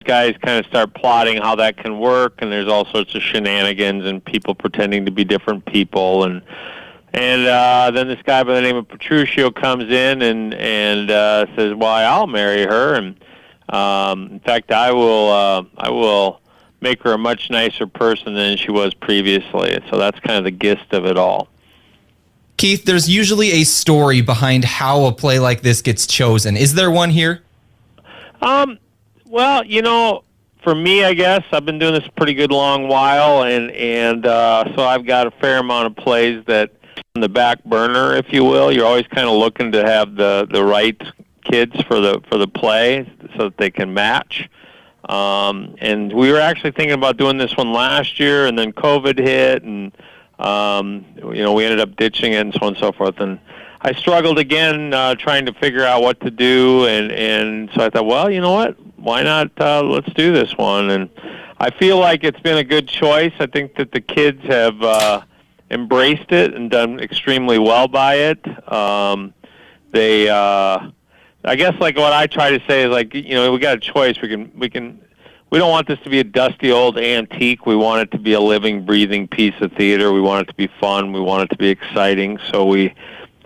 guys kind of start plotting how that can work, and there's all sorts of shenanigans and people pretending to be different people, and then this guy by the name of Petruccio comes in and says, "Well, I'll marry her, and in fact, I will make her a much nicer person than she was previously." So that's kind of the gist of it all. Keith, there's usually a story behind how a play like this gets chosen. Is there one here? Well, for me, I guess I've been doing this a pretty good long while, and so I've got a fair amount of plays that on the back burner, if you will. You're always kind of looking to have the right kids for the play so that they can match. And we were actually thinking about doing this one last year, and then COVID hit, and we ended up ditching it and so on and so forth. And I struggled again trying to figure out what to do, and so I thought, well, you know what? Why not let's do this one? And I feel like it's been a good choice. I think that the kids have embraced it and done extremely well by it. I guess like what I try to say is like, we got a choice. We don't want this to be a dusty old antique. We want it to be a living, breathing piece of theater. We want it to be fun. We want it to be exciting. So we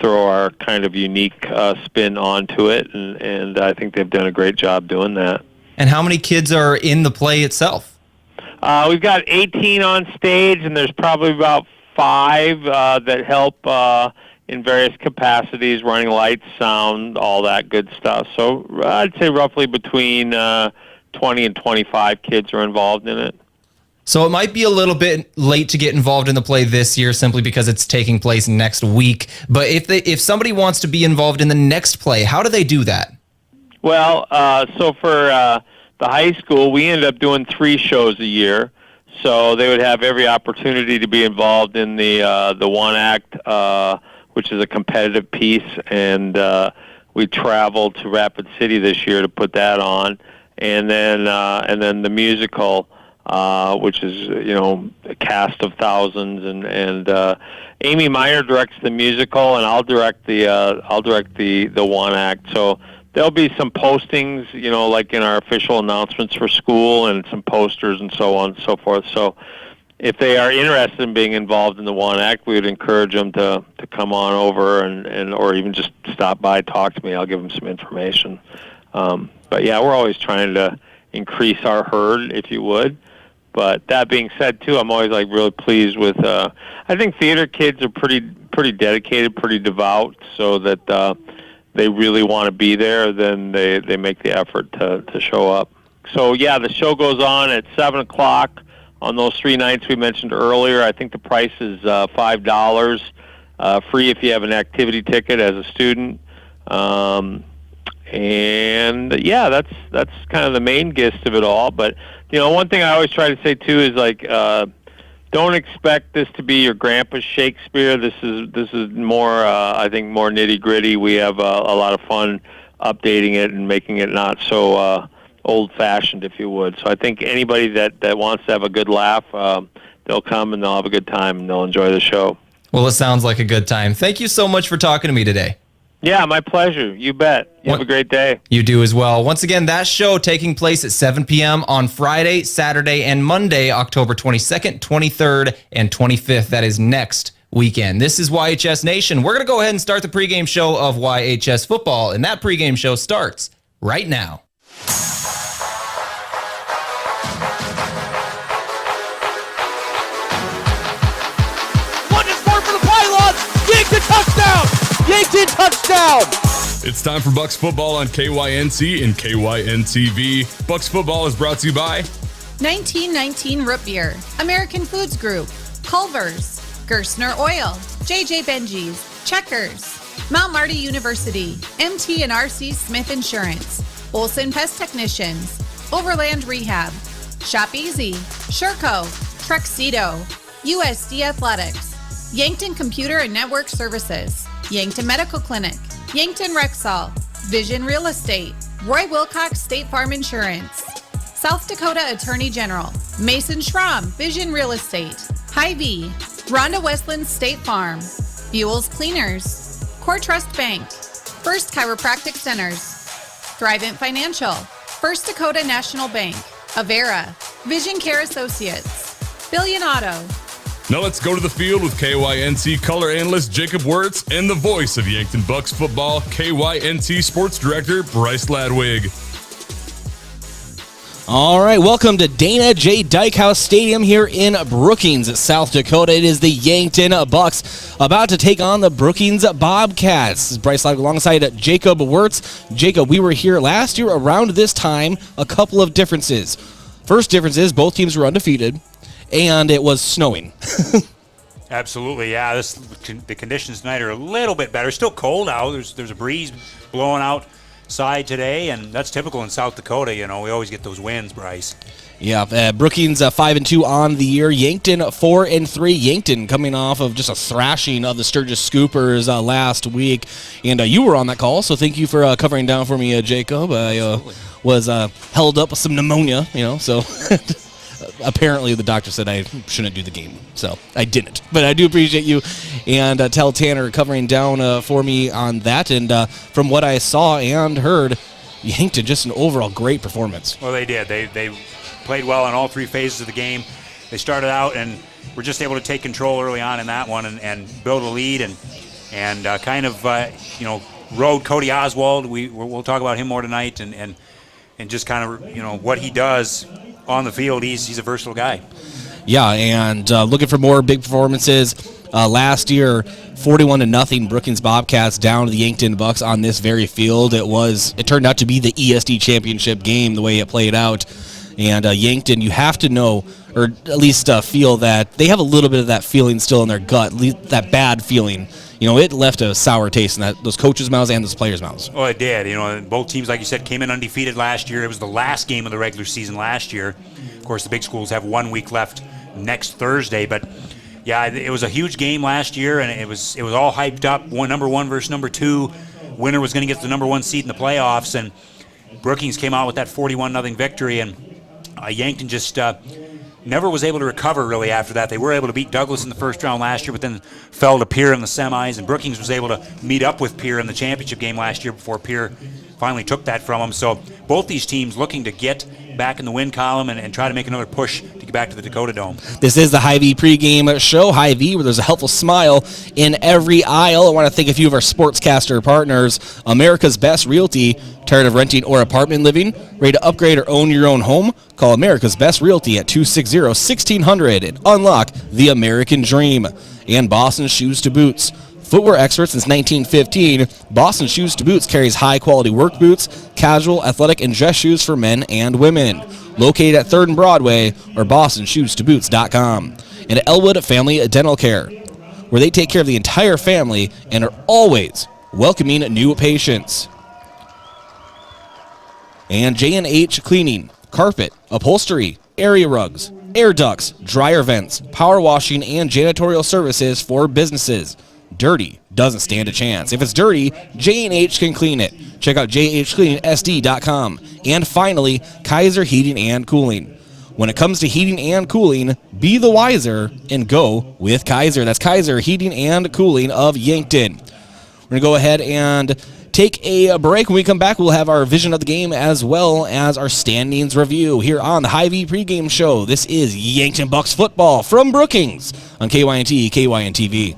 throw our kind of unique spin onto it, and I think they've done a great job doing that. And how many kids are in the play itself? We've got 18 on stage, and there's probably about 5 that help in various capacities, running lights, sound, all that good stuff. So I'd say roughly between 20 and 25 kids are involved in it. So it might be a little bit late to get involved in the play this year simply because it's taking place next week. But if somebody wants to be involved in the next play, how do they do that? Well, so for the high school, we ended up doing 3 shows a year. So they would have every opportunity to be involved in the one act, which is a competitive piece, and we traveled to Rapid City this year to put that on, and then the musical, which is a cast of thousands, and Amy Meyer directs the musical, and I'll direct the one act. So there'll be some postings, like in our official announcements for school, and some posters and so on and so forth. So if they are interested in being involved in the one act, we would encourage them to come on over and or even just stop by, talk to me. I'll give them some information. But yeah, we're always trying to increase our herd, if you would. But that being said, too, I'm always really pleased with. I think theater kids are pretty dedicated, pretty devout, so that they really want to be there. Then they make the effort to show up. So yeah, the show goes on at 7:00 on those 3 nights we mentioned earlier. I think the price is $5, free if you have an activity ticket as a student. And yeah, that's kind of the main gist of it all. But one thing I always try to say too is don't expect this to be your grandpa's Shakespeare. This is more, I think, more nitty gritty. We have a lot of fun updating it and making it not so old fashioned, if you would. So I think anybody that wants to have a good laugh, they'll come and they'll have a good time and they'll enjoy the show. Well, it sounds like a good time. Thank you so much for talking to me today. Yeah, my pleasure. You bet. You have a great day. You do as well. Once again, that show taking place at 7 p.m. on Friday, Saturday, and Monday, October 22nd, 23rd, and 25th. That is next weekend. This is YHS Nation. We're going to go ahead and start the pregame show of YHS football, and that pregame show starts right now. Touchdown! Yankton touchdown! It's time for Bucks football on KYNC and KYNTV. Bucks football is brought to you by 1919 Root Beer, American Foods Group, Culver's, Gerstner Oil, JJ Benji's, Checkers, Mount Marty University, MT&RC Smith Insurance, Olson Pest Technicians, Overland Rehab, Shop Easy, Sherco, Truxedo, USD Athletics, Yankton Computer and Network Services, Yankton Medical Clinic, Yankton Rexall, Vision Real Estate, Roy Wilcox State Farm Insurance, South Dakota Attorney General, Mason Schramm, Vision Real Estate, Hy-Vee, Rhonda Westland State Farm, Buell's Cleaners, Core Trust Bank, First Chiropractic Centers, Thrivent Financial, First Dakota National Bank, Avera, Vision Care Associates, Billion Auto. Now let's go to the field with KYNT color analyst Jacob Wirtz and the voice of Yankton Bucks football, KYNT sports director Bryce Ladwig. All right, welcome to Dana J. Dykehouse Stadium here in Brookings, South Dakota. It is the Yankton Bucks about to take on the Brookings Bobcats. This is Bryce Ladwig alongside Jacob Wirtz. Jacob, we were here last year around this time. A couple of differences. First difference is both teams were undefeated, and it was snowing. Absolutely, yeah. The conditions tonight are a little bbit better. Still cold out. There's a breeze blowing outside today, and that's typical in South Dakota. You know, we always get those winds, Bryce. Yeah, Brookings 5-2 on the year. Yankton 4-3. Yankton coming off of just a thrashing of the Sturgis Scoopers last week, and you were on that call, so thank you for covering down for me, Jacob. I was held up with some pneumonia, so. Apparently, the doctor said I shouldn't do the game, so I didn't. But I do appreciate you, and tell Tanner covering down for me on that. And from what I saw and heard, Yankton just an overall great performance. Well, they did. They played well in all three phases of the game. They started out and were just able to take control early on in that one and build a lead and kind of rode Cody Oswald. We'll talk about him more tonight and just kind of what he does on the field. He's a versatile guy. Yeah, and looking for more big performances. Last year, 41-0 Brookings Bobcats down to the Yankton Bucks on this very field. It turned out to be the ESD championship game the way it played out. And Yankton, you have to know, or at least feel that they have a little bit of that feeling still in their gut, that bad feeling. It left a sour taste in those coaches' mouths and those players' mouths. Oh, it did. Both teams, like you said, came in undefeated last year. It was the last game of the regular season last year. Of course, the big schools have 1 week left next Thursday. But, yeah, it was a huge game last year, and it was all hyped up. Number one versus number two. Winner was going to get the number one seed in the playoffs. And Brookings came out with that 41-0 victory. And Yankton just never was able to recover really after that. They were able to beat Douglas in the first round last year, but then fell to Pierre in the semis, and Brookings was able to meet up with Pierre in the championship game last year before Pierre finally took that from them. So both these teams looking to get back in the win column and try to make another push to get back to the Dakota Dome. This is the Hy-Vee pregame show. Hy-Vee, where there's a helpful smile in every aisle. I want to thank a few of our sportscaster partners. America's Best Realty. Tired of renting or apartment living? Ready to upgrade or own your own home? Call America's Best Realty at 260-1600 and unlock the American dream. And Boston Shoes to Boots. Footwear expert since 1915, Boston Shoes to Boots carries high-quality work boots, casual, athletic, and dress shoes for men and women. Located at 3rd and Broadway or bostonshoestoboots.com. And Elwood Family Dental Care, where they take care of the entire family and are always welcoming new patients. And J&H Cleaning, carpet, upholstery, area rugs, air ducts, dryer vents, power washing, and janitorial services for businesses. Dirty doesn't stand a chance. If it's dirty, J&H can clean it. Check out jhcleaningsd.com. And finally, Kaiser Heating and Cooling. When it comes to heating and cooling, be the wiser and go with Kaiser. That's Kaiser Heating and Cooling of Yankton. We're going to go ahead and take a break. When we come back, we'll have our vision of the game as well as our standings review here on the Hy-Vee pregame show. This is Yankton Bucks football from Brookings on KYNT, KYNTV.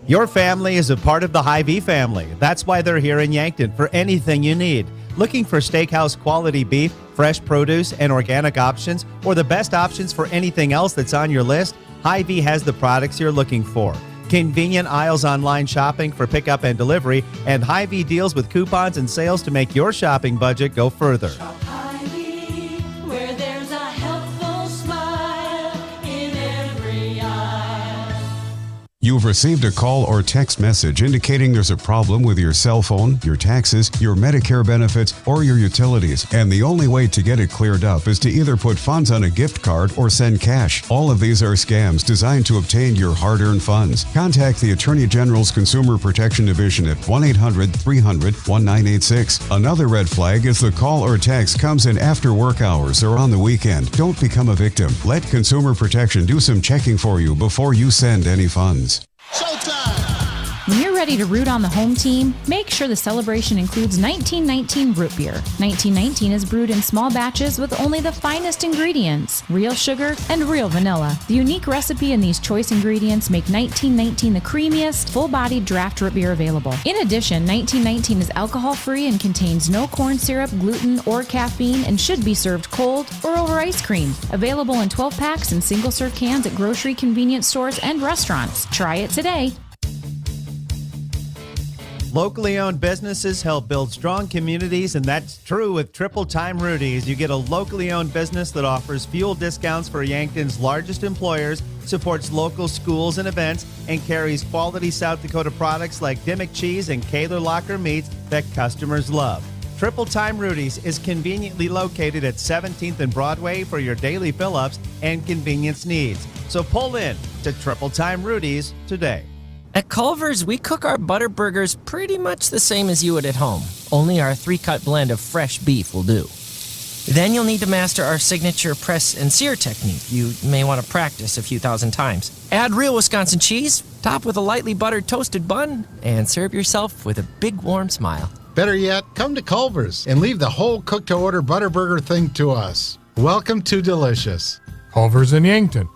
Your family is a part of the Hy-Vee family. That's why they're here in Yankton for anything you need. Looking for steakhouse quality beef, fresh produce, and organic options, or the best options for anything else that's on your list? Hy-Vee has the products you're looking for. Convenient aisles online shopping for pickup and delivery, and Hy-Vee deals with coupons and sales to make your shopping budget go further. Hy-Vee, where there's a helpful smile in every aisle. You've received a call or text message indicating there's a problem with your cell phone, your taxes, your Medicare benefits, or your utilities. And the only way to get it cleared up is to either put funds on a gift card or send cash. All of these are scams designed to obtain your hard-earned funds. Contact the Attorney General's Consumer Protection Division at 1-800-300-1986. Another red flag is the call or text comes in after work hours or on the weekend. Don't become a victim. Let Consumer Protection do some checking for you before you send any funds. Showtime! When you're ready to root on the home team, make sure the celebration includes 1919 root beer. 1919 is brewed in small batches with only the finest ingredients, real sugar and real vanilla. The unique recipe and these choice ingredients make 1919 the creamiest, full-bodied draft root beer available. In addition, 1919 is alcohol-free and contains no corn syrup, gluten, or caffeine and should be served cold or over ice cream. Available in 12 packs and single-serve cans at grocery, convenience stores, and restaurants. Try it today. Locally owned businesses help build strong communities, and that's true with Triple Time Rudy's. You get a locally owned business that offers fuel discounts for Yankton's largest employers, supports local schools and events, and carries quality South Dakota products like Dimmock cheese and Kaler Locker meats that customers love. Triple Time Rudy's is conveniently located at 17th and Broadway for your daily fill-ups and convenience needs. So pull in to Triple Time Rudy's today. At Culver's, we cook our butter burgers pretty much the same as you would at home. Only our 3-cut blend of fresh beef will do. Then you'll need to master our signature press and sear technique. You may want to practice a few thousand times. Add real Wisconsin cheese, top with a lightly buttered toasted bun, and serve yourself with a big warm smile. Better yet, come to Culver's and leave the whole cook-to-order butter burger thing to us. Welcome to Delicious. Culver's in Yankton,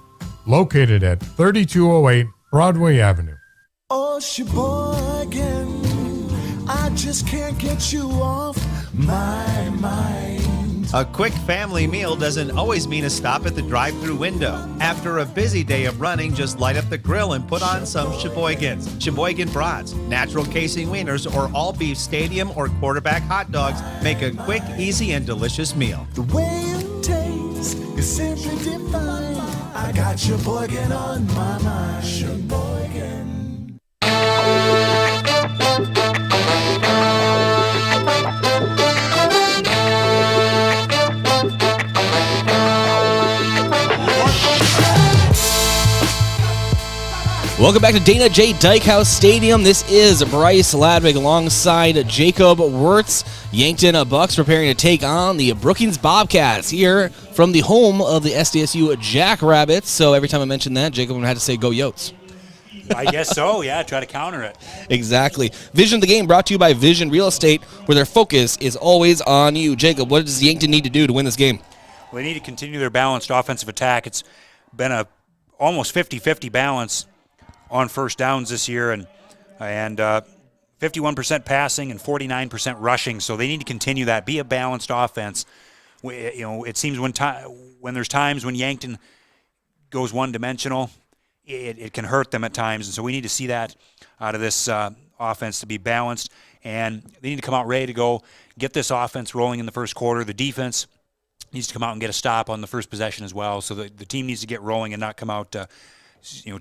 located at 3208 Broadway Avenue. Oh, Sheboygan, I just can't get you off my mind. A quick family meal doesn't always mean a stop at the drive-thru window. After a busy day of running, just light up the grill and put on some Sheboygans. Sheboygan brats, natural casing wieners, or all-beef stadium or quarterback hot dogs make a quick, easy, and delicious meal. The way it tastes is simply divine. I got Sheboygan on my mind. Sheboygan. Welcome back to Dana J. Dykehouse Stadium. This is Bryce Ladwig alongside Jacob Wirtz. Yankton Bucks preparing to take on the Brookings Bobcats here from the home of the SDSU Jackrabbits. So every time I mention that, Jacob had to say go Yotes. I guess so, yeah. Try to counter it. Exactly. Vision of the Game brought to you by Vision Real Estate, where their focus is always on you. Jacob, what does Yankton need to do to win this game? Well, they need to continue their balanced offensive attack. It's been a almost 50-50 balance on first downs this year, and 51% passing and 49% rushing. So they need to continue that. Be a balanced offense. It seems when there's times when Yankton goes one-dimensional, it can hurt them at times, and so we need to see that out of this offense to be balanced. And they need to come out ready to go, get this offense rolling in the first quarter. The defense needs to come out and get a stop on the first possession as well. So the team needs to get rolling and not come out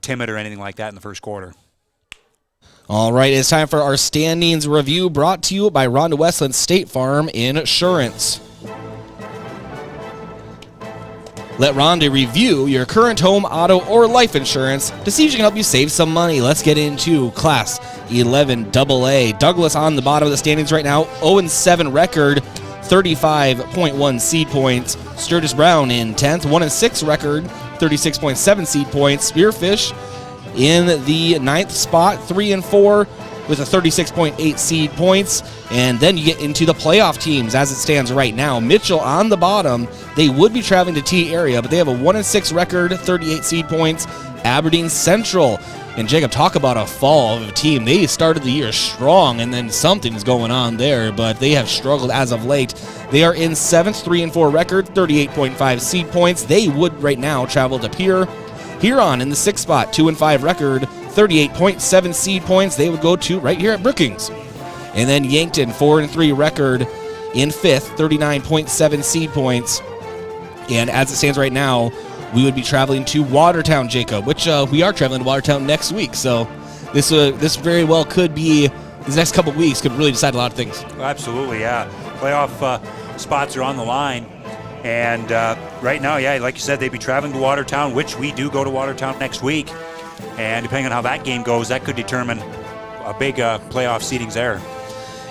timid or anything like that in the first quarter. All right, it's time for our standings review brought to you by Rhonda Westland State Farm Insurance. Let Rhonda review your current home, auto, or life insurance to see if she can help you save some money. Let's get into Class 11 AA. Douglas on the bottom of the standings right now, 0-7 record, 35.1 seed points. Sturgis Brown in 10th, 1-6 record, 36.7 seed points. Spearfish in the 9th spot, 3-4 with a 36.8 seed points. And then you get into the playoff teams as it stands right now. Mitchell on the bottom. They would be traveling to T area, but they have a 1-6 record, 38 seed points. Aberdeen Central. And Jacob, talk about a fall of a team. They started the year strong, and then something's going on there, but they have struggled as of late. They are in 7th, 3-4 record, 38.5 seed points. They would right now travel to Huron in the 6th spot, 2-5 record, 38.7 seed points. They would go to right here at Brookings. And then Yankton, 4-3 record in 5th, 39.7 seed points. And as it stands right now, we would be traveling to Watertown, Jacob, which we are traveling to Watertown next week. So this very well could be, these next couple of weeks could really decide a lot of things. Absolutely, yeah. Playoff spots are on the line. And right now, yeah, like you said, they'd be traveling to Watertown, which we do go to Watertown next week. And depending on how that game goes, that could determine a big playoff seedings there.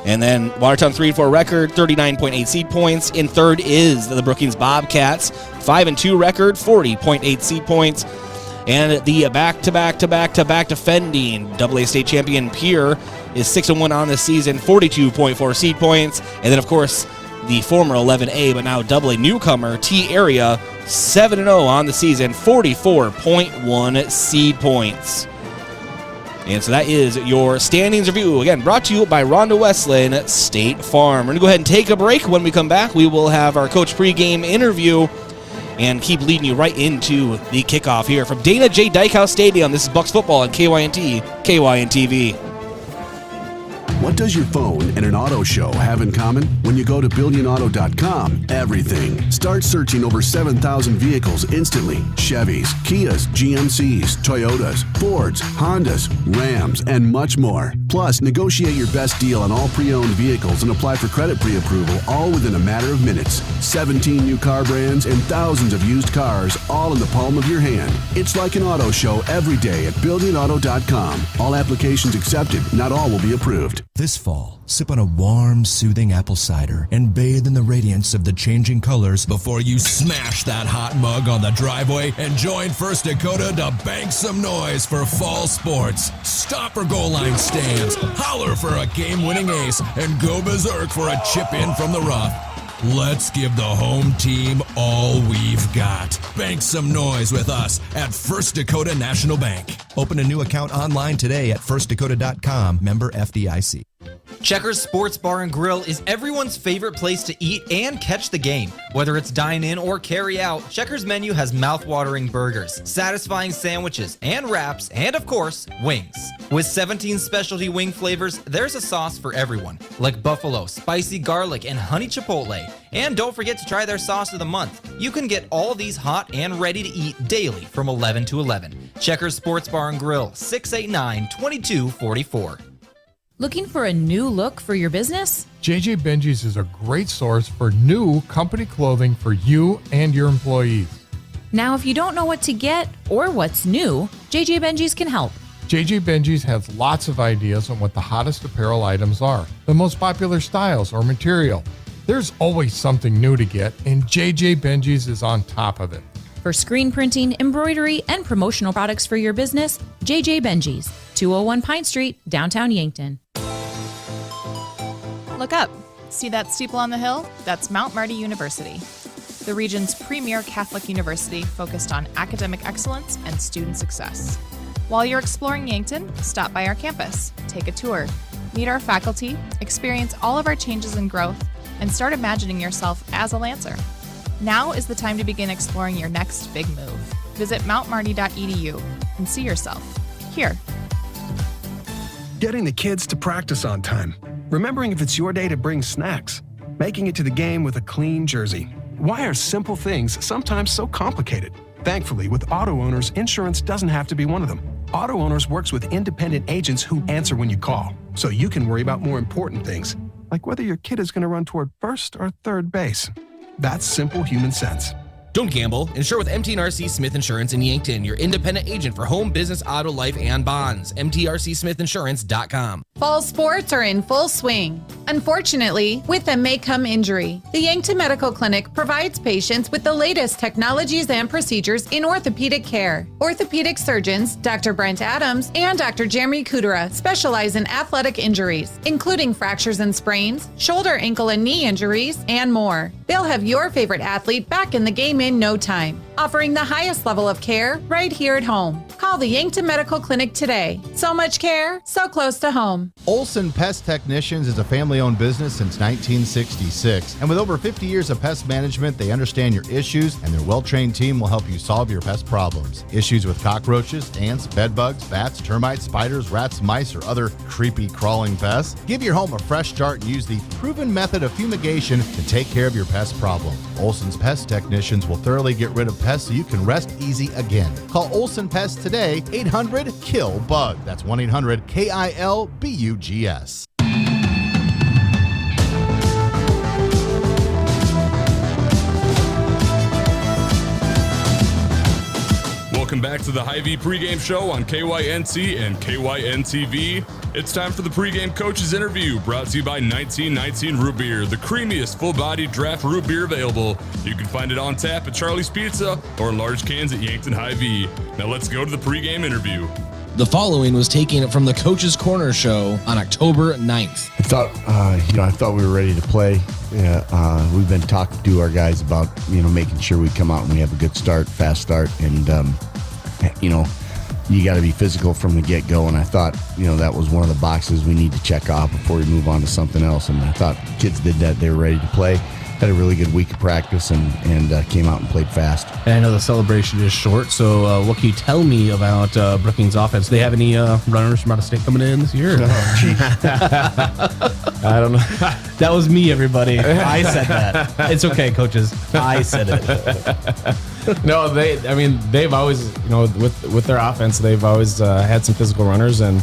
And then Watertown 3-4 record, 39.8 seed points. In 3rd is the Brookings Bobcats, 5-2 record, 40.8 seed points. And the back-to-back defending AA state champion Pierre is 6-1 on the season, 42.4 seed points. And then, of course, the former 11A but now AA newcomer T Area, 7-0 on the season, 44.1 seed points. And so that is your standings review. Again, brought to you by Rhonda Westland State Farm. We're going to go ahead and take a break. When we come back, we will have our coach pregame interview and keep leading you right into the kickoff here from Dana J. Dykehouse Stadium. This is Bucks football on KYNT, KYNTV. What does your phone and an auto show have in common? When you go to BillionAuto.com, everything. Start searching over 7,000 vehicles instantly. Chevys, Kias, GMCs, Toyotas, Fords, Hondas, Rams, and much more. Plus, negotiate your best deal on all pre-owned vehicles and apply for credit pre-approval all within a matter of minutes. 17 new car brands and thousands of used cars all in the palm of your hand. It's like an auto show every day at BillionAuto.com. All applications accepted. Not all will be approved. This fall, sip on a warm, soothing apple cider and bathe in the radiance of the changing colors before you smash that hot mug on the driveway and join First Dakota to bank some noise for fall sports. Stop for goal line stands, holler for a game-winning ace, and go berserk for a chip in from the rough. Let's give the home team all we've got. Bank some noise with us at First Dakota National Bank. Open a new account online today at firstdakota.com, member FDIC. Checkers Sports Bar and Grill is everyone's favorite place to eat and catch the game. Whether it's dine in or carry out, Checkers menu has mouth-watering burgers, satisfying sandwiches, and wraps, and of course, wings. With 17 specialty wing flavors, there's a sauce for everyone, like buffalo, spicy garlic, and honey chipotle. And don't forget to try their sauce of the month. You can get all these hot and ready to eat daily from 11 to 11. Checkers Sports Bar and Grill, 689-2244. Looking for a new look for your business? JJ Benji's is a great source for new company clothing for you and your employees. Now, if you don't know what to get or what's new, JJ Benji's can help. JJ Benji's has lots of ideas on what the hottest apparel items are, the most popular styles or material. There's always something new to get, and JJ Benji's is on top of it. For screen printing, embroidery, and promotional products for your business, JJ Benji's, 201 Pine Street, downtown Yankton. Look up. See that steeple on the hill? That's Mount Marty University, the region's premier Catholic university focused on academic excellence and student success. While you're exploring Yankton, stop by our campus, take a tour, meet our faculty, experience all of our changes and growth, and start imagining yourself as a Lancer. Now is the time to begin exploring your next big move. Visit mountmarty.edu and see yourself here. Getting the kids to practice on time. Remembering if it's your day to bring snacks. Making it to the game with a clean jersey. Why are simple things sometimes so complicated? Thankfully, with Auto Owners, insurance doesn't have to be one of them. Auto Owners works with independent agents who answer when you call, so you can worry about more important things, like whether your kid is going to run toward first or third base. That's simple human sense. Don't gamble. Insure with MTRC Smith Insurance in Yankton, your independent agent for home, business, auto, life, and bonds. MTRCSmithInsurance.com. Fall sports are in full swing. Unfortunately, with them may come injury. The Yankton Medical Clinic provides patients with the latest technologies and procedures in orthopedic care. Orthopedic surgeons, Dr. Brent Adams and Dr. Jeremy Kudera, specialize in athletic injuries, including fractures and sprains, shoulder, ankle, and knee injuries, and more. They'll have your favorite athlete back in the game in no time, offering the highest level of care right here at home. Call the Yankton Medical Clinic today. So much care, so close to home. Olson Pest Technicians is a family-owned business since 1966. And with over 50 years of pest management, they understand your issues, and their well-trained team will help you solve your pest problems. Issues with cockroaches, ants, bedbugs, bats, termites, spiders, rats, mice, or other creepy crawling pests? Give your home a fresh start and use the proven method of fumigation to take care of your pest problem. Olson's Pest Technicians will thoroughly get rid of pests so you can rest easy again. Call Olson Pest today, 800-KILL-BUG. That's 1-800-KILBUGS. Welcome back to the Hy-Vee pregame show on KYNT and KYNTV. It's time for the pregame coaches interview, brought to you by 1919 Root Beer, the creamiest full-bodied draft root beer available. You can find it on tap at Charlie's Pizza or in large cans at Yankton Hy-Vee. Now let's go to the pregame interview. The following was taken from the Coach's Corner show on October 9th. I thought we were ready to play. We've been talking to our guys about, making sure we come out and we have a good start, fast start, and, you got to be physical from the get-go. And I thought, that was one of the boxes we need to check off before we move on to something else. And I thought kids did that. They were ready to play. Had a really good week of practice and came out and played fast. And I know the celebration is short, so what can you tell me about Brookings offense? Do they have any runners from out of state coming in this year? I don't know. That was me, everybody. I said that. It's okay, coaches. I said it. No, they've always, with their offense, they've always had some physical runners, and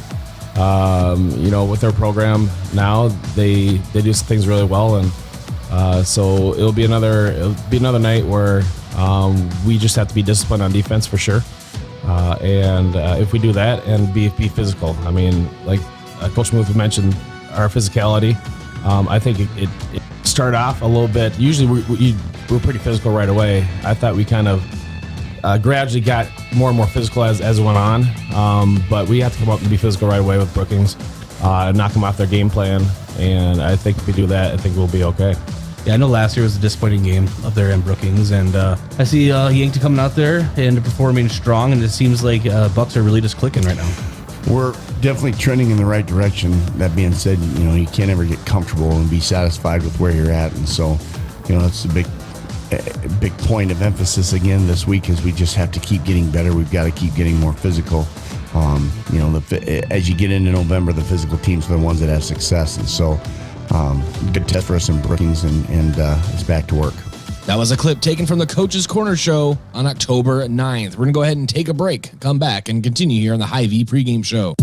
with their program now, they do some things really well, and so it'll be another night where we just have to be disciplined on defense for sure, and if we do that and be physical, like Coach Muth mentioned, our physicality. I think it started off a little bit. Usually we're pretty physical right away. I thought we kind of gradually got more and more physical as it went on, but we have to come up and be physical right away with Brookings, knock them off their game plan, and I think if we do that, I think we'll be okay. Yeah, I know last year was a disappointing game up there in Brookings, and I see Yankton coming out there and performing strong, and it seems like Bucks are really just clicking right now. We're definitely trending in the right direction. That being said, you can't ever get comfortable and be satisfied with where you're at, and so, it's a big point of emphasis again this week is we just have to keep getting better. We've got to keep getting more physical. As you get into November, the physical teams are the ones that have success, and so good test for us in Brookings, and it's back to work. That was a clip taken from the Coach's Corner show on October 9th. We're going to go ahead and take a break, come back, and continue here on the Hy-Vee pregame show.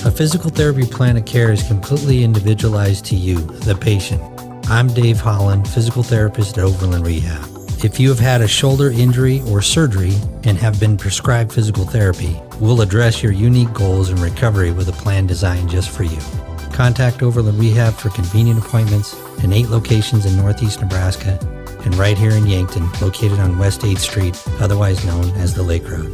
A physical therapy plan of care is completely individualized to you, the patient. I'm Dave Holland, physical therapist at Overland Rehab. If you have had a shoulder injury or surgery and have been prescribed physical therapy, we'll address your unique goals and recovery with a plan designed just for you. Contact Overland Rehab for convenient appointments in 8 locations in Northeast Nebraska and right here in Yankton, located on West 8th Street, otherwise known as the Lake Road.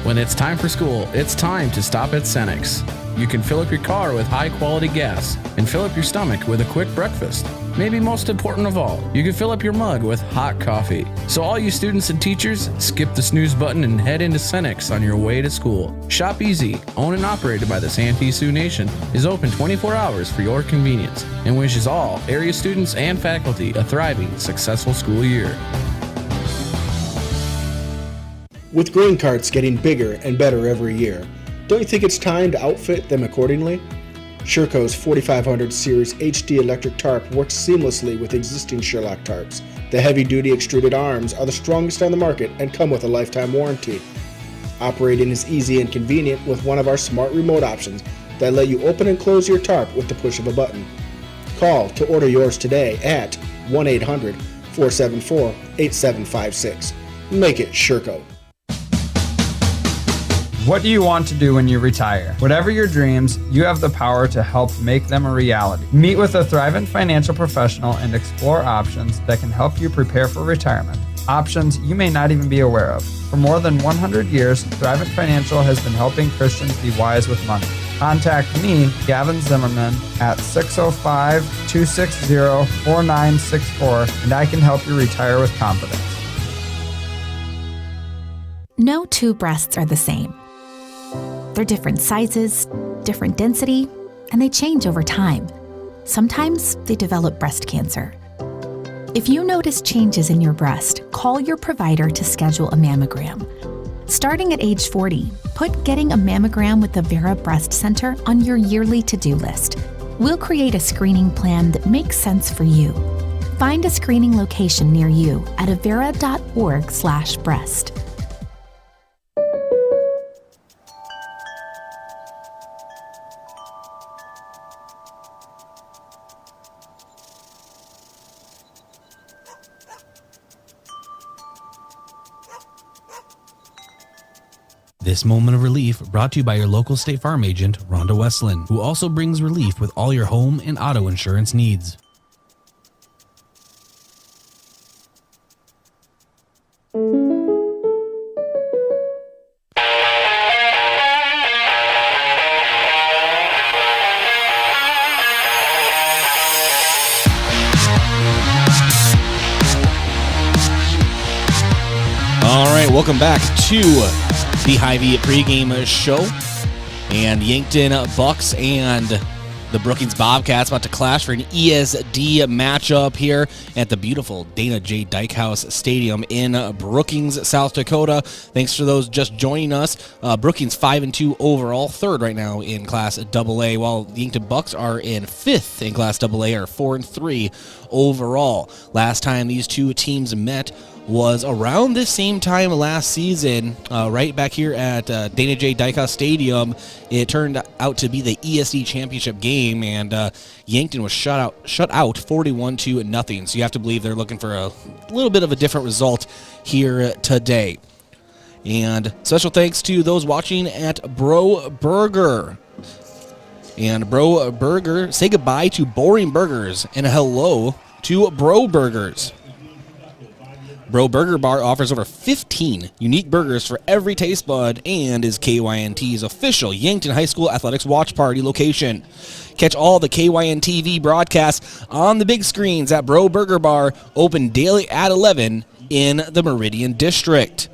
When it's time for school, it's time to stop at Cenex. You can fill up your car with high-quality gas and fill up your stomach with a quick breakfast. Maybe most important of all, you can fill up your mug with hot coffee. So all you students and teachers, skip the snooze button and head into Cenex on your way to school. Shop Easy, owned and operated by the Santee Sioux Nation, is open 24 hours for your convenience and wishes all area students and faculty a thriving, successful school year. With green carts getting bigger and better every year, don't you think it's time to outfit them accordingly? Sherco's 4500 Series HD electric tarp works seamlessly with existing Sherlock tarps. The heavy-duty extruded arms are the strongest on the market and come with a lifetime warranty. Operating is easy and convenient with one of our smart remote options that let you open and close your tarp with the push of a button. Call to order yours today at 1-800-474-8756. Make it Sherco. What do you want to do when you retire? Whatever your dreams, you have the power to help make them a reality. Meet with a thrivent financial professional and explore options that can help you prepare for retirement. Options you may not even be aware of. For more than 100 years, Thrivent Financial has been helping Christians be wise with money. Contact me, Gavin Zimmerman, at 605-260-4964, and I can help you retire with confidence. No two breasts are the same. They're different sizes, different density, and they change over time. Sometimes they develop breast cancer. If you notice changes in your breast, call your provider to schedule a mammogram. Starting at age 40, put getting a mammogram with the Vera Breast Center on your yearly to-do list. We'll create a screening plan that makes sense for you. Find a screening location near you at avera.org/breast. This moment of relief brought to you by your local State Farm agent, Rhonda Westland, who also brings relief with all your home and auto insurance needs. All right, welcome back to the Hy-Vee pregame show. And Yankton Bucks and the Brookings Bobcats about to clash for an ESD matchup here at the beautiful Dana J. Dykehouse Stadium in Brookings, South Dakota. Thanks for those just joining us. Brookings 5-2 overall, third right now in Class AA, while the Yankton Bucks are in fifth in Class AA, are 4-3 overall. Last time these two teams met was around the same time last season, right back here at Dana J. Dykehouse Stadium. It turned out to be the ESD championship game, and Yankton was shut out 41-0. So you have to believe they're looking for a little bit of a different result here today. And special thanks to those watching at Bro Burger. And Bro Burger, say goodbye to boring burgers and a hello to Bro Burgers. Bro Burger Bar offers over 15 unique burgers for every taste bud and is KYNT's official Yankton High School Athletics Watch Party location. Catch all the KYNTV broadcasts on the big screens at Bro Burger Bar, open daily at 11 in the Meridian District.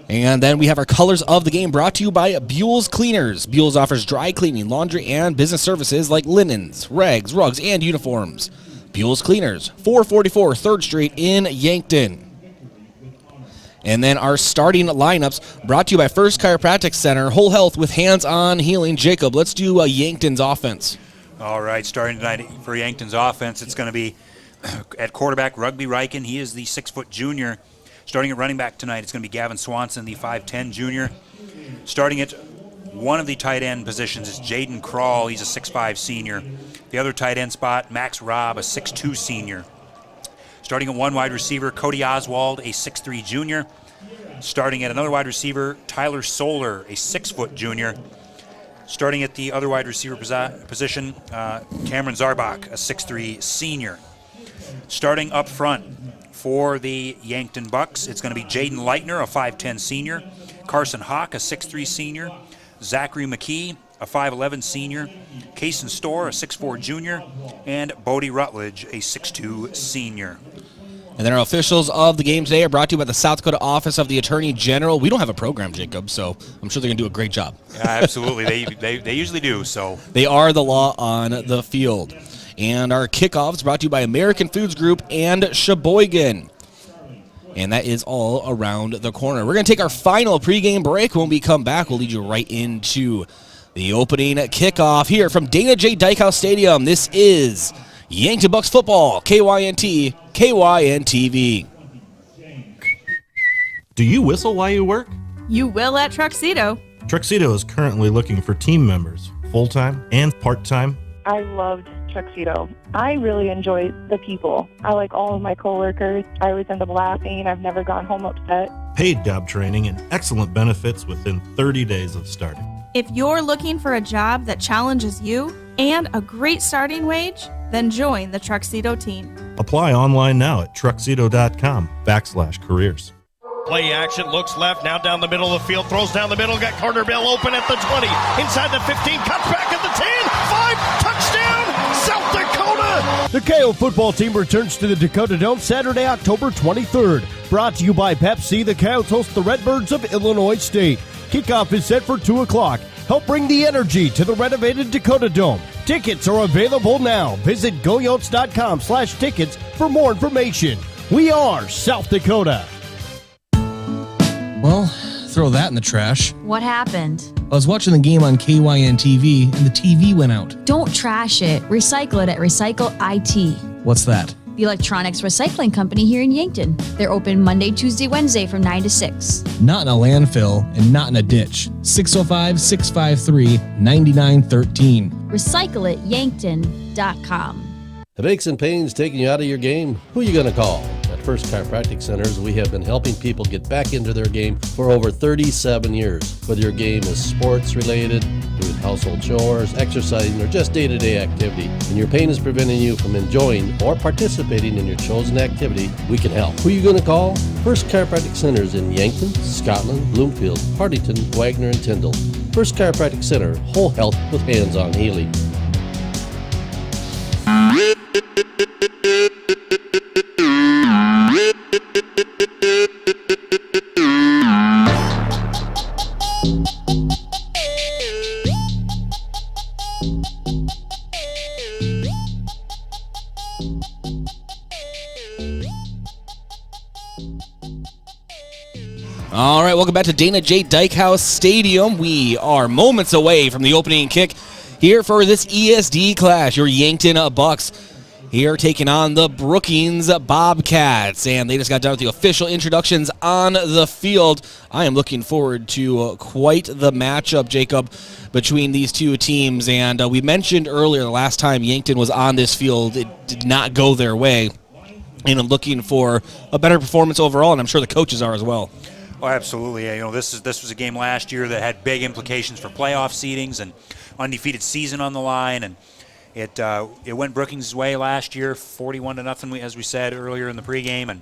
And then we have our colors of the game brought to you by Buell's Cleaners. Buell's offers dry cleaning, laundry, and business services like linens, rags, rugs, and uniforms. Buell's Cleaners, 444 3rd Street in Yankton. And then our starting lineups brought to you by First Chiropractic Center, Whole Health with Hands-On Healing. Jacob, let's do Yankton's offense. All right, starting tonight for Yankton's offense, it's going to be at quarterback, Rugby Riken. He is the 6-foot junior. Starting at running back tonight, it's going to be Gavin Swanson, the 5'10 junior. Starting at one of the tight end positions is Jaden Krall. He's a 6'5 senior. The other tight end spot, Max Robb, a 6'2 senior. Starting at one wide receiver, Cody Oswald, a 6'3 junior. Starting at another wide receiver, Tyler Solar, a 6-foot junior. Starting at the other wide receiver position, Cameron Zarbach, a 6'3 senior. Starting up front for the Yankton Bucks, it's going to be Jaden Leitner, a 5'10 senior. Carson Hawk, a 6'3 senior. Zachary McKee, a 5'11 senior. Kaysen Storr, a 6'4 junior. And Bodie Rutledge, a 6'2 senior. And then our officials of the game today are brought to you by the South Dakota Office of the Attorney General. We don't have a program, Jacob, so I'm sure they're going to do a great job. Yeah, absolutely. They usually do. So they are the law on the field. And our kickoffs brought to you by American Foods Group and Sheboygan. And that is all around the corner. We're going to take our final pregame break. When we come back, we'll lead you right into the opening kickoff here from Dana J. Dykehouse Stadium. This is Yankton Bucks football, KYNT, KYNTV. Do you whistle while you work? You will at Truxedo. Truxedo is currently looking for team members, full-time and part-time. I loved Tuxedo. I really enjoy the people. I like all of my coworkers. I always end up laughing. I've never gone home upset. Paid job training and excellent benefits within 30 days of starting. If you're looking for a job that challenges you and a great starting wage, then join the Truxedo team. Apply online now at truxedo.com/careers. Play action, looks left, now down the middle of the field, throws down the middle, got Carter Bell open at the 20, inside the 15, cuts back at the 10, 5, touchdown, South Dakota! The KO football team returns to the Dakota Dome Saturday, October 23rd. Brought to you by Pepsi, the Coyotes host the Redbirds of Illinois State. Kickoff is set for 2 o'clock. Help bring the energy to the renovated Dakota Dome. Tickets are available now. Visit goyotes.com/tickets for more information. We are South Dakota. Well, throw that in the trash. What happened? I was watching the game on KYNTV and the TV went out. Don't trash it. Recycle it at Recycle IT. What's that? The electronics recycling company here in Yankton. They're open Monday, Tuesday, Wednesday from 9 to 6. Not in a landfill and not in a ditch. 605-653-9913. Recycle it, Yankton.com. If aches and pains taking you out of your game, who are you going to call? First Chiropractic Centers, we have been helping people get back into their game for over 37 years. Whether your game is sports related, doing household chores, exercising, or just day-to-day activity, and your pain is preventing you from enjoying or participating in your chosen activity, we can help. Who are you going to call? First Chiropractic Centers in Yankton, Scotland, Bloomfield, Hartington, Wagner, and Tyndall. First Chiropractic Center, whole health with hands-on healing. All right, welcome back to Dana J. Dykehouse Stadium. We are moments away from the opening kick here for this ESD clash. Your Yankton Bucks here taking on the Brookings Bobcats. And they just got done with the official introductions on the field. I am looking forward to quite the matchup, Jacob, between these two teams. And we mentioned earlier, the last time Yankton was on this field, it did not go their way. And I'm looking for a better performance overall, and I'm sure the coaches are as well. Oh, absolutely. You know, this was a game last year that had big implications for playoff seedings and undefeated season on the line, and it went Brookings' way last year, 41-0, as we said earlier in the pregame, and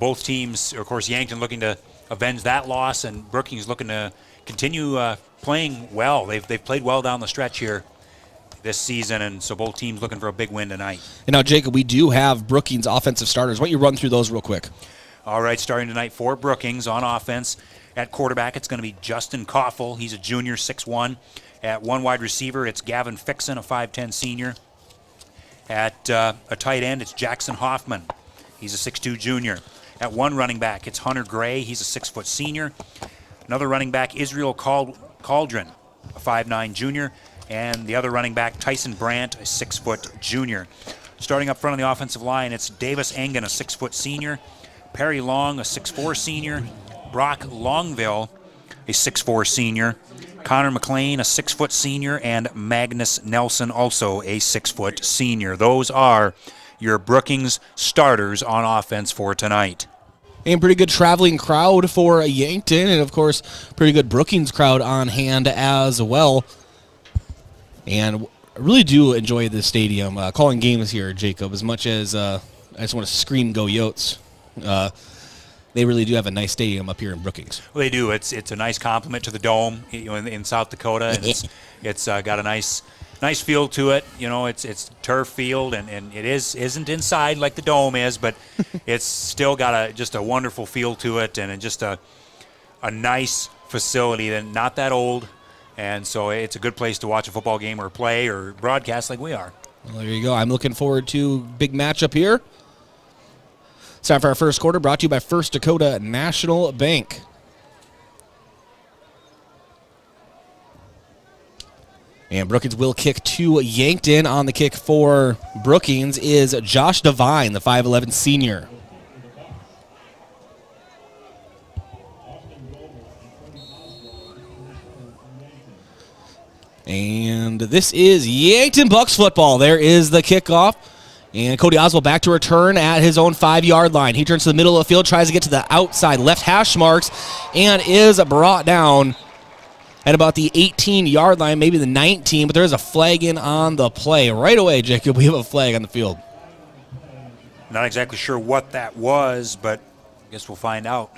both teams, of course, Yankton looking to avenge that loss, and Brookings looking to continue playing well. They've played well down the stretch here this season, and so both teams looking for a big win tonight. And now, Jacob, we do have Brookings offensive starters. Why don't you run through those real quick? All right, starting tonight for Brookings on offense. At quarterback, it's going to be Justin Koffel. He's a junior, 6'1". At one wide receiver, it's Gavin Fixon, a 5'10 senior. At a tight end, it's Jackson Hoffman. He's a 6'2 junior. At one running back, it's Hunter Gray. He's a 6' senior. Another running back, Israel Cauldron, a 5'9 junior. And the other running back, Tyson Brandt, a 6' junior. Starting up front on the offensive line, it's Davis Engen, a 6' senior. Perry Long, a 6'4 senior. Brock Longville, a 6'4 senior. Connor McLean, a 6' senior. And Magnus Nelson, also a 6' senior. Those are your Brookings starters on offense for tonight. And pretty good traveling crowd for Yankton, and of course, pretty good Brookings crowd on hand as well. And I really do enjoy this stadium. Calling games here, Jacob, as much as I just want to scream "Go Yotes." They really do have a nice stadium up here in Brookings. Well, they do. It's a nice compliment to the Dome, in South Dakota, and it's got a nice feel to it. You know, it's turf field, and it isn't inside like the Dome is, but it's still got just a wonderful feel to it, and just a nice facility that not that old, and so it's a good place to watch a football game or play or broadcast like we are. Well, there you go. I'm looking forward to big matchup here. It's time for our first quarter, brought to you by First Dakota National Bank. And Brookings will kick to Yankton. On the kick for Brookings is Josh Devine, the 5'11 senior. And this is Yankton Bucks football. There is the kickoff. And Cody Oswald back to return at his own 5-yard line. He turns to the middle of the field, tries to get to the outside left hash marks, and is brought down at about the 18-yard line, maybe the 19, but there is a flag in on the play. Right away, Jacob, we have a flag on the field. Not exactly sure what that was, but I guess we'll find out.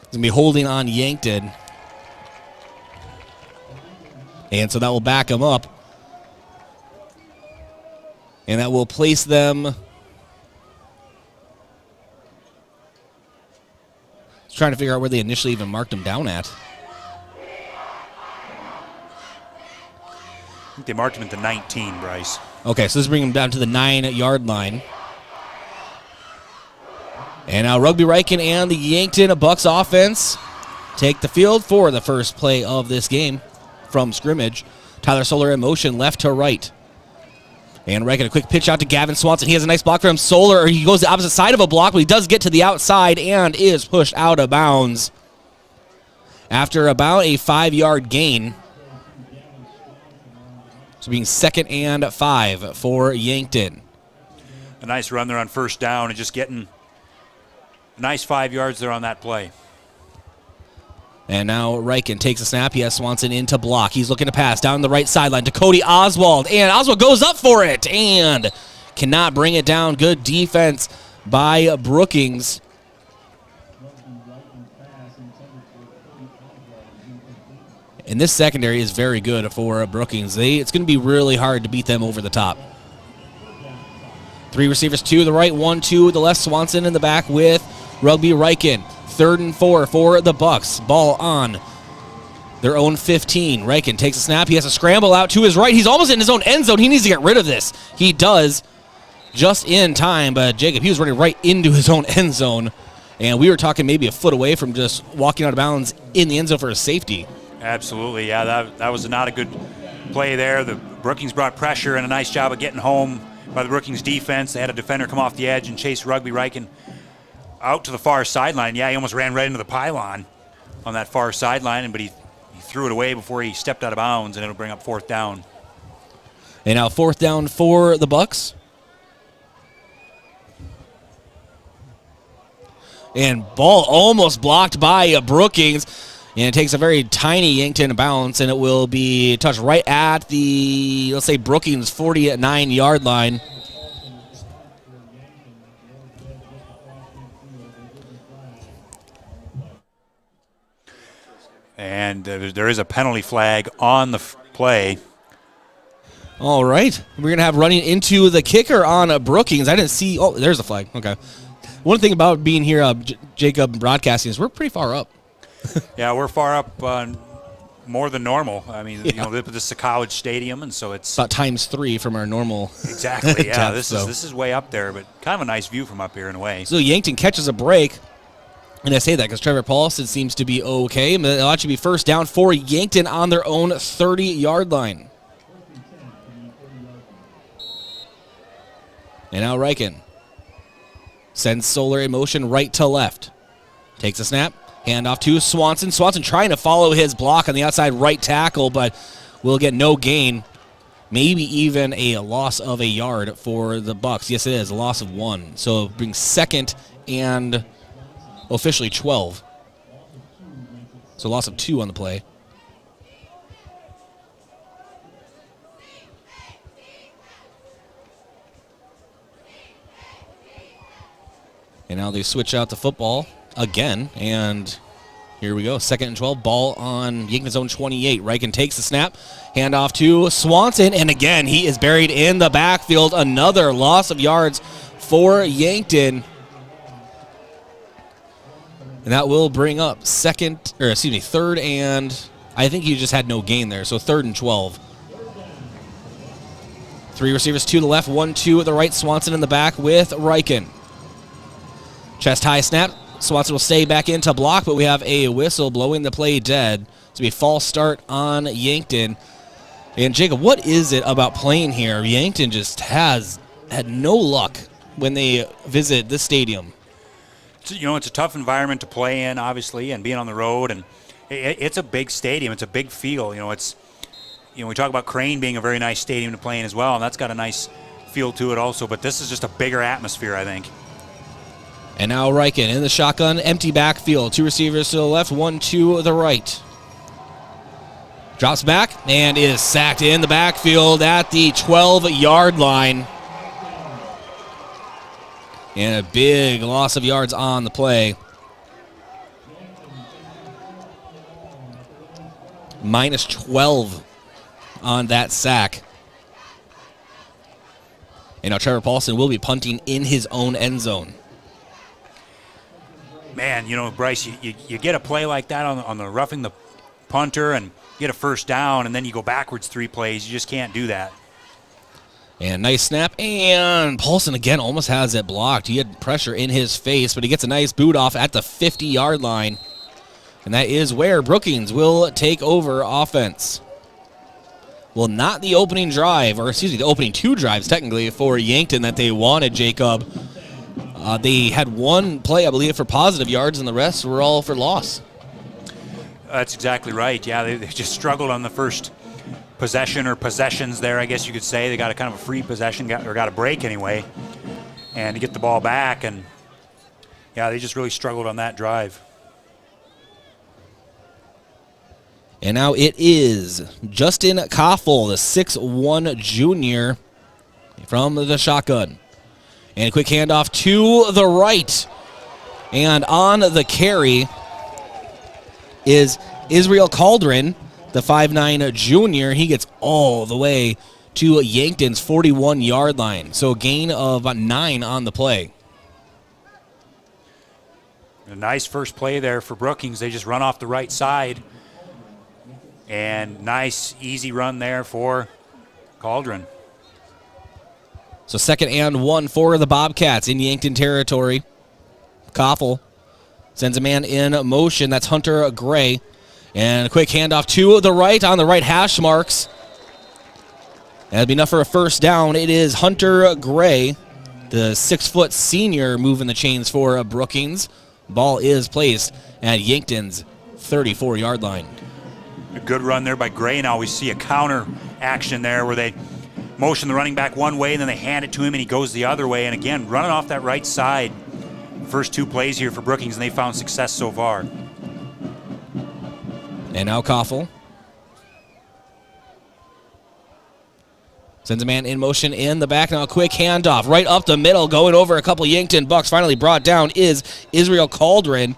It's going to be holding on Yankton. And so that will back him up. And that will place them. Trying to figure out where they initially even marked him down at. I think they marked him at the 19, Bryce. Okay, so this is bringing him down to the 9-yard line. And now Rugby Riken and the Yankton Bucks offense take the field for the first play of this game from scrimmage. Tyler Solar in motion left to right. And Riken, a quick pitch out to Gavin Swanson. He has a nice block for him. Solar, he goes the opposite side of a block, but he does get to the outside and is pushed out of bounds after about a 5-yard gain. So being 2nd and 5 for Yankton. a nice run there on first down and just getting a nice 5 yards there on that play. And now Riken takes a snap. He has Swanson into block. He's looking to pass down the right sideline to Cody Oswald. And Oswald goes up for it and cannot bring it down. Good defense by Brookings. And this secondary is very good for Brookings. It's going to be really hard to beat them over the top. 3 receivers, 2 to the right, 1 to the left. Swanson in the back with Rugby Riken. 3rd and 4 for the Bucks. Ball on their own 15. Riken takes a snap. He has to scramble out to his right. He's almost in his own end zone. He needs to get rid of this. He does just in time, but Jacob, he was running right into his own end zone. And we were talking maybe a foot away from just walking out of bounds in the end zone for a safety. Absolutely, yeah, that was not a good play there. The Brookings brought pressure and a nice job of getting home by the Brookings defense. They had a defender come off the edge and chase Rugby Riken out to the far sideline. Yeah, he almost ran right into the pylon on that far sideline, but he threw it away before he stepped out of bounds, and it'll bring up 4th down. And now 4th down for the Bucks. And ball almost blocked by Brookings. And it takes a very tiny Yankton bounce, and it will be touched right at the, let's say, Brookings 49-yard line. And there is a penalty flag on the play. All right. We're going to have running into the kicker on Brookings. I didn't see. Oh, there's the flag. Okay. One thing about being here, Jacob, broadcasting, is we're pretty far up. Yeah, we're far up more than normal. I mean, you know, this is a college stadium, and so it's about ×3 from our normal. Exactly. Yeah, depth, this is way up there, but kind of a nice view from up here in a way. So Yankton catches a break. And I say that because Trevor Paulson seems to be okay. It'll actually be 1st down for Yankton on their own 30-yard line. And now Riken sends Solar in motion right to left. Takes a snap. Hand off to Swanson. Swanson trying to follow his block on the outside right tackle, but will get no gain. Maybe even a loss of a yard for the Bucks. Yes, it is. A loss of 1. So it brings 2nd and officially 12. So loss of 2 on the play. And now they switch out the football again, and here we go. 2nd and 12, ball on Yankton's own 28. Riken takes the snap, hand off to Swanson, and again, he is buried in the backfield. Another loss of yards for Yankton. And that will bring up 3rd, and I think he just had no gain there, so 3rd and 12. 3 receivers, 2 to the left, 1 to the right. Swanson in the back with Riken. Chest high snap. Swanson will stay back into block, but we have a whistle blowing the play dead. It's going to be a false start on Yankton. And Jacob, what is it about playing here? Yankton just has had no luck when they visit this stadium. You know, it's a tough environment to play in, obviously, and being on the road, and it's a big stadium. It's a big feel. You know, we talk about Crane being a very nice stadium to play in as well, and that's got a nice feel to it also, but this is just a bigger atmosphere, I think. And now Riken in the shotgun, empty backfield. 2 receivers to the left, 1 to the right. Drops back and is sacked in the backfield at the 12-yard line. And a big loss of yards on the play. -12 on that sack. And now Trevor Paulson will be punting in his own end zone. Man, you know, Bryce, you get a play like that on the roughing the punter and get a 1st down, and then you go backwards 3 plays. You just can't do that. And nice snap, and Paulson again almost has it blocked. He had pressure in his face, but he gets a nice boot off at the 50-yard line. And that is where Brookings will take over offense. Well, not the opening drive, or excuse me, the opening 2 drives technically for Yankton that they wanted, Jacob. They had 1 play, I believe, for positive yards, and the rest were all for loss. That's exactly right. Yeah, they just struggled on the first possession or possessions there, I guess you could say. They got a kind of a free possession, got a break anyway. and to get the ball back. And, yeah, they just really struggled on that drive. And now it is Justin Koffel, the 6'1 junior from the shotgun. And a quick handoff to the right. And on the carry is Israel Cauldron, the 5'9 junior. He gets all the way to Yankton's 41-yard line. So a gain of 9 on the play. A nice first play there for Brookings. They just run off the right side. And nice, easy run there for Cauldron. So 2nd and 1 for the Bobcats in Yankton territory. Koffel sends a man in motion. That's Hunter Gray. And a quick handoff to the right on the right hash marks. That'll be enough for a first down. It is Hunter Gray, the 6-foot senior, moving the chains for Brookings. Ball is placed at Yankton's 34-yard line. A good run there by Gray. Now we see a counter action there where they motion the running back one way and then they hand it to him and he goes the other way. And again, running off that right side. First 2 plays here for Brookings, and they found success so far. And now Koffel sends a man in motion in the back. Now a quick handoff right up the middle, going over a couple Yankton Bucks. Finally brought down is Israel Cauldron.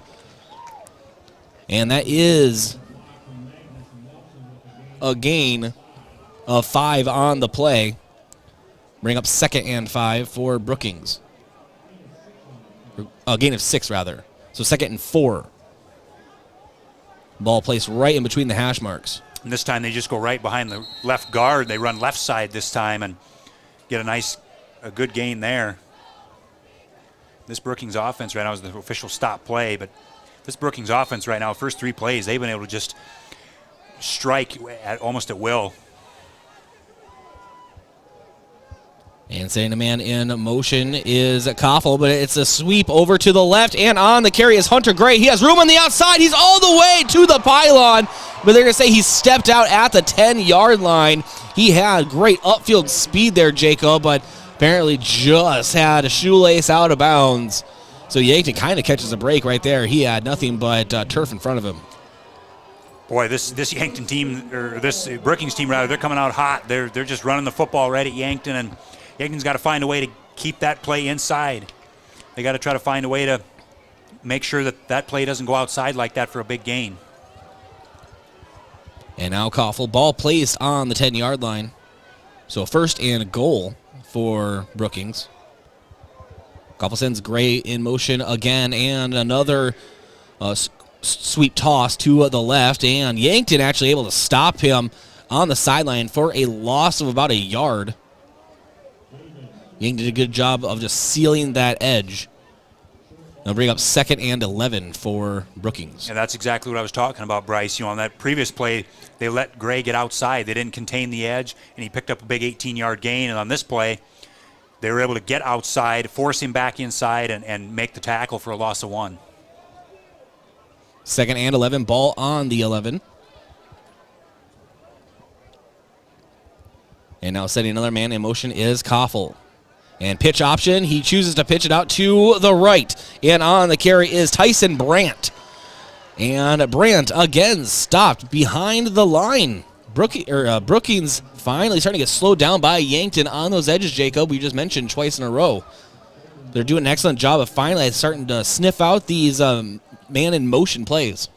And that is a gain of 5 on the play. Bring up 2nd and 5 for Brookings. A gain of 6, rather. So 2nd and 4. Ball placed right in between the hash marks. And this time they just go right behind the left guard. They run left side this time and get a good gain there. This Brookings offense right now is the official stop play, but this Brookings offense right now, first 3 plays, they've been able to just strike almost at will. And sending a man in motion is Koffel, but it's a sweep over to the left, and on the carry is Hunter Gray. He has room on the outside. He's all the way to the pylon, but they're going to say he stepped out at the 10-yard line. He had great upfield speed there, Jacob, but apparently just had a shoelace out of bounds. So Yankton kind of catches a break right there. He had nothing but turf in front of him. Boy, this Yankton team, or this Brookings team rather, they're coming out hot. They're just running the football right at Yankton, and Yankton's got to find a way to keep that play inside. They got to try to find a way to make sure that play doesn't go outside like that for a big gain. And now Koffel, ball placed on the 10-yard line. So 1st and goal for Brookings. Koffel sends Gray in motion again, and another sweep toss to the left, and Yankton actually able to stop him on the sideline for a loss of about a yard. Yankton did a good job of just sealing that edge. They'll bring up 2nd and 11 for Brookings. And that's exactly what I was talking about, Bryce. On that previous play, they let Gray get outside. They didn't contain the edge, and he picked up a big 18-yard gain. And on this play, they were able to get outside, force him back inside, and make the tackle for a loss of 1. 2nd and 11, ball on the 11. And now setting another man in motion is Koffel. And pitch option, he chooses to pitch it out to the right. And on the carry is Tyson Brandt. And Brandt again stopped behind the line. Brookings finally starting to get slowed down by Yankton on those edges, Jacob. We just mentioned twice in a row. They're doing an excellent job of finally starting to sniff out these man-in-motion plays.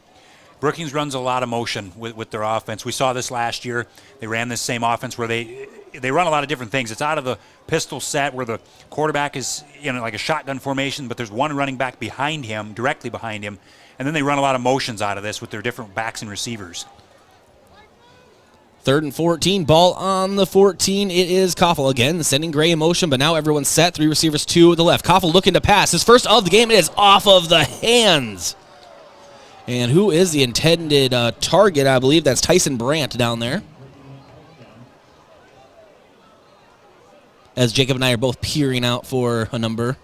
Brookings runs a lot of motion with their offense. We saw this last year. They ran this same offense where they run a lot of different things. It's out of the pistol set where the quarterback is like a shotgun formation, but there's one running back behind him, directly behind him, and then they run a lot of motions out of this with their different backs and receivers. 3rd and 14, ball on the 14. It is Koffel again, sending Gray in motion, but now everyone's set. 3 receivers to the left. Koffel looking to pass. His first of the game. It is off of the hands. And who is the intended target? I believe that's Tyson Brandt down there. As Jacob and I are both peering out for a number.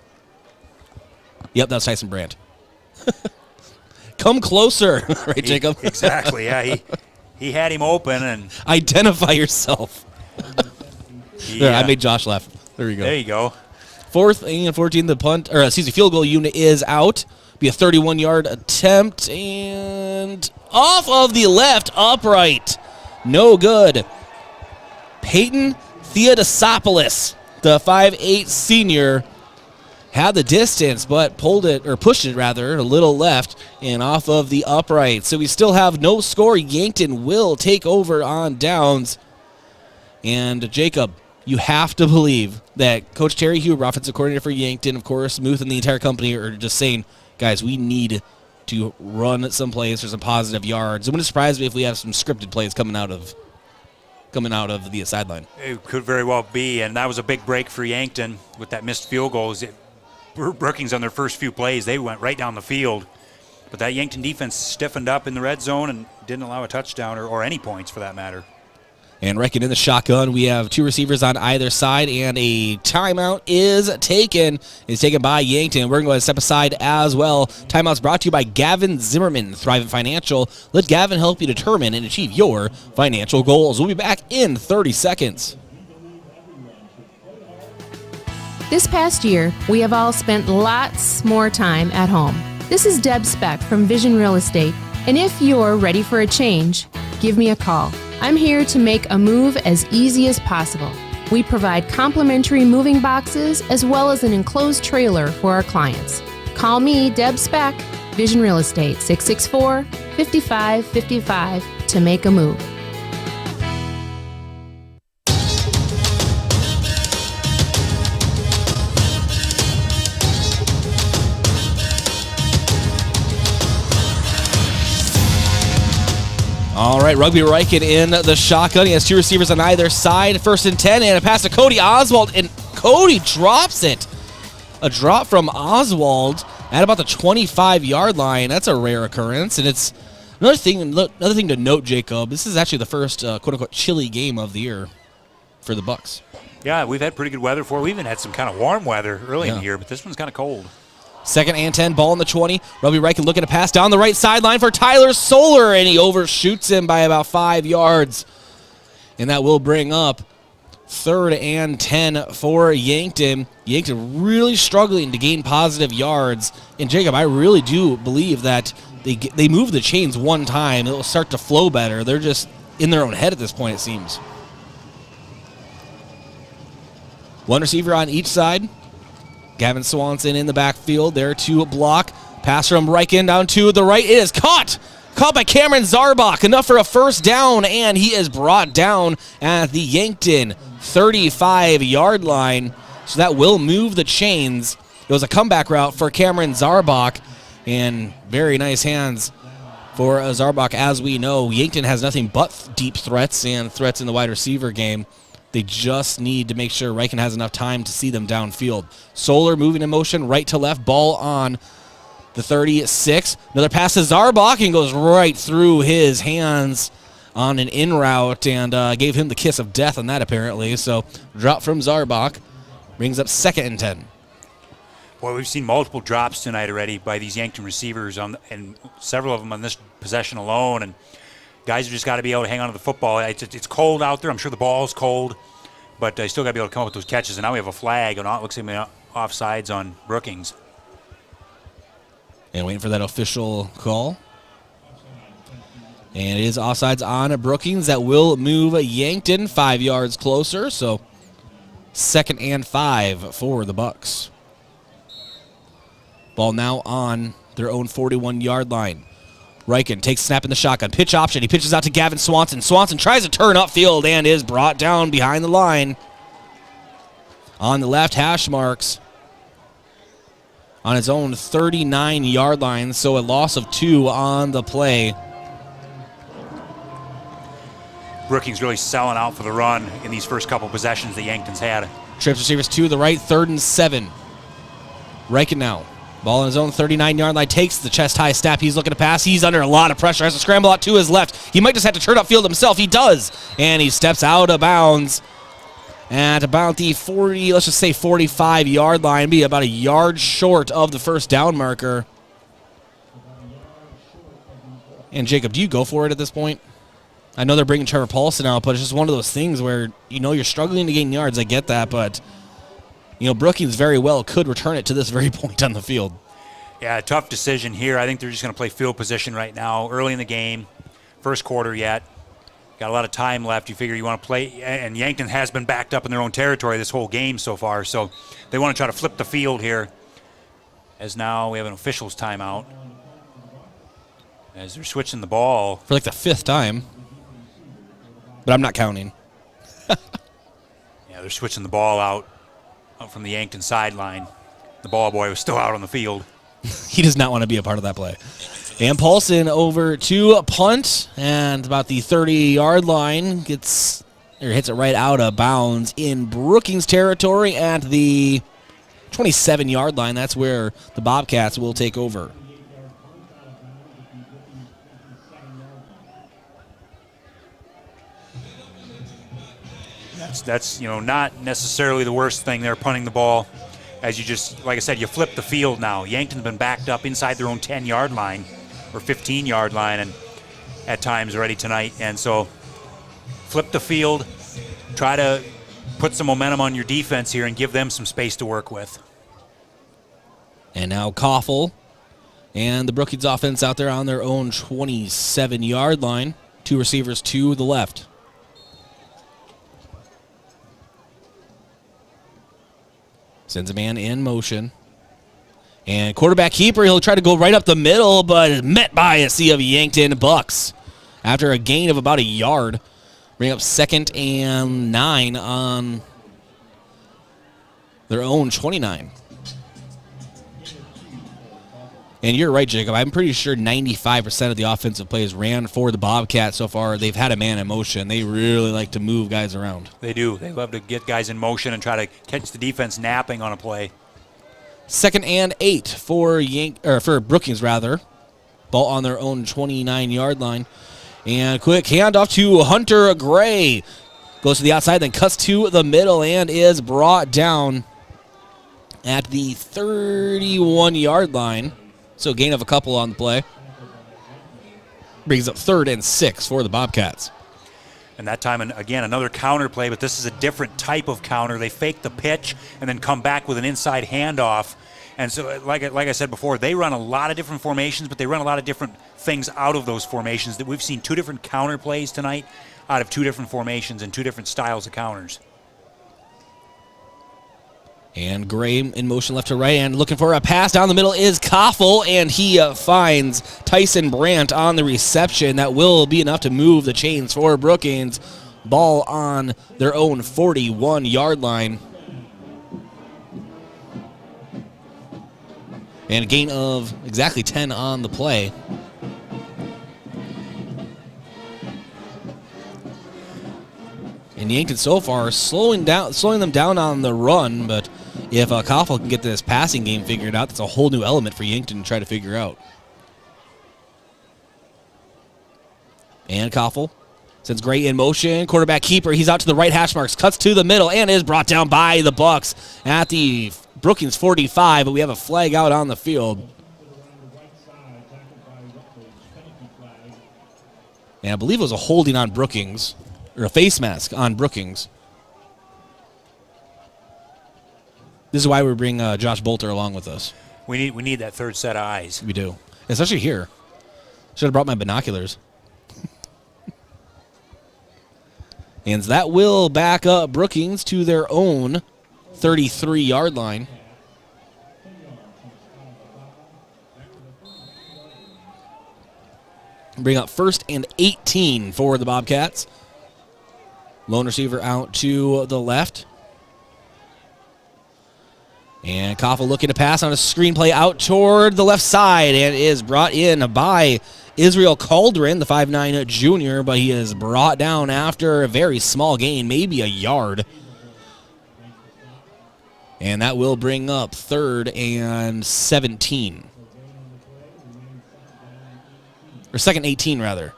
Yep, that's Tyson Brandt. Come closer, right, Jacob? Exactly, yeah. He had him open. And identify yourself. There, I made Josh laugh. There you go. There you go. 4th and 14. The field goal unit is out. Be a 31-yard attempt and off of the left upright. No good. Peyton Theodosopoulos, the 5'8 senior, had the distance but pushed it a little left and off of the upright. So we still have no score. Yankton will take over on downs. And Jacob, you have to believe that Coach Terry Huber, offensive coordinator for Yankton, of course, Muth and the entire company are just saying, guys, we need to run some plays for some positive yards. It wouldn't surprise me if we have some scripted plays coming out of the sideline. It could very well be, and that was a big break for Yankton with that missed field goals. Brookings on their first few plays, they went right down the field. But that Yankton defense stiffened up in the red zone and didn't allow a touchdown or any points for that matter. And Reckon in the shotgun, we have 2 receivers on either side, and a timeout is taken. It's taken by Yankton. We're going to go ahead and step aside as well. Timeout's brought to you by Gavin Zimmerman, Thrivent Financial. Let Gavin help you determine and achieve your financial goals. We'll be back in 30 seconds. This past year, we have all spent lots more time at home. This is Deb Speck from Vision Real Estate, and if you're ready for a change, give me a call. I'm here to make a move as easy as possible. We provide complimentary moving boxes as well as an enclosed trailer for our clients. Call me, Deb Speck, Vision Real Estate, 664-5555 to make a move. All right, Rugby Riken in the shotgun. He has 2 receivers on either side. 1st and 10, and a pass to Cody Oswald, and Cody drops it. A drop from Oswald at about the 25-yard line. That's a rare occurrence, and it's another thing to note, Jacob. This is actually the first quote-unquote chilly game of the year for the Bucks. Yeah, we've had pretty good weather for it. We even had some kind of warm weather early in the year, but this one's kind of cold. 2nd and 10, ball in the 20. Rugby Riken looking to pass down the right sideline for Tyler Solar, and he overshoots him by about 5 yards. And that will bring up 3rd and 10 for Yankton. Yankton really struggling to gain positive yards. And Jacob, I really do believe that they move the chains one time, it'll start to flow better. They're just in their own head at this point, it seems. 1 receiver on each side. Gavin Swanson in the backfield there to block. Pass from Riken down to the right. It is caught by Cameron Zarbach. Enough for a 1st down, and he is brought down at the Yankton 35-yard line. So that will move the chains. It was a comeback route for Cameron Zarbach, and very nice hands for Zarbach. As we know, Yankton has nothing but deep threats and threats in the wide receiver game. They just need to make sure Riken has enough time to see them downfield. Solar moving in motion, right to left, ball on the 36. Another pass to Zarbach and goes right through his hands on an in route and gave him the kiss of death on that apparently. So drop from Zarbach brings up 2nd and 10. Boy, we've seen multiple drops tonight already by these Yankton receivers, and several of them on this possession alone. And guys have just got to be able to hang on to the football. It's cold out there. I'm sure the ball's cold, but they still got to be able to come up with those catches. And now we have a flag, and it looks like offsides on Brookings. And waiting for that official call. And it is offsides on Brookings. That will move Yankton 5 yards closer. So 2nd and 5 for the Bucks. Ball now on their own 41-yard line. Riken takes snap in the shotgun. Pitch option. He pitches out to Gavin Swanson. Swanson tries to turn upfield and is brought down behind the line. On the left hash marks. On his own 39-yard line. So a loss of 2 on the play. Brookings really selling out for the run in these first couple possessions that Yankton's had. Trips receivers to the right. 3rd and 7. Riken now. Ball on his own 39-yard line, takes the chest-high snap. He's looking to pass. He's under a lot of pressure. Has to scramble out to his left. He might just have to turn upfield himself. He does. And he steps out of bounds at about the 40, let's just say 45-yard line. Be about a yard short of the 1st down marker. And Jacob, do you go for it at this point? I know they're bringing Trevor Paulson out, but it's just one of those things where, you know, you're struggling to gain yards. I get that, but Brookings very well could return it to this very point on the field. Yeah, tough decision here. I think they're just going to play field position right now, early in the game, first quarter yet. Got a lot of time left. You figure you want to play, and Yankton has been backed up in their own territory this whole game so far, so they want to try to flip the field here, as now we have an official's timeout. As they're switching the ball. For like the 5th time. But I'm not counting. Yeah, they're switching the ball out from the Yankton sideline. The ball boy was still out on the field. He does not want to be a part of that play. And Paulson over to punt, and about the 30-yard line hits it right out of bounds in Brookings territory at the 27-yard line. That's where the Bobcats will take over. That's not necessarily the worst thing there, punting the ball. As you just, like I said, you flip the field now. Yankton's been backed up inside their own 10-yard line or 15-yard line, and at times already tonight. And so flip the field, try to put some momentum on your defense here and give them some space to work with. And now Koffel and the Brookings offense out there on their own 27-yard line. 2 receivers to the left. Sends a man in motion. And quarterback keeper, he'll try to go right up the middle, but is met by a sea of Yankton Bucks. After a gain of about a yard, bring up 2nd and 9 on their own 29. And you're right, Jacob. I'm pretty sure 95% of the offensive plays ran for the Bobcats so far. They've had a man in motion. They really like to move guys around. They do. They love to get guys in motion and try to catch the defense napping on a play. 2nd and 8 for Brookings, rather. Ball on their own 29-yard line. And quick handoff to Hunter Gray. Goes to the outside, then cuts to the middle and is brought down at the 31-yard line. So gain of a couple on the play. Brings up 3rd and 6 for the Bobcats. And that time, again, another counter play, but this is a different type of counter. They fake the pitch and then come back with an inside handoff. And so, like I said before, they run a lot of different formations, but they run a lot of different things out of those formations. That we've seen 2 different counter plays tonight out of 2 different formations and 2 different styles of counters. And Gray in motion left to right, and looking for a pass down the middle is Koffel, and he finds Tyson Brandt on the reception. That will be enough to move the chains for Brookings. Ball on their own 41-yard line. And a gain of exactly 10 on the play. And Yankton so far slowing them down on the run, but if Koffel can get this passing game figured out, that's a whole new element for Yankton to try to figure out. And Koffel sends Gray in motion. Quarterback keeper, he's out to the right hash marks, cuts to the middle, and is brought down by the Bucks at the Brookings 45, but we have a flag out on the field. And I believe it was a holding on Brookings, or a face mask on Brookings. This is why we bring Josh Bolter along with us. We need that 3rd set of eyes. We do, especially here. Should have brought my binoculars. And that will back up Brookings to their own 33-yard line. Bring up 1st and 18 for the Bobcats. Lone receiver out to the left. And Koffel looking to pass on a screenplay out toward the left side, and is brought in by Israel Cauldron, the 5'9" junior, but he is brought down after a very small gain, maybe a yard. And that will bring up 3rd and 17. Or 2nd 18, rather.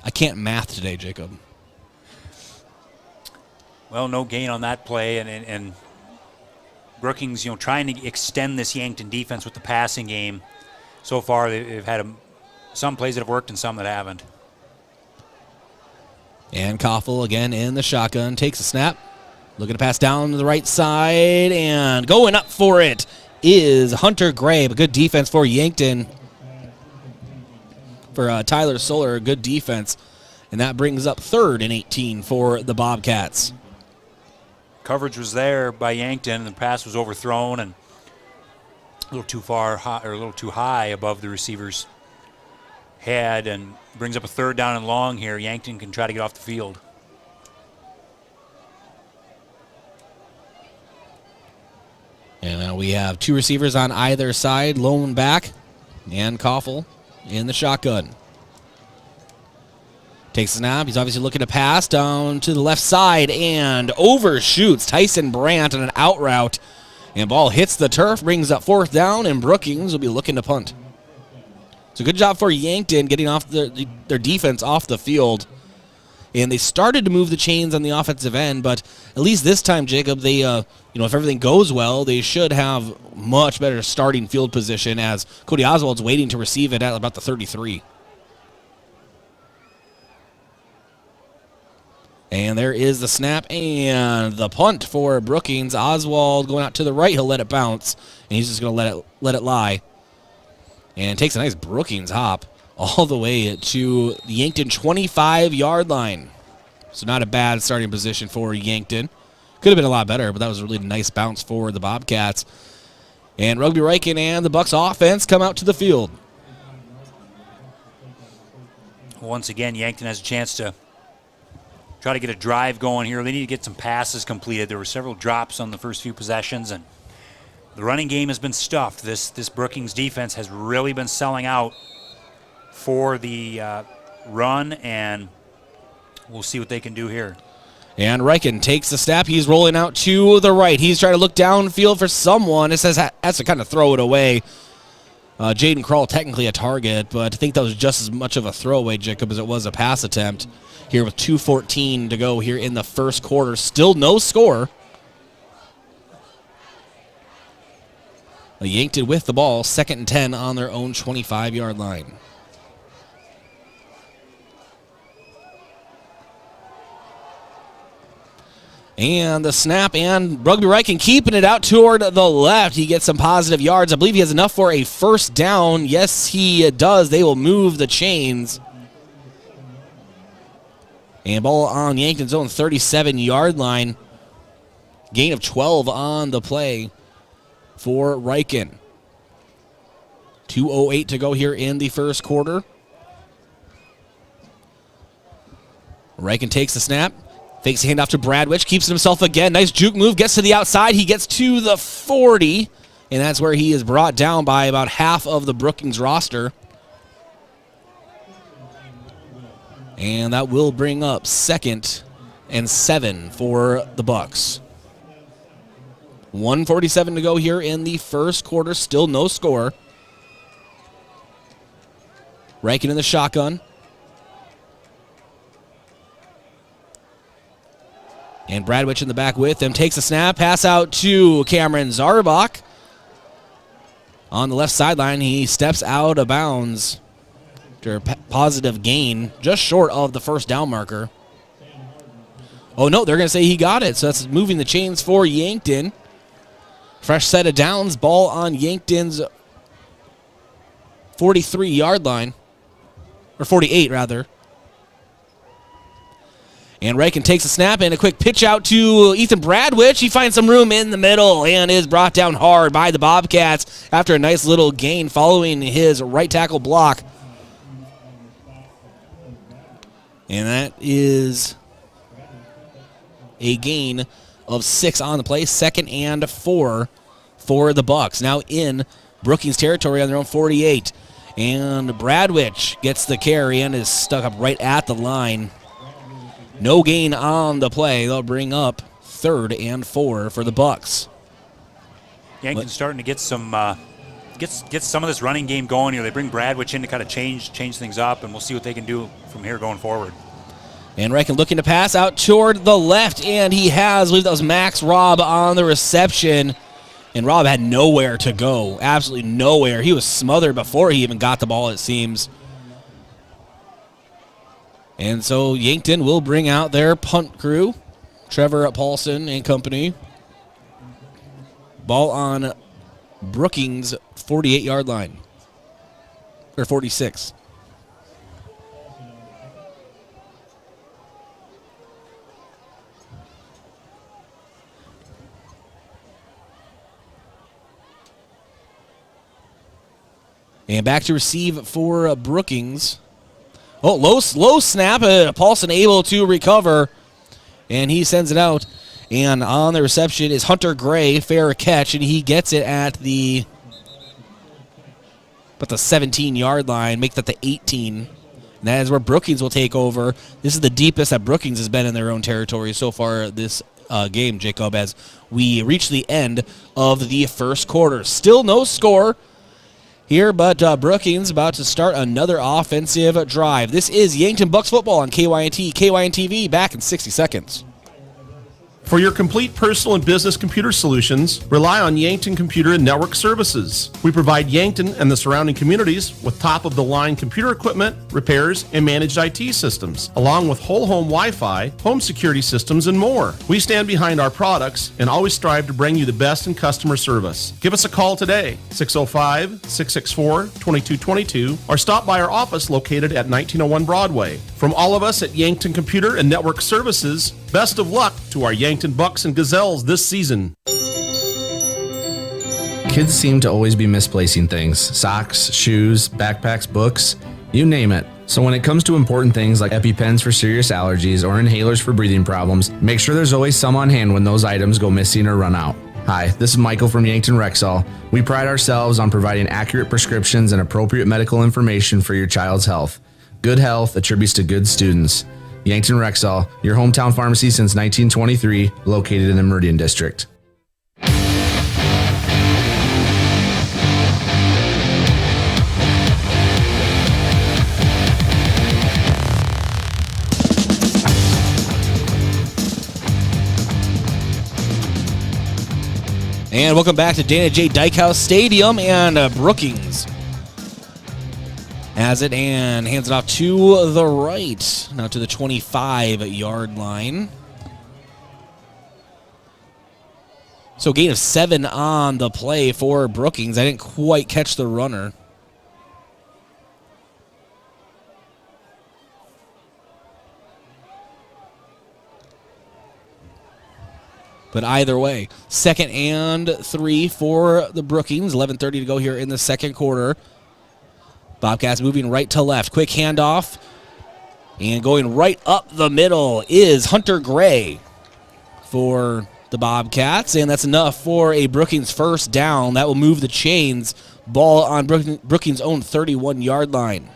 I can't math today, Jacob. Well, no gain on that play, and Brookings, trying to extend this Yankton defense with the passing game. So far, they've had some plays that have worked and some that haven't. And Koffel again in the shotgun, takes a snap, Looking to pass down to the right side, and going up for it is Hunter Gray. But good defense for Yankton. For Tyler Solar, good defense. And that brings up 3rd and 18 for the Bobcats. Coverage was there by Yankton, and the pass was overthrown and a little too far or a little too high above the receiver's head, and brings up a 3rd down and long here. Yankton can try to get off the field. And now we have 2 receivers on either side, lone back, and Koffel in the shotgun. Takes a snap. He's obviously looking to pass down to the left side and overshoots Tyson Brandt on an out route. And ball hits the turf, brings up 4th down, and Brookings will be looking to punt. So good job for Yankton getting off their defense off the field. And they started to move the chains on the offensive end, but at least this time, Jacob, they, if everything goes well, they should have much better starting field position as Cody Oswald's waiting to receive it at about the 33. And there is the snap and the punt for Brookings. Oswald going out to the right. He'll let it bounce, and he's just going to let it lie. And takes a nice Brookings hop all the way to the Yankton 25-yard line. So not a bad starting position for Yankton. Could have been a lot better, but that was a really nice bounce for the Bobcats. And Rugby Riken and the Bucks offense come out to the field. Once again, Yankton has a chance to try to get a drive going here. They need to get some passes completed. There were several drops on the first few possessions, and the running game has been stuffed. This Brookings defense has really been selling out for the run, and we'll see what they can do here. And Riken takes the snap. He's rolling out to the right. He's trying to look downfield for someone. It says has to kind of throw it away. Jaden Krull technically a target, but I think that was just as much of a throwaway, Jacob, as it was a pass attempt. Here with 2:14 to go here in the first quarter. Still no score. Yankton with the ball, 2nd and 10 on their own 25-yard line. And the snap, and Rugby Riken keeping it out toward the left. He gets some positive yards. I believe he has enough for a 1st down. Yes, he does. They will move the chains. And ball on Yankton's own 37-yard line. Gain of 12 on the play for Riken. 2:08 to go here in the first quarter. Riken takes the snap. Fakes a handoff to Bradwich. Keeps it himself again. Nice juke move. Gets to the outside. He gets to the 40. And that's where he is brought down by about half of the Brookings roster. And that will bring up 2nd and 7 for the Bucks. 1:47 to go here in the first quarter. Still no score. Riken in the shotgun. And Bradwich in the back with him. Takes a snap. Pass out to Cameron Zarbach. On the left sideline, he steps out of bounds. After a positive gain, just short of the 1st down marker. Oh, no, they're going to say he got it. So that's moving the chains for Yankton. Fresh set of downs. Ball on Yankton's 43-yard line. Or 48, rather. And Riken takes a snap and a quick pitch out to Ethan Bradwich. He finds some room in the middle and is brought down hard by the Bobcats after a nice little gain following his right tackle block. And that is a gain of 6 on the play. 2nd and 4 for the Bucks. Now in Brookings territory on their own 48. And Bradwich gets the carry and is stuck up right at the line. No gain on the play. They'll bring up 3rd and 4 for the Bucks. Yankton's starting to get some get some of this running game going here. They bring Bradwich in to kind of change things up, and we'll see what they can do from here going forward. And Riken looking to pass out toward the left, and he has, I believe that was Max Robb on the reception. And Robb had nowhere to go, absolutely nowhere. He was smothered before he even got the ball, it seems. And so Yankton will bring out their punt crew. Trevor Paulson and company. Ball on Brookings' 48-yard line. Or 46. And back to receive for Brookings. Oh, low snap. Paulson able to recover. And he sends it out. And on the reception is Hunter Gray. Fair catch. And he gets it at the 17-yard line. Make that the 18. And that is where Brookings will take over. This is the deepest that Brookings has been in their own territory so far this game, Jacob, as we reach the end of the first quarter. Still no score here, but Brookings about to start another offensive drive. This is Yankton Bucks football on KYNTV. Back in 60 seconds. For your complete personal and business computer solutions, rely on Yankton Computer and Network Services. We provide Yankton and the surrounding communities with top-of-the-line computer equipment, repairs, and managed IT systems, along with whole home Wi-Fi, home security systems, and more. We stand behind our products and always strive to bring you the best in customer service. Give us a call today, 605-664-2222, or stop by our office located at 1901 Broadway. From all of us at Yankton Computer and Network Services, best of luck to our Yankton Bucks and Gazelles this season. Kids seem to always be misplacing things. Socks, shoes, backpacks, books, you name it. So when it comes to important things like EpiPens for serious allergies or inhalers for breathing problems, make sure there's always some on hand when those items go missing or run out. Hi, this is Michael from Yankton Rexall. We pride ourselves on providing accurate prescriptions and appropriate medical information for your child's health. Good health attributes to good students. Yankton Rexall, your hometown pharmacy since 1923, located in the Meridian District. And welcome back to Dana J. Dykehouse Stadium, and Brookings has it and hands it off to the right, now to the 25-yard line. So gain of 7 on the play for Brookings. I didn't quite catch the runner. But either way, 2nd and 3 for the Brookings. 11:30 to go here in the second quarter. Bobcats moving right to left. Quick handoff. And going right up the middle is Hunter Gray for the Bobcats. And that's enough for a Brookings first down. That will move the chains. Ball on Brookings' own 31-yard line.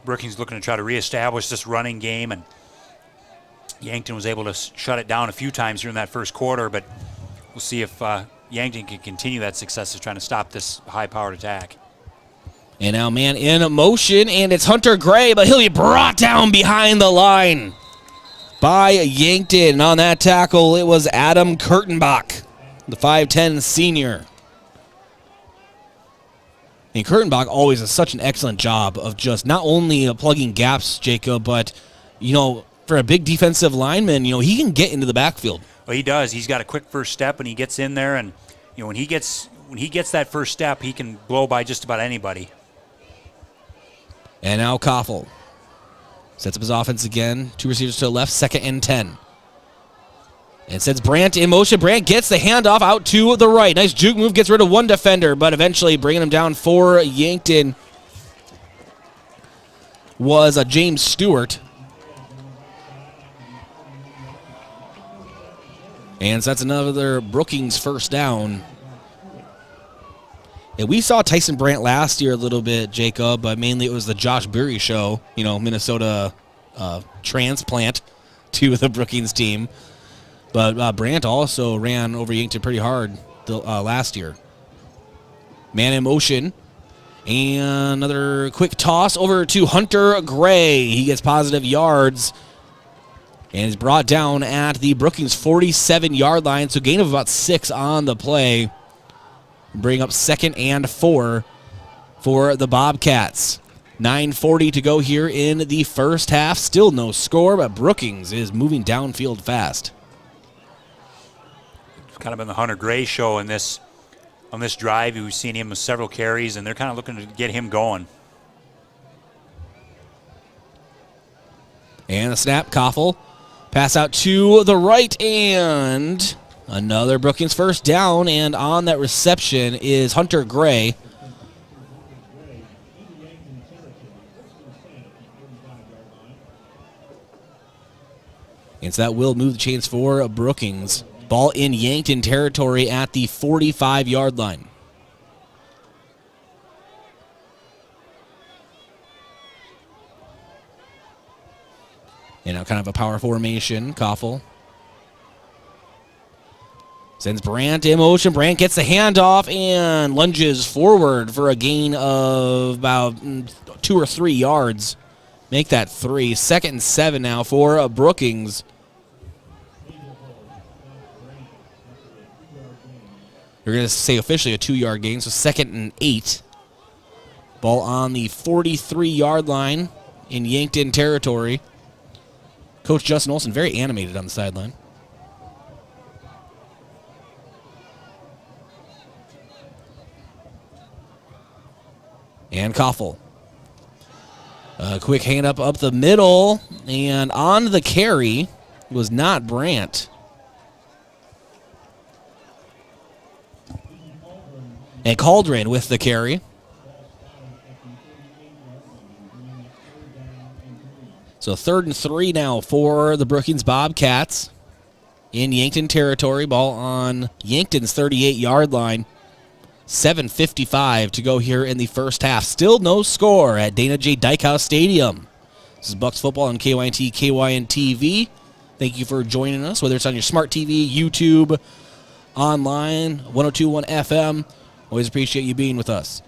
Brookings looking to try to reestablish this running game, and Yankton was able to shut it down a few times during that first quarter, but we'll see if Yankton can continue that success of trying to stop this high-powered attack. And now man in motion, and it's Hunter Gray, but he'll be brought down behind the line by Yankton. And on that tackle, it was Adam Kurtenbach, the 5'10 senior. And Kurtenbach always does such an excellent job of just not only plugging gaps, Jacob, but, for a big defensive lineman, he can get into the backfield. Well, he does. He's got a quick first step, and he gets in there, and when he gets that first step, he can blow by just about anybody. And now Koffel sets up his offense again. 2 receivers to the left, 2nd and 10. And sends Brandt in motion. Brandt gets the handoff out to the right. Nice juke move, gets rid of one defender, but eventually bringing him down for Yankton was James Stewart. And so that's another Brookings first down. And we saw Tyson Brandt last year a little bit, Jacob, but mainly it was the Josh Bury show, Minnesota transplant to the Brookings team. But Brandt also ran over Yankton pretty hard last year. Man in motion. And another quick toss over to Hunter Gray. He gets positive yards and is brought down at the Brookings 47-yard line. So gain of about 6 on the play. Bring up 2nd and 4 for the Bobcats. 9:40 to go here in the first half. Still no score, but Brookings is moving downfield fast. It's kind of been the Hunter Gray show on this drive. We've seen him with several carries, and they're kind of looking to get him going. And the snap, Koffel. Pass out to the right, and another Brookings first down, and on that reception is Hunter Gray. And so that will move the chains for Brookings. Ball in Yankton territory at the 45-yard line. And now kind of a power formation. Koffel sends Brandt in motion. Brandt gets the handoff and lunges forward for a gain of about 2 or 3 yards. Make that 3. 2nd and 7 now for Brookings. You're going to say officially a 2-yard gain, so 2nd and 8. Ball on the 43-yard line in Yankton territory. Coach Justin Olson very animated on the sideline. And Koffel. A quick hand up the middle, and on the carry was not Brandt. And Caldron with the carry. So 3rd and 3 now for the Brookings Bobcats in Yankton territory. Ball on Yankton's 38-yard line. 7:55 to go here in the first half. Still no score at Dana J. Dykhouse Stadium. This is Bucks football on KYNT, KYNTV. Thank you for joining us, whether it's on your smart TV, YouTube, online, 102.1 FM. Always appreciate you being with us.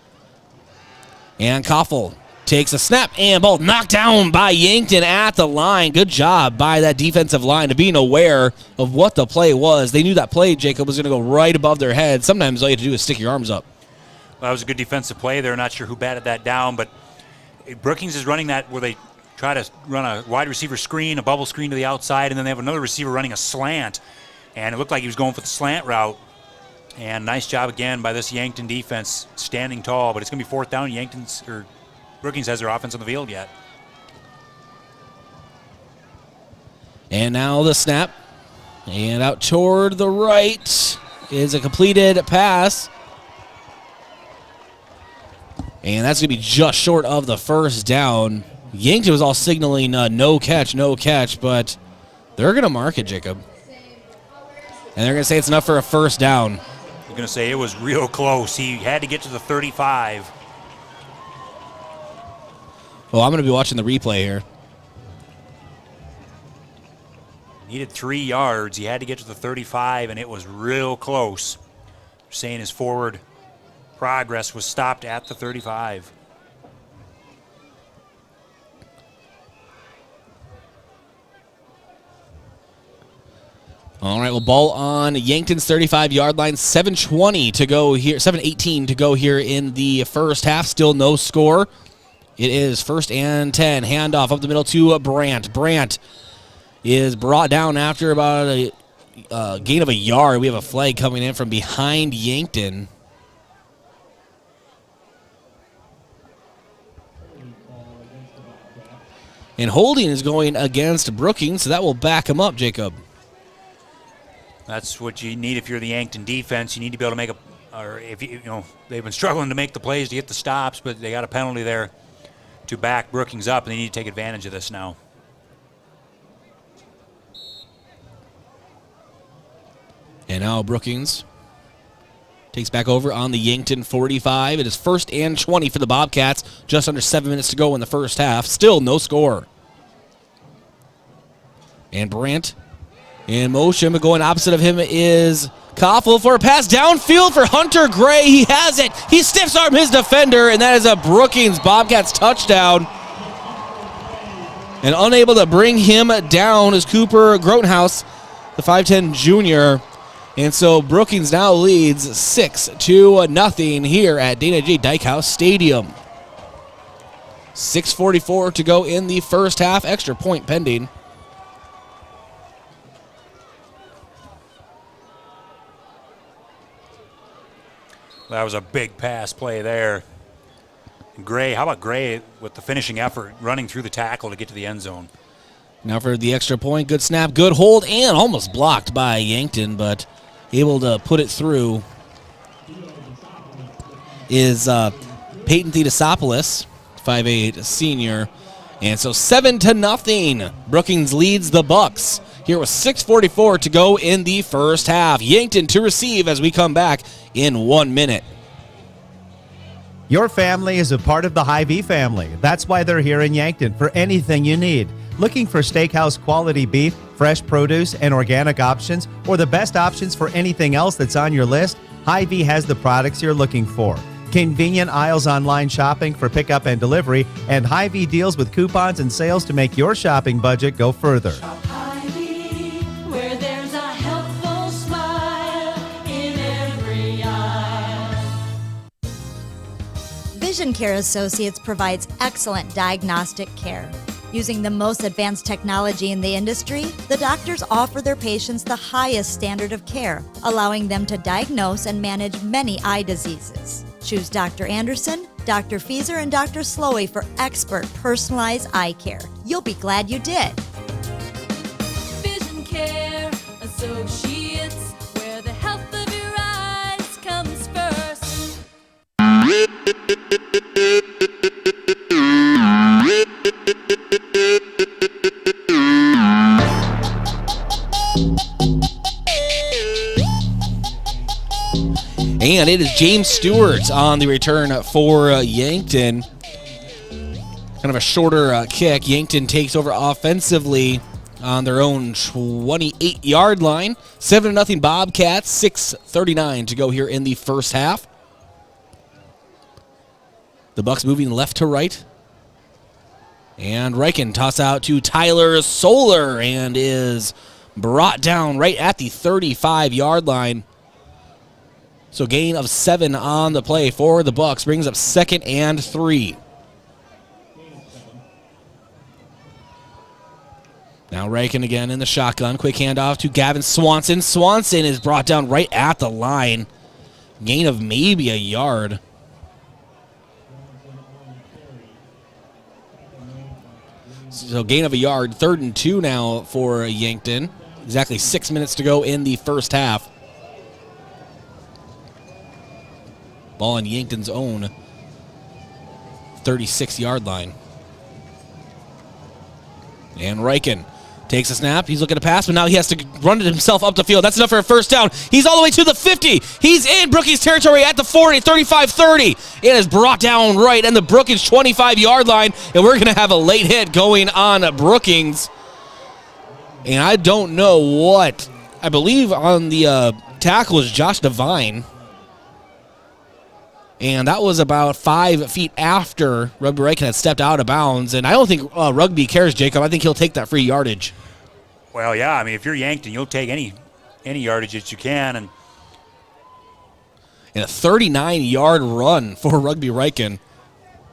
And Koffel takes a snap, and ball knocked down by Yankton at the line. Good job by that defensive line of being aware of what the play was. They knew that play, Jacob, was going to go right above their head. Sometimes all you have to do is stick your arms up. Well, that was a good defensive play. They're not sure who batted that down, but Brookings is running that where they try to run a wide receiver screen, a bubble screen to the outside, and then they have another receiver running a slant. And it looked like he was going for the slant route. And nice job again by this Yankton defense, standing tall. But it's going to be 4th down. Brookings has their offense on the field yet. And now the snap. And out toward the right is a completed pass. And that's going to be just short of the first down. Yankton was all signaling no catch, but they're going to mark it, Jacob. And they're going to say it's enough for a first down. They're going to say it was real close. He had to get to the 35. Well, I'm going to be watching the replay here. Needed 3 yards. He had to get to the 35, and it was real close. They're saying his forward progress was stopped at the 35. All right, well, ball on Yankton's 35-yard line. 7:20 to go here. 7:18 to go here in the first half. Still no score. It is 1st and 10. Handoff up the middle to Brandt. Brandt is brought down after about a gain of a yard. We have a flag coming in from behind Yankton. And holding is going against Brookings, so that will back him up, Jacob. That's what you need if you're the Yankton defense. You need to be able to make or if you know they've been struggling to make the plays to get the stops, but they got a penalty there to back Brookings up, and they need to take advantage of this now. And now Brookings takes back over on the Yankton 45. It is 1st and 20 for the Bobcats. Just under 7 minutes to go in the first half. Still no score. And Brandt in motion, but going opposite of him is Koffel for a pass downfield for Hunter Gray. He has it. He stiffs arm his defender, and that is a Brookings Bobcats touchdown. And unable to bring him down is Cooper Grotenhouse, the 5'10 junior. And so Brookings now leads 6-0 here at Dana J. Dykhouse Stadium. 6:44 to go in the first half. Extra point pending. That was a big pass play there. Gray, how about Gray with the finishing effort, running through the tackle to get to the end zone? Now for the extra point. Good snap, good hold, and almost blocked by Yankton, but able to put it through is Peyton Theodosopoulos, 5'8", senior. And so 7-0. Brookings leads the Bucks. Here with 6:44 to go in the first half. Yankton to receive as we come back in 1 minute. Your family is a part of the Hy-Vee family. That's why they're here in Yankton for anything you need. Looking for steakhouse quality beef, fresh produce, and organic options, or the best options for anything else that's on your list? Hy-Vee has the products you're looking for. Convenient aisles online shopping for pickup and delivery, and Hy-Vee deals with coupons and sales to make your shopping budget go further. Where there's a helpful smile in every eye. Vision Care Associates provides excellent diagnostic care. Using the most advanced technology in the industry, the doctors offer their patients the highest standard of care, allowing them to diagnose and manage many eye diseases. Choose Dr. Anderson, Dr. Fieser, and Dr. Slowey for expert personalized eye care. You'll be glad you did. Vision Care Associates, where the health of your eyes comes first. And it is James Stewart on the return for Yankton. Kind of a shorter kick. Yankton takes over offensively on their own 28-yard line. 7-0 Bobcats, 6:39 to go here in the first half. The Bucks moving left to right. And Reichen toss out to Tyler Solar and is brought down right at the 35-yard line. So gain of 7 on the play for the Bucks, brings up 2nd and 3. Now Reichen again in the shotgun. Quick handoff to Gavin Swanson. Swanson is brought down right at the line. Gain of maybe a yard. So gain of a yard. 3rd and 2 now for Yankton. Exactly 6 minutes to go in the first half. Ball on Yankton's own 36-yard line. And Reichen takes a snap. He's looking to pass, but now he has to run it himself up the field. That's enough for a first down. He's all the way to the 50. He's in Brookings territory at the 40, 35-30. It is brought down right in the Brookings 25-yard line, and we're going to have a late hit going on Brookings. And I don't know what. I believe on the tackle is Josh Devine. And that was about 5 feet after Rugby Reichen had stepped out of bounds. And I don't think Rugby cares, Jacob. I think he'll take that free yardage. Well, yeah. I mean, if you're Yankton, you'll take any yardage that you can. And a 39-yard run for Rugby Reichen.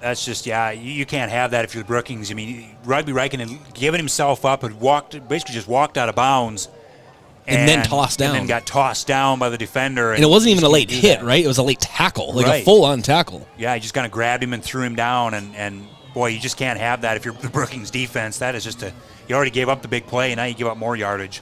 That's just, you can't have that if you're Brookings. I mean, Rugby Reichen had given himself up, had basically just walked out of bounds. And then tossed down. And then got tossed down by the defender. And it wasn't even a late hit, right? It was a late tackle, like a full-on tackle. Yeah, he just kind of grabbed him and threw him down. And boy, you just can't have that if you're the Brookings defense. That is just you already gave up the big play, and now you give up more yardage.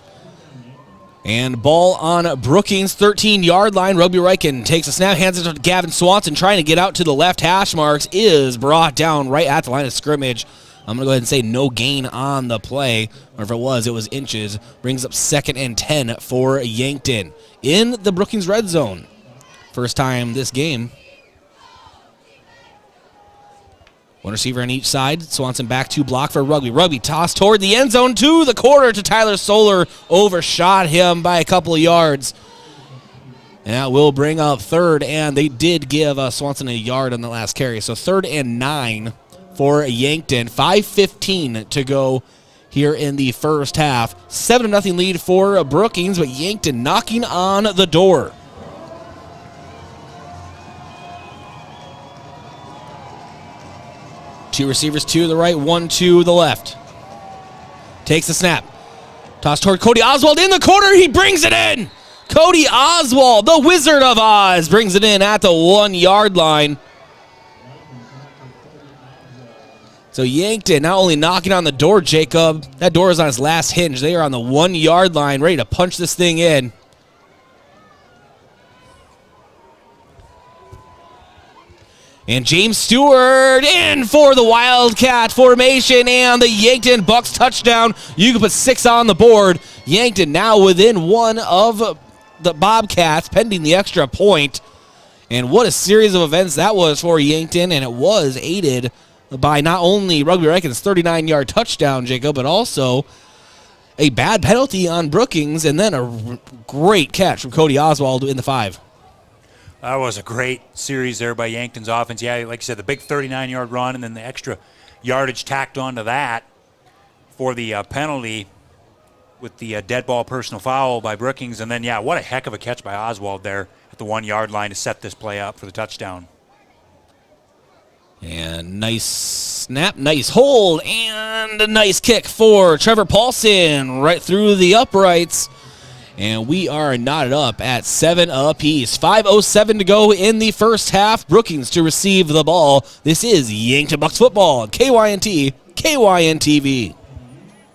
And ball on Brookings' 13-yard line. Rugby Reichen takes a snap, hands it to Gavin Swanson, trying to get out to the left hash marks, is brought down right at the line of scrimmage. I'm going to go ahead and say no gain on the play. Or if it was inches. Brings up 2nd and 10 for Yankton. In the Brookings red zone. First time this game. One receiver on each side. Swanson back to block for Rugby. Rugby tossed toward the end zone to the corner to Tyler Solar. Overshot him by a couple of yards. And that will bring up 3rd. And they did give Swanson a yard on the last carry. So 3rd and 9. For Yankton. 5:15 to go here in the first half. 7-0 lead for Brookings, but Yankton knocking on the door. Two receivers to the right, one to the left. Takes the snap. Toss toward Cody Oswald in the corner. He brings it in. Cody Oswald, the Wizard of Oz, brings it in at the 1 yard line. So Yankton not only knocking on the door, Jacob, that door is on its last hinge. They are on the 1 yard line, ready to punch this thing in. And James Stewart in for the Wildcat formation and the Yankton Bucks touchdown. You can put 6 on the board. Yankton now within 1 of the Bobcats, pending the extra point. And what a series of events that was for Yankton, and it was aided by not only Rugby Rankin's 39-yard touchdown, Jacob, but also a bad penalty on Brookings, and then a great catch from Cody Oswald in the 5. That was a great series there by Yankton's offense. Yeah, like you said, the big 39-yard run and then the extra yardage tacked onto that for the penalty with the dead ball personal foul by Brookings. And then, yeah, what a heck of a catch by Oswald there at the 1 yard line to set this play up for the touchdown. And nice snap, nice hold, and a nice kick for Trevor Paulson right through the uprights. And we are knotted up at 7 apiece. 5:07 to go in the first half. Brookings to receive the ball. This is Yankton Bucks football. KYNT, KYNTV.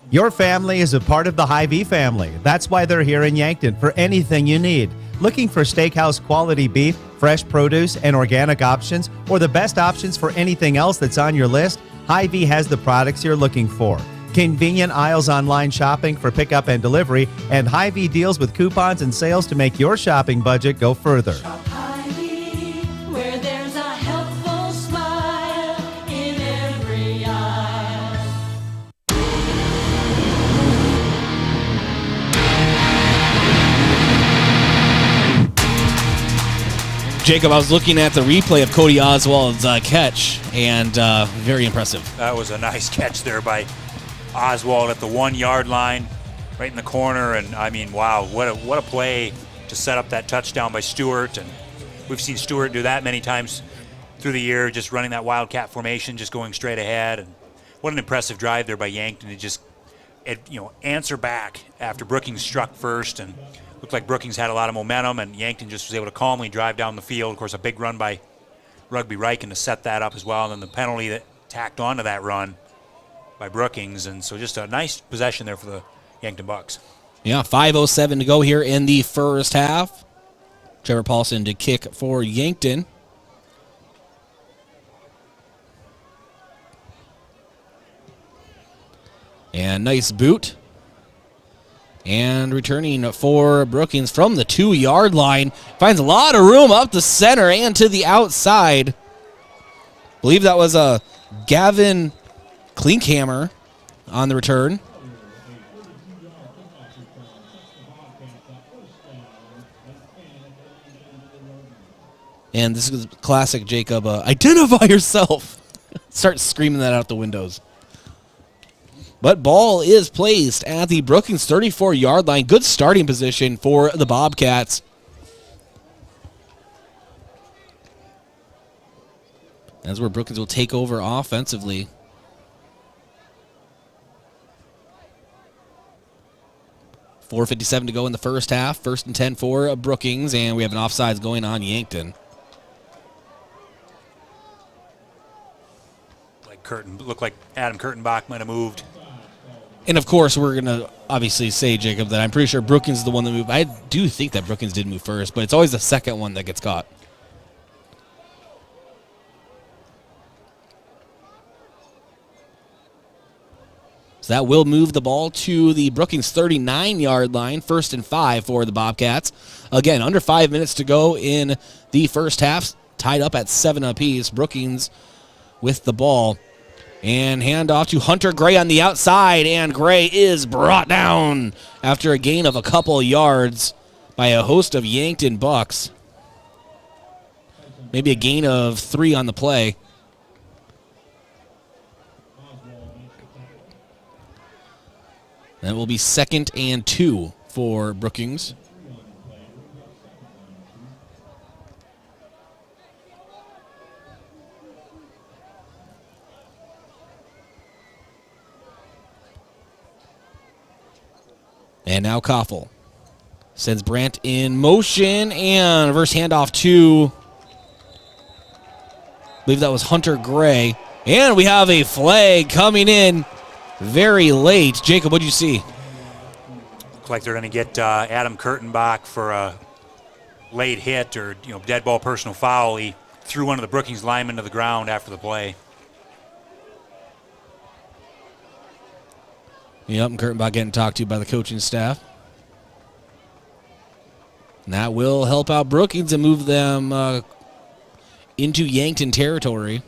Your family is a part of the Hy-Vee family. That's why they're here in Yankton for anything you need. Looking for steakhouse quality beef, fresh produce, and organic options, or the best options for anything else that's on your list? Hy-Vee has the products you're looking for. Convenient aisles online shopping for pickup and delivery, and Hy-Vee deals with coupons and sales to make your shopping budget go further. Hy-Vee, where there's a helpful smile in every aisle. Jacob, I was looking at the replay of Cody Oswald's catch, and very impressive. That was a nice catch there by Oswald at the 1 yard line, right in the corner. And I mean, wow, what a play to set up that touchdown by Stewart. And we've seen Stewart do that many times through the year, just running that Wildcat formation, just going straight ahead. And what an impressive drive there by Yankton to just answer back after Brookings struck first, and looked like Brookings had a lot of momentum, and Yankton just was able to calmly drive down the field. Of course, a big run by Rugby Riken to set that up as well, and then the penalty that tacked onto that run by Brookings. And so just a nice possession there for the Yankton Bucks. Yeah, 5:07 to go here in the first half. Trevor Paulson to kick for Yankton. And nice boot. And returning for Brookings from the 2 yard line. Finds a lot of room up the center and to the outside. I believe that was a Gavin Klinkhammer on the return. And this is classic Jacob. Identify yourself. Start screaming that out the windows. But ball is placed at the Brookings 34 yard line. Good starting position for the Bobcats. That's where Brookings will take over offensively. .457 to go in the first half. 1st and 10 for Brookings, and we have an offsides going on Yankton. Looked like Adam Kurtenbach might have moved. And, of course, we're going to obviously say, Jacob, that I'm pretty sure Brookings is the one that moved. I do think that Brookings did move first, but it's always the second one that gets caught. So that will move the ball to the Brookings 39-yard line, 1st and 5 for the Bobcats. Again, under 5 minutes to go in the first half, tied up at 7 apiece. Brookings with the ball. And handoff to Hunter Gray on the outside, and Gray is brought down after a gain of a couple yards by a host of Yankton Bucks. Maybe a gain of 3 on the play. That will be 2nd and 2 for Brookings. And now Koffel sends Brandt in motion and reverse handoff to, I believe that was Hunter Gray. And we have a flag coming in very late. Jacob, what did you see? Looks like they're going to get Adam Kurtenbach for a late hit or dead ball personal foul. He threw one of the Brookings linemen to the ground after the play. Yep, and Kurtenbach getting talked to by the coaching staff. And that will help out Brookings and move them into Yankton territory.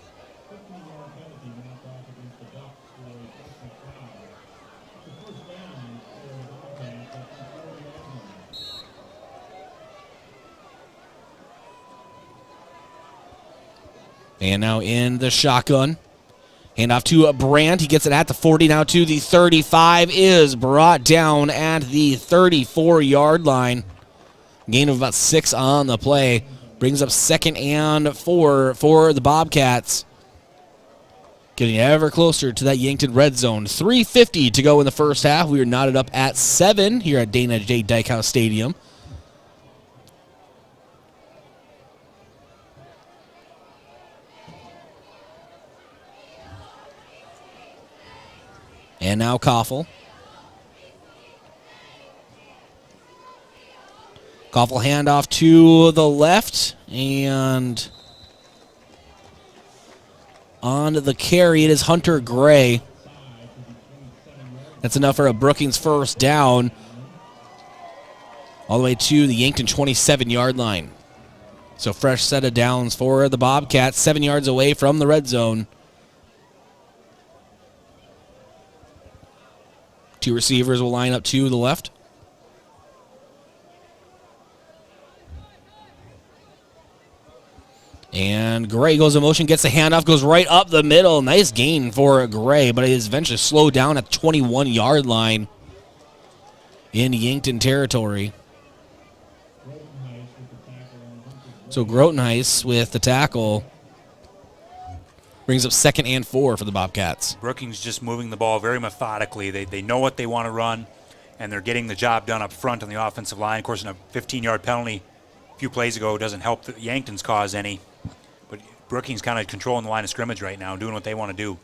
And now in the shotgun. Handoff to Brandt. He gets it at the 40, now to the 35. Is brought down at the 34-yard line. Gain of about 6 on the play. Brings up 2nd and 4 for the Bobcats. Getting ever closer to that Yankton red zone. 3:50 to go in the first half. We are knotted up at 7 here at Dana J. Dykehouse Stadium. And now Koffel. Koffel handoff to the left. And on the carry, it is Hunter Gray. That's enough for a Brookings first down. All the way to the Yankton 27-yard line. So fresh set of downs for the Bobcats. 7 yards away from the red zone. 2 receivers will line up to the left. And Gray goes in motion, gets the handoff, goes right up the middle. Nice gain for Gray, but it is eventually slowed down at the 21-yard line in Yankton territory. So Grotenheis with the tackle. Brings up 2nd and 4 for the Bobcats. Brookings just moving the ball very methodically. They know what they want to run, and they're getting the job done up front on the offensive line. Of course, in a 15-yard penalty a few plays ago doesn't help Yankton's cause any. But Brookings kind of controlling the line of scrimmage right now, doing what they want to do.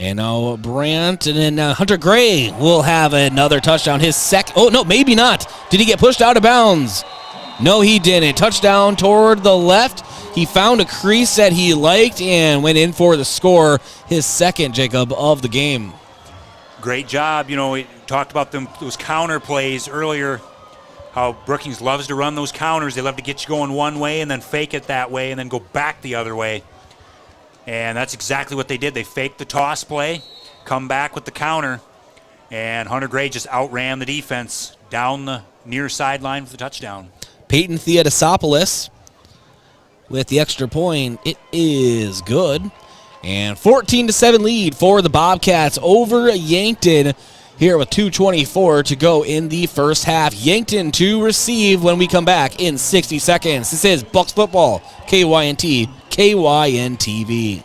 And now Brandt, and then Hunter Gray will have another touchdown. His second. Oh, no, maybe not. Did he get pushed out of bounds? No, he didn't. Touchdown toward the left. He found a crease that he liked and went in for the score. His second, Jacob, of the game. Great job. We talked about those counter plays earlier, how Brookings loves to run those counters. They love to get you going one way and then fake it that way and then go back the other way. And that's exactly what they did. They faked the toss play, come back with the counter, and Hunter Gray just outran the defense down the near sideline for the touchdown. Peyton Theodosopoulos with the extra point. It is good. And 14-7 lead for the Bobcats over Yankton here with 2:24 to go in the first half. Yankton to receive when we come back in 60 seconds. This is Bucks Football, KYNT, KYNTV.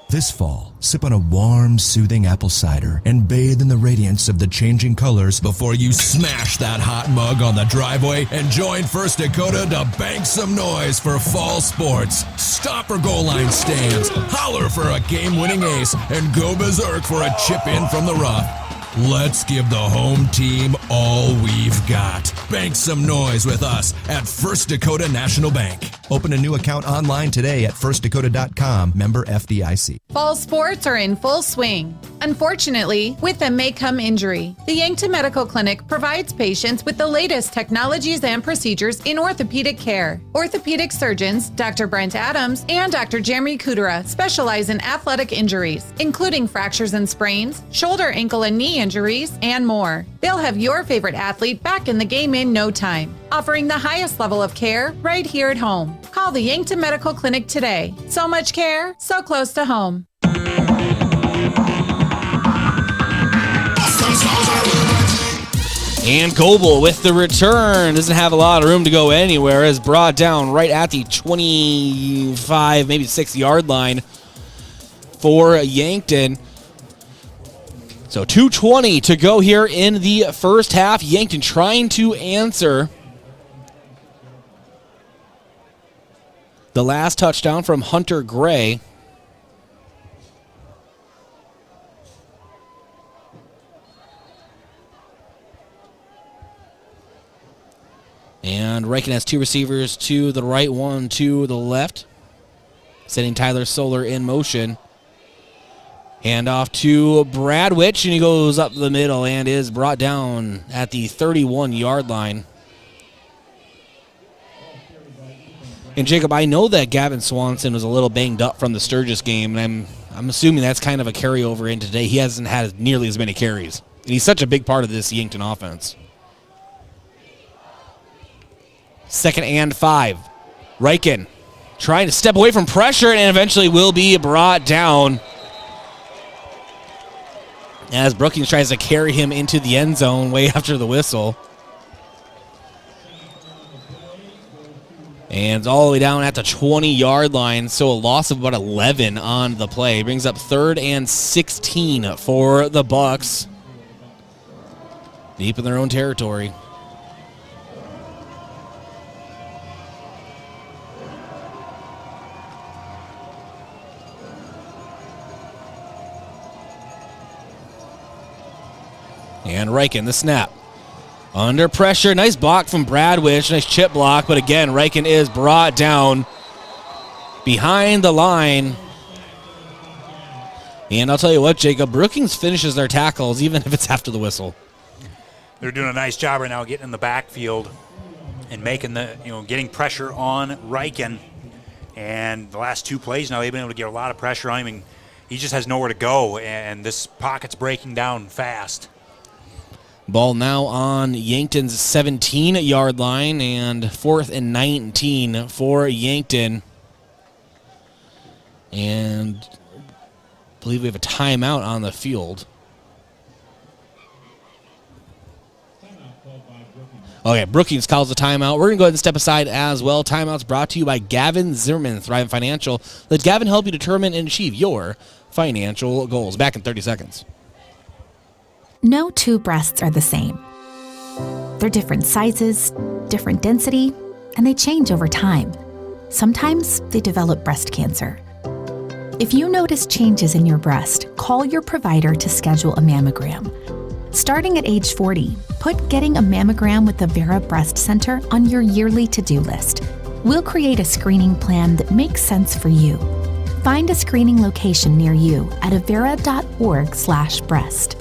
This fall, sip on a warm, soothing apple cider and bathe in the radiance of the changing colors before you smash that hot mug on the driveway and join First Dakota to bank some noise for fall sports. Stop for goal line stands, holler for a game-winning ace, and go berserk for a chip in from the rough. Let's give the home team all we've got. Bank some noise with us at First Dakota National Bank. Open a new account online today at firstdakota.com, member FDIC. Fall sports are in full swing. Unfortunately, with them may come injury. The Yankton Medical Clinic provides patients with the latest technologies and procedures in orthopedic care. Orthopedic surgeons, Dr. Brent Adams and Dr. Jeremy Kudera, specialize in athletic injuries, including fractures and sprains, shoulder, ankle, and knee injuries, and more. They'll have your favorite athlete back in the game in no time, offering the highest level of care right here at home. Call the Yankton Medical Clinic today. So much care, so close to home. And Goebel with the return. Doesn't have a lot of room to go anywhere. Is brought down right at the 25, maybe 6-yard line for Yankton. So 2:20 to go here in the first half. Yankton trying to answer the last touchdown from Hunter Gray. And Riken has two receivers to the right, one to the left. Sending Tyler Solar in motion. Hand off to Bradwich, and he goes up the middle and is brought down at the 31-yard line. And Jacob, I know that Gavin Swanson was a little banged up from the Sturgis game, and I'm assuming that's kind of a carryover in today. He hasn't had nearly as many carries. And he's such a big part of this Yankton offense. 2nd and 5. Riken trying to step away from pressure and eventually will be brought down as Brookings tries to carry him into the end zone way after the whistle. And it's all the way down at the 20-yard line, so a loss of about 11 on the play. Brings up 3rd and 16 for the Bucks. Deep in their own territory. And Riken, the snap. Under pressure. Nice block from Bradwich. Nice chip block. But again, Riken is brought down behind the line. And I'll tell you what, Jacob, Brookings finishes their tackles even if it's after the whistle. They're doing a nice job right now getting in the backfield and making getting pressure on Riken. And the last 2 plays now, they've been able to get a lot of pressure on him. And he just has nowhere to go. And this pocket's breaking down fast. Ball now on Yankton's 17-yard line and 4th and 19 for Yankton. And I believe we have a timeout on the field. Okay, Brookings calls the timeout. We're going to go ahead and step aside as well. Timeout's brought to you by Gavin Zimmerman, Thrive Financial. Let Gavin help you determine and achieve your financial goals. Back in 30 seconds. No two breasts are the same. They're different sizes, different density, and they change over time. Sometimes they develop breast cancer. If you notice changes in your breast, call your provider to schedule a mammogram. Starting at age 40, put getting a mammogram with the Vera Breast Center on your yearly to-do list. We'll create a screening plan that makes sense for you. Find a screening location near you at avera.org/breast.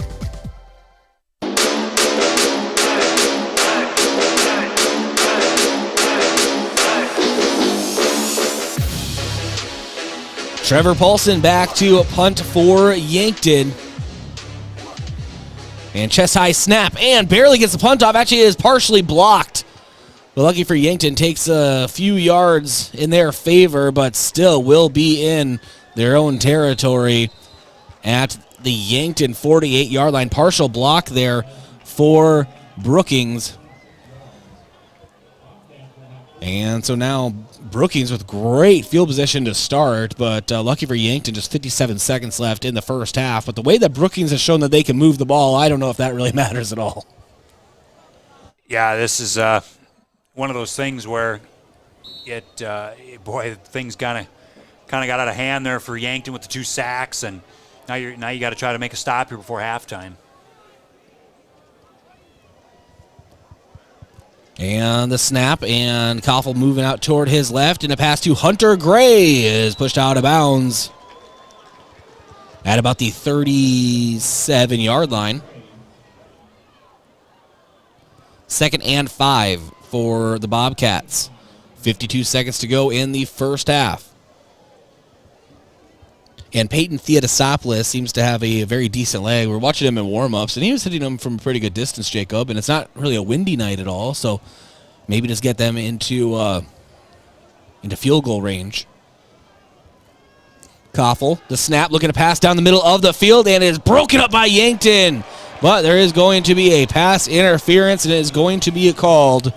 Trevor Paulson back to a punt for Yankton. And chest high snap and barely gets the punt off. Actually, it is partially blocked. But lucky for Yankton, takes a few yards in their favor, but still will be in their own territory at the Yankton 48-yard line. Partial block there for Brookings. And so now Brookings with great field position to start, but lucky for Yankton, just 57 seconds left in the first half. But the way that Brookings has shown that they can move the ball, I don't know if that really matters at all. Yeah, this is one of those things where things kind of got out of hand there for Yankton with the 2 sacks, and now you got to try to make a stop here before halftime. And the snap, and Koffel moving out toward his left, and a pass to Hunter Gray is pushed out of bounds at about the 37-yard line. 2nd and 5 for the Bobcats. 52 seconds to go in the first half. And Peyton Theodosopoulos seems to have a very decent leg. We're watching him in warm-ups, and he was hitting them from a pretty good distance, Jacob, and it's not really a windy night at all, so maybe just get them into field goal range. Koffel, the snap, looking to pass down the middle of the field, and it is broken up by Yankton. But there is going to be a pass interference, and it is going to be called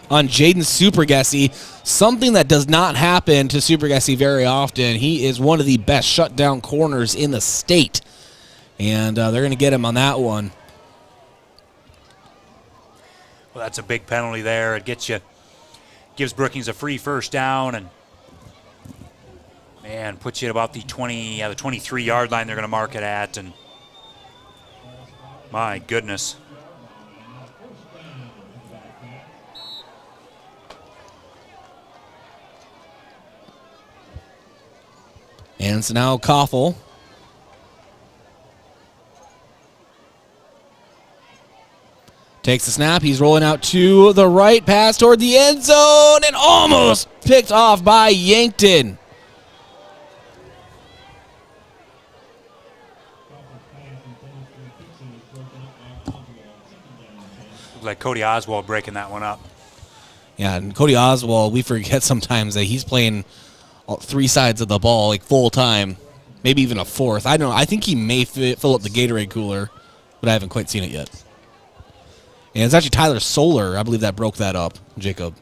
on Jaden Supergessi, something that does not happen to Supergessi very often. He is one of the best shutdown corners in the state. And they're going to get him on that one. Well, that's a big penalty there. It gives Brookings a free first down and puts you at about the 23-yard line they're going to mark it at. And my goodness. And so now Koffel takes the snap. He's rolling out to the right, pass toward the end zone, and almost picked off by Yankton. Looked like Cody Oswald breaking that one up. Yeah, and Cody Oswald, we forget sometimes that he's playing all three sides of the ball, like full time, maybe even a fourth. I don't know. I think he may fill up the Gatorade cooler, but I haven't quite seen it yet. And it's actually Tyler Solar, I believe, that broke that up, Jacob.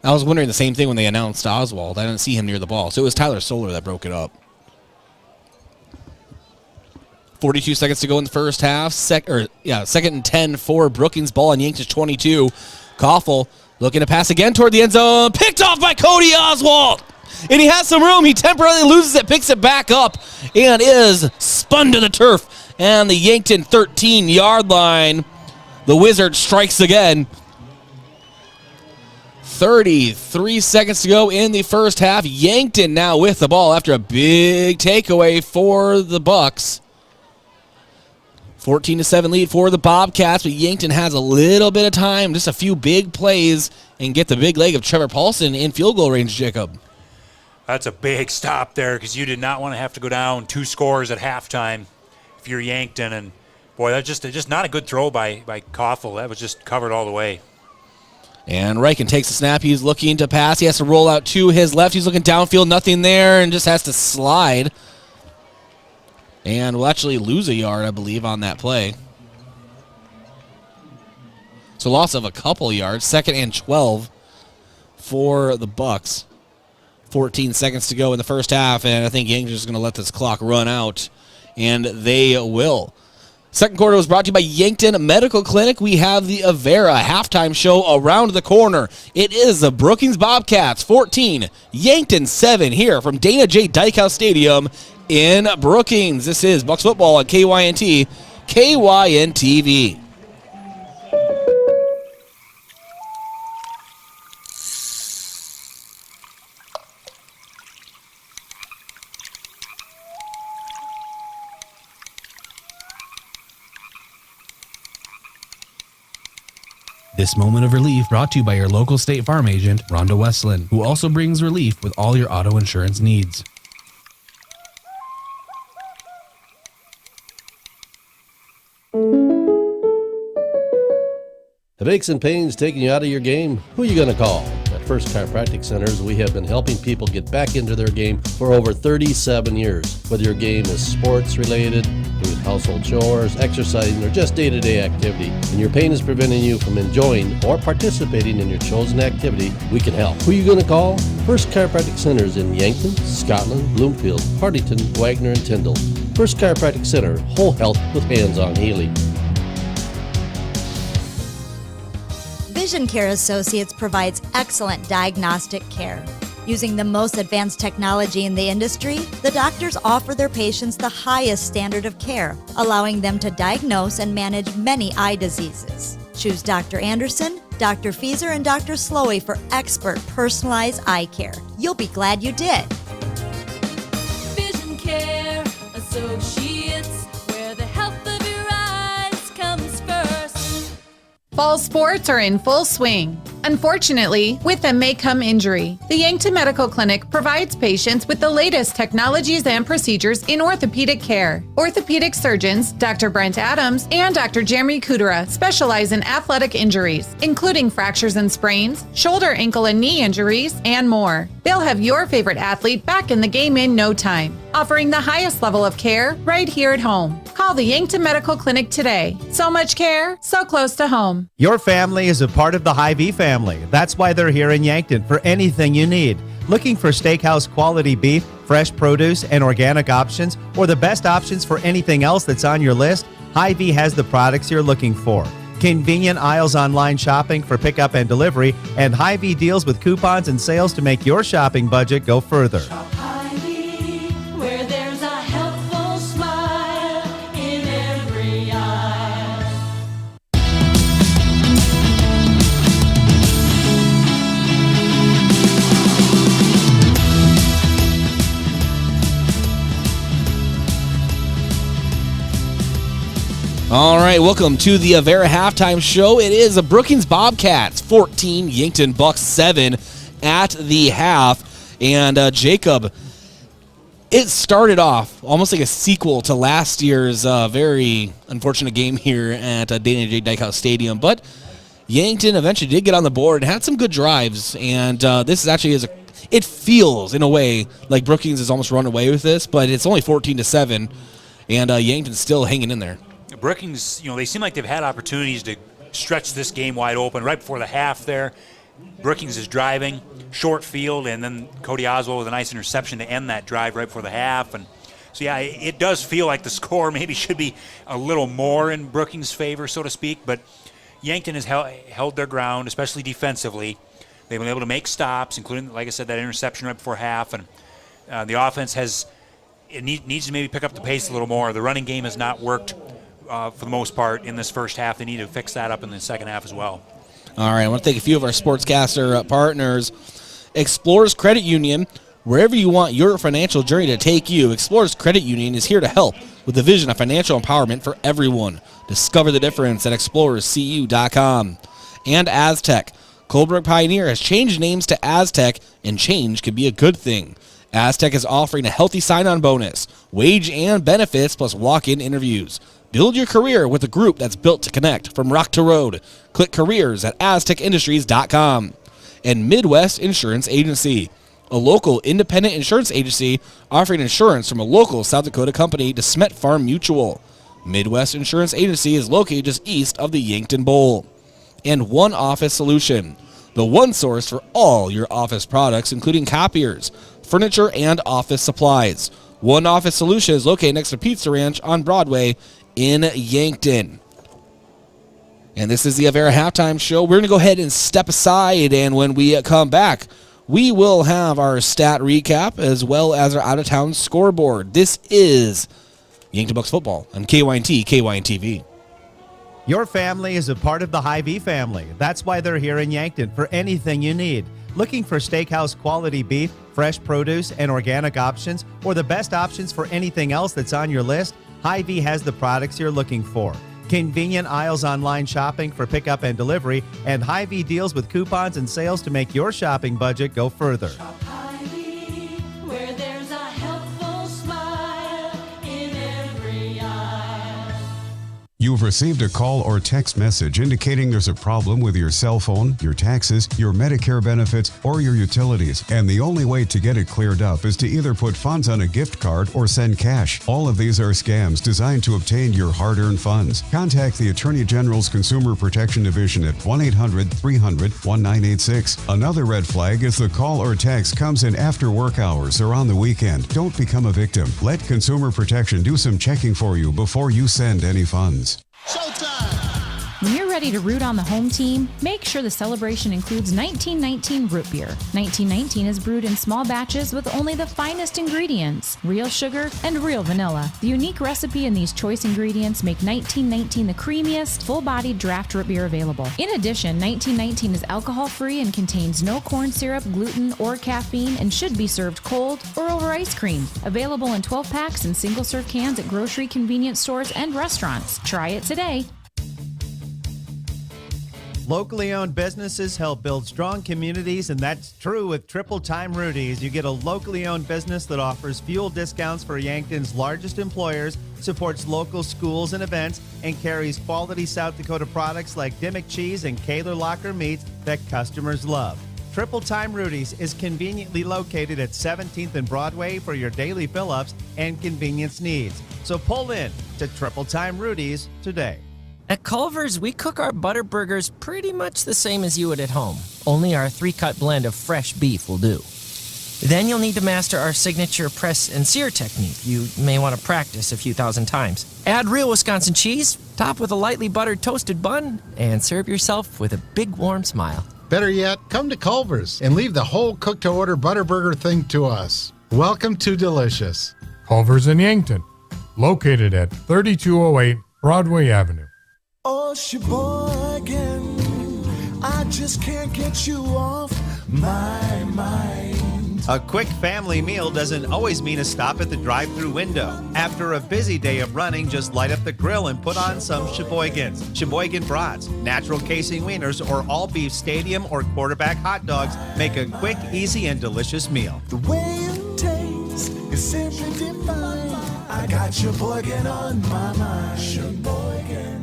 I was wondering the same thing when they announced Oswald. I didn't see him near the ball. So it was Tyler Solar that broke it up. 42 seconds to go in the first half. Second and 10 for Brookings. Ball on Yankton's 22. Koffel looking to pass again toward the end zone. Picked off by Cody Oswald. And he has some room. He temporarily loses it, picks it back up, and is spun to the turf. And the Yankton 13-yard line. The Wizard strikes again. 33 seconds to go in the first half. Yankton now with the ball after a big takeaway for the Bucks. 14-7 lead for the Bobcats, but Yankton has a little bit of time, just a few big plays, and get the big leg of Trevor Paulson in field goal range, Jacob. That's a big stop there because you did not want to have to go down 2 scores at halftime if you're Yankton. And, boy, that's just not a good throw by Koffel. That was just covered all the way. And Reichen takes the snap. He's looking to pass. He has to roll out to his left. He's looking downfield, nothing there, and just has to slide. And we'll actually lose a yard, I believe, on that play. So loss of a couple yards. 2nd and 12 for the Bucks. 14 seconds to go in the first half, and I think Yankton's just going to let this clock run out, and they will. Second quarter was brought to you by Yankton Medical Clinic. We have the Avera halftime show around the corner. It is the Brookings Bobcats 14, Yankton 7 here from Dana J. Dykehouse Stadium in Brookings. This is Bucks football on KYNT, KYNTV. This moment of relief brought to you by your local State Farm agent, Rhonda Westland, who also brings relief with all your auto insurance needs. If aches and pains taking you out of your game, who are you going to call? At First Chiropractic Centers, we have been helping people get back into their game for over 37 years. Whether your game is sports related, doing household chores, exercising, or just day-to-day activity, and your pain is preventing you from enjoying or participating in your chosen activity, we can help. Who are you going to call? First Chiropractic Centers in Yankton, Scotland, Bloomfield, Hartington, Wagner, and Tyndall. First Chiropractic Center, whole health with hands-on healing. Vision Care Associates provides excellent diagnostic care. Using the most advanced technology in the industry, the doctors offer their patients the highest standard of care, allowing them to diagnose and manage many eye diseases. Choose Dr. Anderson, Dr. Fieser, and Dr. Slowey for expert personalized eye care. You'll be glad you did. Vision Care Associates, where the health of your eyes comes first. Fall sports are in full swing. Unfortunately, with them may come injury. The Yankton Medical Clinic provides patients with the latest technologies and procedures in orthopedic care. Orthopedic surgeons, Dr. Brent Adams and Dr. Jeremy Kudera, specialize in athletic injuries, including fractures and sprains, shoulder, ankle, and knee injuries, and more. They'll have your favorite athlete back in the game in no time, offering the highest level of care right here at home. Call the Yankton Medical Clinic today. So much care, so close to home. Your family is a part of the Hy-Vee family. That's why they're here in Yankton for anything you need. Looking for steakhouse quality beef, fresh produce and organic options, or the best options for anything else that's on your list, Hy-Vee has the products you're looking for. Convenient aisles online shopping for pickup and delivery, and Hy-Vee deals with coupons and sales to make your shopping budget go further. Where there's a helpful smile in every eye. All right, welcome to the Avera Halftime Show. It is a Brookings Bobcats 14, Yankton Bucks 7 at the half. And Jacob, it started off almost like a sequel to last year's very unfortunate game here at Dana J. Dykehouse Stadium. But Yankton eventually did get on the board and had some good drives. And this is actually, it feels in a way like Brookings has almost run away with this, but it's only 14-7, and Yankton's still hanging in there. Brookings, they seem like they've had opportunities to stretch this game wide open right before the half there. Brookings is driving, short field, and then Cody Oswald with a nice interception to end that drive right before the half. And so, yeah, it does feel like the score maybe should be a little more in Brookings' favor, so to speak. But Yankton has held their ground, especially defensively. They've been able to make stops, including, like I said, that interception right before half. And the offense needs to maybe pick up the pace a little more. The running game has not worked for the most part in this first half. They need to fix that up in the second half as well. All right, I want to thank a few of our sportscaster partners. Explorers Credit Union, wherever you want your financial journey to take you, Explorers Credit Union is here to help with the vision of financial empowerment for everyone. Discover the difference at explorerscu.com. And Aztec. Coldbrook Pioneer has changed names to Aztec, and change can be a good thing. Aztec is offering a healthy sign-on bonus, wage and benefits, plus walk-in interviews. Build your career with a group that's built to connect from rock to road. Click careers at aztecindustries.com. And Midwest Insurance Agency, a local independent insurance agency offering insurance from a local South Dakota company, DeSmet Farm Mutual. Midwest Insurance Agency is located just east of the Yankton Bowl. And One Office Solution, the one source for all your office products, including copiers, furniture, and office supplies. One Office Solution is located next to Pizza Ranch on Broadway in Yankton. And this is the Avera Halftime Show. We're going to go ahead and step aside, and when we come back, we will have our stat recap as well as our out-of-town scoreboard. This is Yankton Bucks football on KYNT, KYNTV. Your family is a part of the Hy-Vee family. That's why they're here in Yankton for anything you need. Looking for steakhouse quality beef, fresh produce, and organic options, or the best options for anything else that's on your list? Hy-Vee has the products you're looking for. Convenient aisles online shopping for pickup and delivery, and Hy-Vee deals with coupons and sales to make your shopping budget go further. Where there's a helpful smile in every eye. You've received a call or text message indicating there's a problem with your cell phone, your taxes, your Medicare benefits, or your utilities. And the only way to get it cleared up is to either put funds on a gift card or send cash. All of these are scams designed to obtain your hard-earned funds. Contact the Attorney General's Consumer Protection Division at 1-800-300-1986. Another red flag is the call or text comes in after work hours or on the weekend. Don't become a victim. Let Consumer Protection do some checking for you before you send any funds. When you're ready to root on the home team, make sure the celebration includes 1919 root beer. 1919 is brewed in small batches with only the finest ingredients, real sugar and real vanilla. The unique recipe and these choice ingredients make 1919 the creamiest, full-bodied draft root beer available. In addition, 1919 is alcohol-free and contains no corn syrup, gluten, or caffeine, and should be served cold or over ice cream. Available in 12 packs and single-serve cans at grocery, convenience stores, and restaurants. Try it today. Locally owned businesses help build strong communities, and that's true with Triple Time Rudy's. You get a locally owned business that offers fuel discounts for Yankton's largest employers, supports local schools and events, and carries quality South Dakota products like Dimmick cheese and Kaler Locker meats that customers love. Triple Time Rudy's is conveniently located at 17th and Broadway for your daily fill-ups and convenience needs. So pull in to Triple Time Rudy's today. At Culver's, we cook our butter burgers pretty much the same as you would at home. Only our 3-cut blend of fresh beef will do. Then you'll need to master our signature press and sear technique. You may want to practice a few thousand times. Add real Wisconsin cheese, top with a lightly buttered toasted bun, and serve yourself with a big warm smile. Better yet, come to Culver's and leave the whole cook-to-order Butterburger thing to us. Welcome to Delicious. Culver's in Yankton, located at 3208 Broadway Avenue. Oh, Sheboygan, I just can't get you off my mind. A quick family meal doesn't always mean a stop at the drive-thru window. After a busy day of running, just light up the grill and put on some Sheboygans. Sheboygan brats, natural casing wieners, or all-beef stadium or quarterback hot dogs make a quick, easy, and delicious meal. The way it tastes is simply divine. I got Sheboygan on my mind. Sheboygan.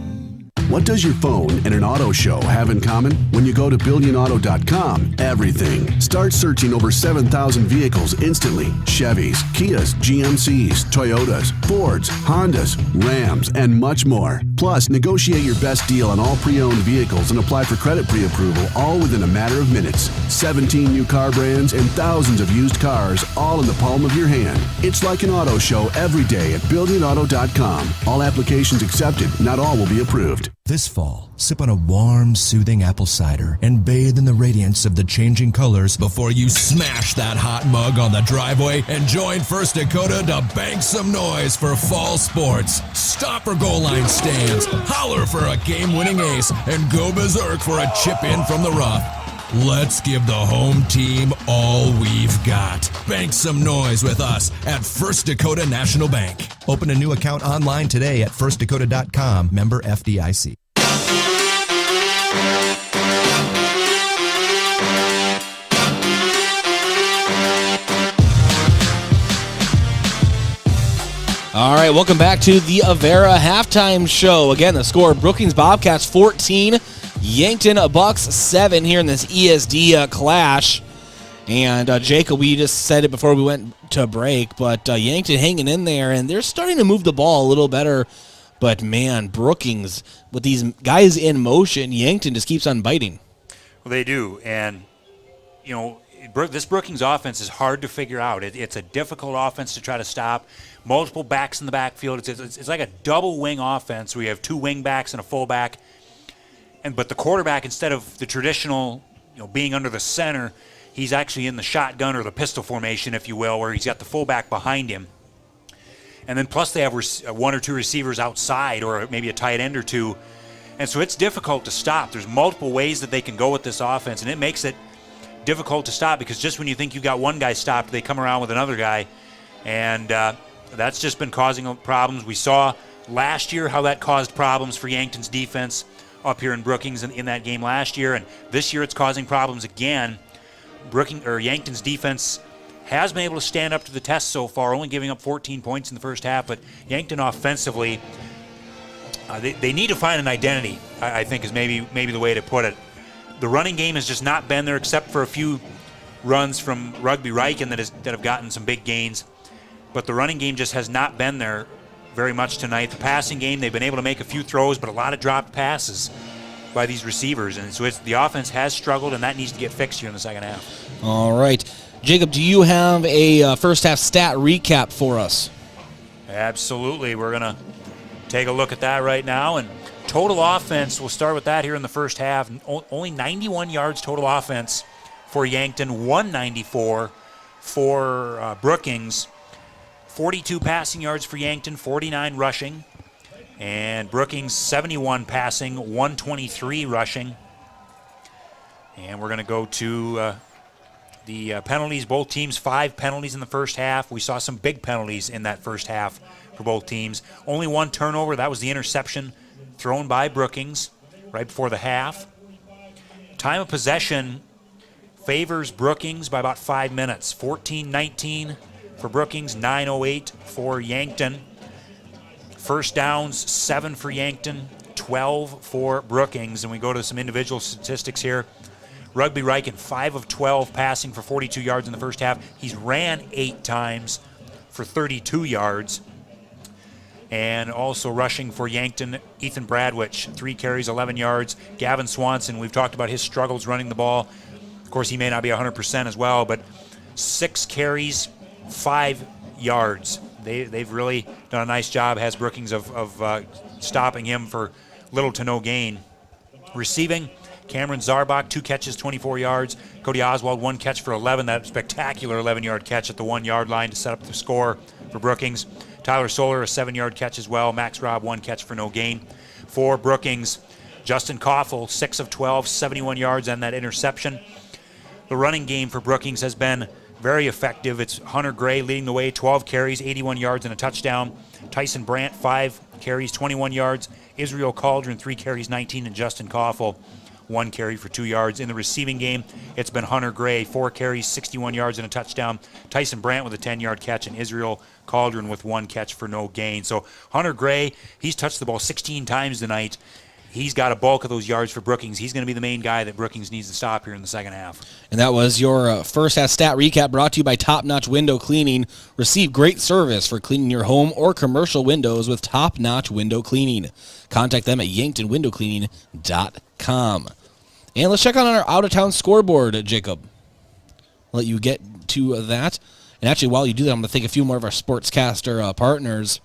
What does your phone and an auto show have in common? When you go to BillionAuto.com, everything. Start searching over 7,000 vehicles instantly. Chevys, Kias, GMCs, Toyotas, Fords, Hondas, Rams, and much more. Plus, negotiate your best deal on all pre-owned vehicles and apply for credit pre-approval all within a matter of minutes. 17 new car brands and thousands of used cars all in the palm of your hand. It's like an auto show every day at BillionAuto.com. All applications accepted. Not all will be approved. This fall, sip on a warm, soothing apple cider and bathe in the radiance of the changing colors before you smash that hot mug on the driveway and join First Dakota to bank some noise for fall sports. Stop for goal line stands, holler for a game-winning ace, and go berserk for a chip-in from the rough. Let's give the home team all we've got. Bank some noise with us at First Dakota National Bank. Open a new account online today at firstdakota.com, member FDIC. All right, welcome back to the Avera halftime show. Again, the score: Brookings Bobcats 14, Yankton Bucks 7 here in this ESD clash. And Jacob, we just said it before we went to break, but Yankton hanging in there, and they're starting to move the ball a little better. But man, Brookings, with these guys in motion, Yankton just keeps on biting. Well, they do, and you know, this Brookings offense is hard to figure out. It's a difficult offense to try to stop. Multiple backs in the backfield. It's like a double wing offense where you have two wing backs and a fullback. But the quarterback, instead of the traditional, being under the center, he's actually in the shotgun or the pistol formation, if you will, where he's got the fullback behind him. And then plus they have one or two receivers outside, or maybe a tight end or two. And so it's difficult to stop. There's multiple ways that they can go with this offense, and it makes it difficult to stop because just when you think you've got one guy stopped, they come around with another guy. And that's just been causing problems. We saw last year how that caused problems for Yankton's defense up here in Brookings in that game last year, and this year it's causing problems again. Yankton's defense has been able to stand up to the test so far, only giving up 14 points in the first half, but Yankton offensively, they need to find an identity, I think is maybe the way to put it. The running game has just not been there except for a few runs from Rugby Riken that have gotten some big gains, but the running game just has not been there very much tonight. The passing game, they've been able to make a few throws, but a lot of dropped passes by these receivers. And so the offense has struggled, and that needs to get fixed here in the second half. All right. Jacob, do you have a first half stat recap for us? Absolutely. We're going to take a look at that right now. And total offense, we'll start with that here in the first half. Only 91 yards total offense for Yankton, 194 for Brookings. 42 passing yards for Yankton, 49 rushing. And Brookings, 71 passing, 123 rushing. And we're going to go to the penalties. Both teams, 5 penalties in the first half. We saw some big penalties in that first half for both teams. Only one turnover. That was the interception thrown by Brookings right before the half. Time of possession favors Brookings by about 5 minutes. 14-19 for Brookings, 9:08 for Yankton. First downs, 7 for Yankton, 12 for Brookings. And we go to some individual statistics here. Rugby Riken, 5 of 12 passing for 42 yards in the first half. He's ran 8 times for 32 yards. And also rushing for Yankton, Ethan Bradwich, 3 carries, 11 yards. Gavin Swanson, we've talked about his struggles running the ball. Of course, he may not be 100% as well, but 6 carries, 5 yards. They've really done a nice job, has Brookings, of stopping him for little to no gain. Receiving, Cameron Zarbach, 2 catches, 24 yards. Cody Oswald, 1 catch for 11. That spectacular 11-yard catch at the 1-yard line to set up the score for Brookings. Tyler Soler, a 7-yard catch as well. Max Robb, 1 catch for no gain. For Brookings, Justin Koffel, 6 of 12, 71 yards and that interception. The running game for Brookings has been very effective. It's Hunter Gray leading the way, 12 carries, 81 yards and a touchdown. Tyson Brandt, 5 carries, 21 yards. Israel Cauldron, 3 carries, 19, and Justin Koffel, 1 carry for 2 yards. In the receiving game, it's been Hunter Gray, 4 carries, 61 yards and a touchdown. Tyson Brandt with a 10-yard catch, and Israel Cauldron with 1 catch for no gain. So Hunter Gray, he's touched the ball 16 times tonight. He's got a bulk of those yards for Brookings. He's going to be the main guy that Brookings needs to stop here in the second half. And that was your first half stat recap brought to you by Top Notch Window Cleaning. Receive great service for cleaning your home or commercial windows with Top Notch Window Cleaning. Contact them at yanktonwindowcleaning.com. And let's check on our out-of-town scoreboard, Jacob. I'll let you get to that. And actually, while you do that, I'm going to thank a few more of our Sportscaster partners.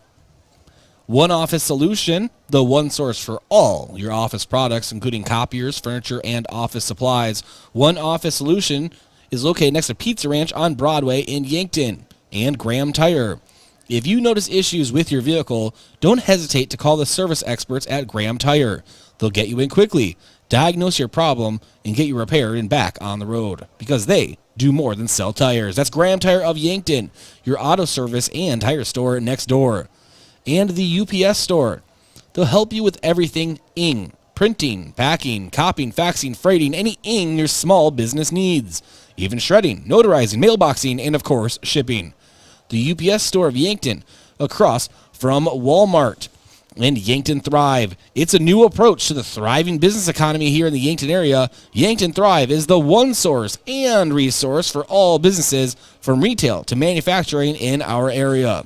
One Office Solution, the one source for all your office products, including copiers, furniture, and office supplies. One Office Solution is located next to Pizza Ranch on Broadway in Yankton. And Graham Tire. If you notice issues with your vehicle, don't hesitate to call the service experts at Graham Tire. They'll get you in quickly, diagnose your problem, and get you repaired and back on the road. Because they do more than sell tires. That's Graham Tire of Yankton, your auto service and tire store next door. And the UPS store. They'll help you with everything ing, printing, packing, copying, faxing, freighting, any ing your small business needs. Even shredding, notarizing, mailboxing, and of course, shipping. The UPS store of Yankton, across from Walmart. And Yankton Thrive. It's a new approach to the thriving business economy here in the Yankton area. Yankton Thrive is the one source and resource for all businesses from retail to manufacturing in our area.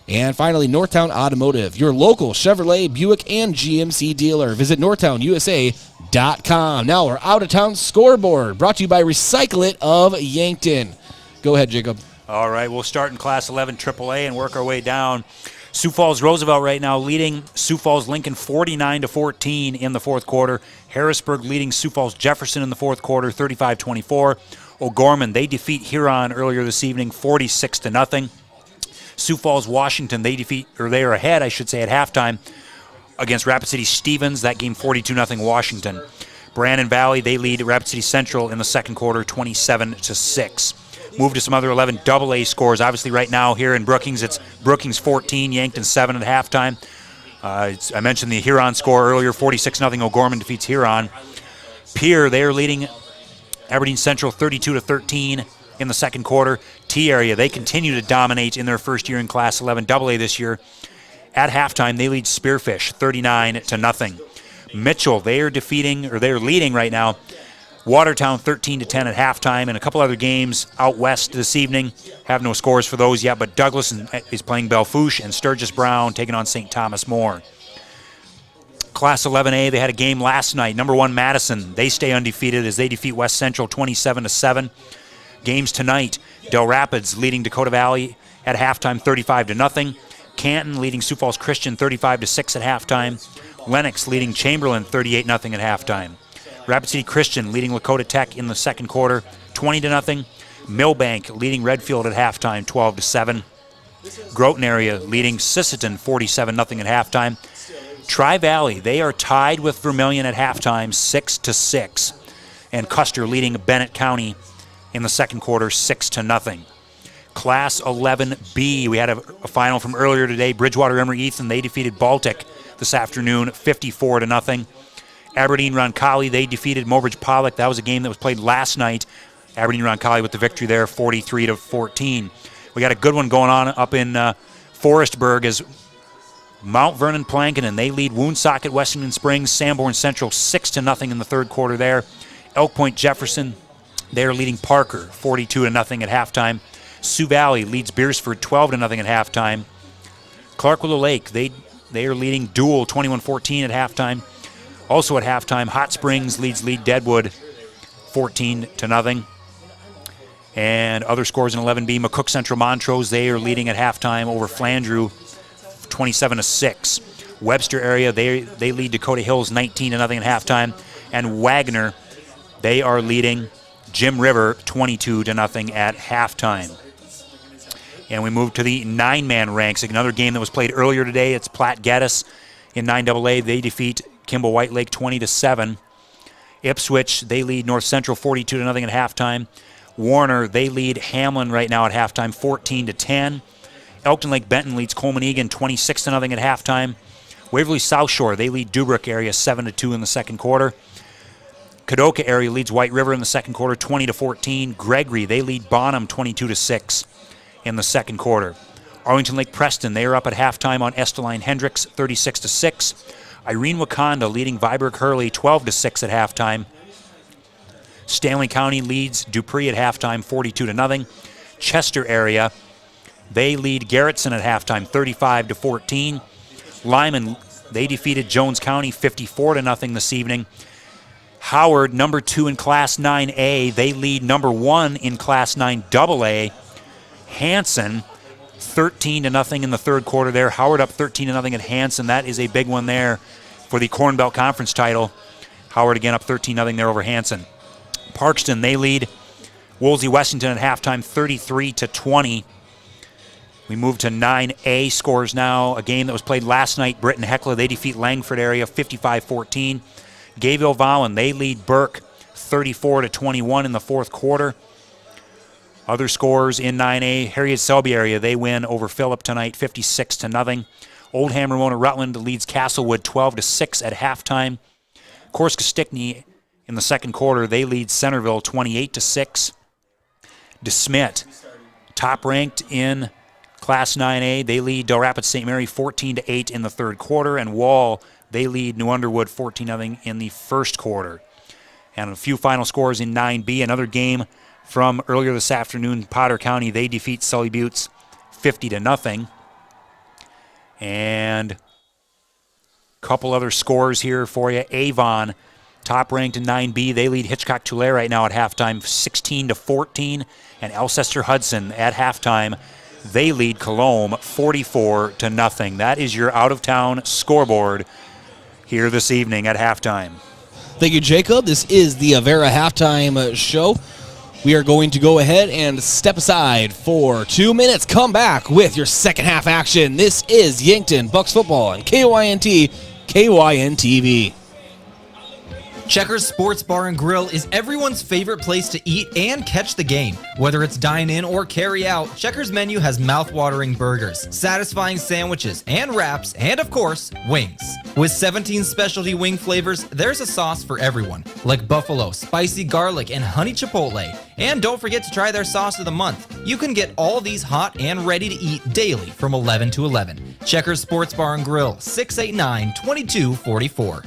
And finally, Northtown Automotive, your local Chevrolet, Buick, and GMC dealer. Visit NorthtownUSA.com. Now our out-of-town scoreboard, brought to you by Recycle It of Yankton. Go ahead, Jacob. All right, we'll start in Class 11 AAA and work our way down. Sioux Falls Roosevelt right now leading Sioux Falls Lincoln 49-14 in the fourth quarter. Harrisburg leading Sioux Falls Jefferson in the fourth quarter 35-24. O'Gorman, they defeat Huron earlier this evening 46-0. Sioux Falls, Washington, they are ahead, at halftime against Rapid City Stevens. That game 42-0 Washington. Brandon Valley, they lead Rapid City Central in the second quarter 27-6. Move to some other 11 AA scores. Obviously right now here in Brookings, it's Brookings 14, Yankton 7 at halftime. I mentioned the Huron score earlier, 46-0 O'Gorman defeats Huron. Pierre, they are leading Aberdeen Central 32-13 in the second quarter. T-Area, they continue to dominate in their first year in Class 11 AA this year. At halftime, they lead Spearfish 39-0. Mitchell, they are leading right now Watertown 13-10 at halftime, and a couple other games out west this evening. Have no scores for those yet, but Douglas is playing Belfouche, and Sturgis Brown taking on St. Thomas More. Class 11A, they had a game last night. Number 1 Madison, they stay undefeated as they defeat West Central 27-7. Games tonight, Del Rapids leading Dakota Valley at halftime 35-0. Canton leading Sioux Falls Christian 35-6 at halftime. Lennox leading Chamberlain 38-0 at halftime. Rapid City Christian leading Lakota Tech in the second quarter 20-0. Millbank leading Redfield at halftime 12-7. Groton area leading Sisseton 47-0 at halftime. Tri-Valley, they are tied with Vermilion at halftime 6-6. And Custer leading Bennett County in the second quarter 6-0. Class 11B, we had a final from earlier today. Bridgewater Emory Easton, they defeated Baltic this afternoon 54-0. Aberdeen Roncalli, they defeated Mobridge Pollock. That was a game that was played last night. Aberdeen Roncalli with the victory there 43-14. We got a good one going on up in Forestburg as Mount Vernon Plankinton, they lead Woonsocket Western Springs, Sanborn Central 6-0 in the third quarter there. Elk Point Jefferson, they are leading Parker 42-0 at halftime. Sioux Valley leads Beersford 12-0 at halftime. Clark Willow Lake, they are leading Dual 21-14 at halftime. Also at halftime, Hot Springs leads Deadwood 14-0. And other scores in 11B, McCook Central Montrose, they are leading at halftime over Flandreau 27-6. Webster area, they lead Dakota Hills 19-0 at halftime. And Wagner, they are leading Jim River 22-0 at halftime. And we move to the 9-man ranks. Another game that was played earlier today. It's Platte Geddes in 9AA. They defeat Kimball White Lake 20-7. Ipswich, they lead North Central 42-0 at halftime. Warner, they lead Hamlin right now at halftime 14-10. Elkton Lake Benton leads Coleman Egan 26-0 at halftime. Waverly South Shore, they lead Dubrick area 7-2 in the second quarter. Kadoka area leads White River in the second quarter 20-14. Gregory, they lead Bonham 22-6 in the second quarter. Arlington Lake Preston, they are up at halftime on Esteline Hendricks 36-6. Irene Wakanda leading Viborg Hurley 12-6 at halftime. Stanley County leads Dupree at halftime 42-0. Chester area, they lead Garrettson at halftime 35-14. Lyman, they defeated Jones County 54-0 this evening. Howard, number 2 in Class 9A, they lead number 1 in Class 9AA. Hanson, 13-0 in the third quarter there. Howard up 13-0 at Hanson. That is a big one there for the Corn Belt Conference title. Howard again up 13-0 there over Hanson. Parkston, they lead Woolsey Washington at halftime 33-20. We move to 9A scores now. A game that was played last night. Britton Heckler, they defeat Langford area 55-14. Gayville Vollen, they lead Burke 34-21 in the fourth quarter. Other scores in 9A, Harriet Selby area, they win over Phillip tonight 56-0. Oldham Ramona Rutland leads Castlewood 12-6 at halftime. Corsica Stickney in the second quarter, they lead Centerville 28-6. DeSmet, top ranked in Class 9A, they lead Del Rapids St. Mary 14-8 in the third quarter. And Wall, they lead New Underwood 14-0 in the first quarter. And a few final scores in 9B, another game from earlier this afternoon, Potter County, they defeat Sully Buttes 50-0. And a couple other scores here for you. Avon, top ranked in 9B, they lead Hitchcock Tulare right now at halftime 16-14. And Alcester Hudson at halftime, they lead Colombe 44-0. That is your out-of-town scoreboard here this evening at halftime. Thank you, Jacob. This is the Avera Halftime Show. We are going to go ahead and step aside for 2 minutes. Come back with your second half action. This is Yankton Bucks Football on KYNT, KYNTV. Checkers Sports Bar and Grill is everyone's favorite place to eat and catch the game. Whether it's dine-in or carry-out, Checkers menu has mouth-watering burgers, satisfying sandwiches, and wraps, and of course, wings. With 17 specialty wing flavors, there's a sauce for everyone, like buffalo, spicy garlic, and honey chipotle. And don't forget to try their sauce of the month. You can get all these hot and ready to eat daily from 11 to 11. Checkers Sports Bar and Grill, 689-2244.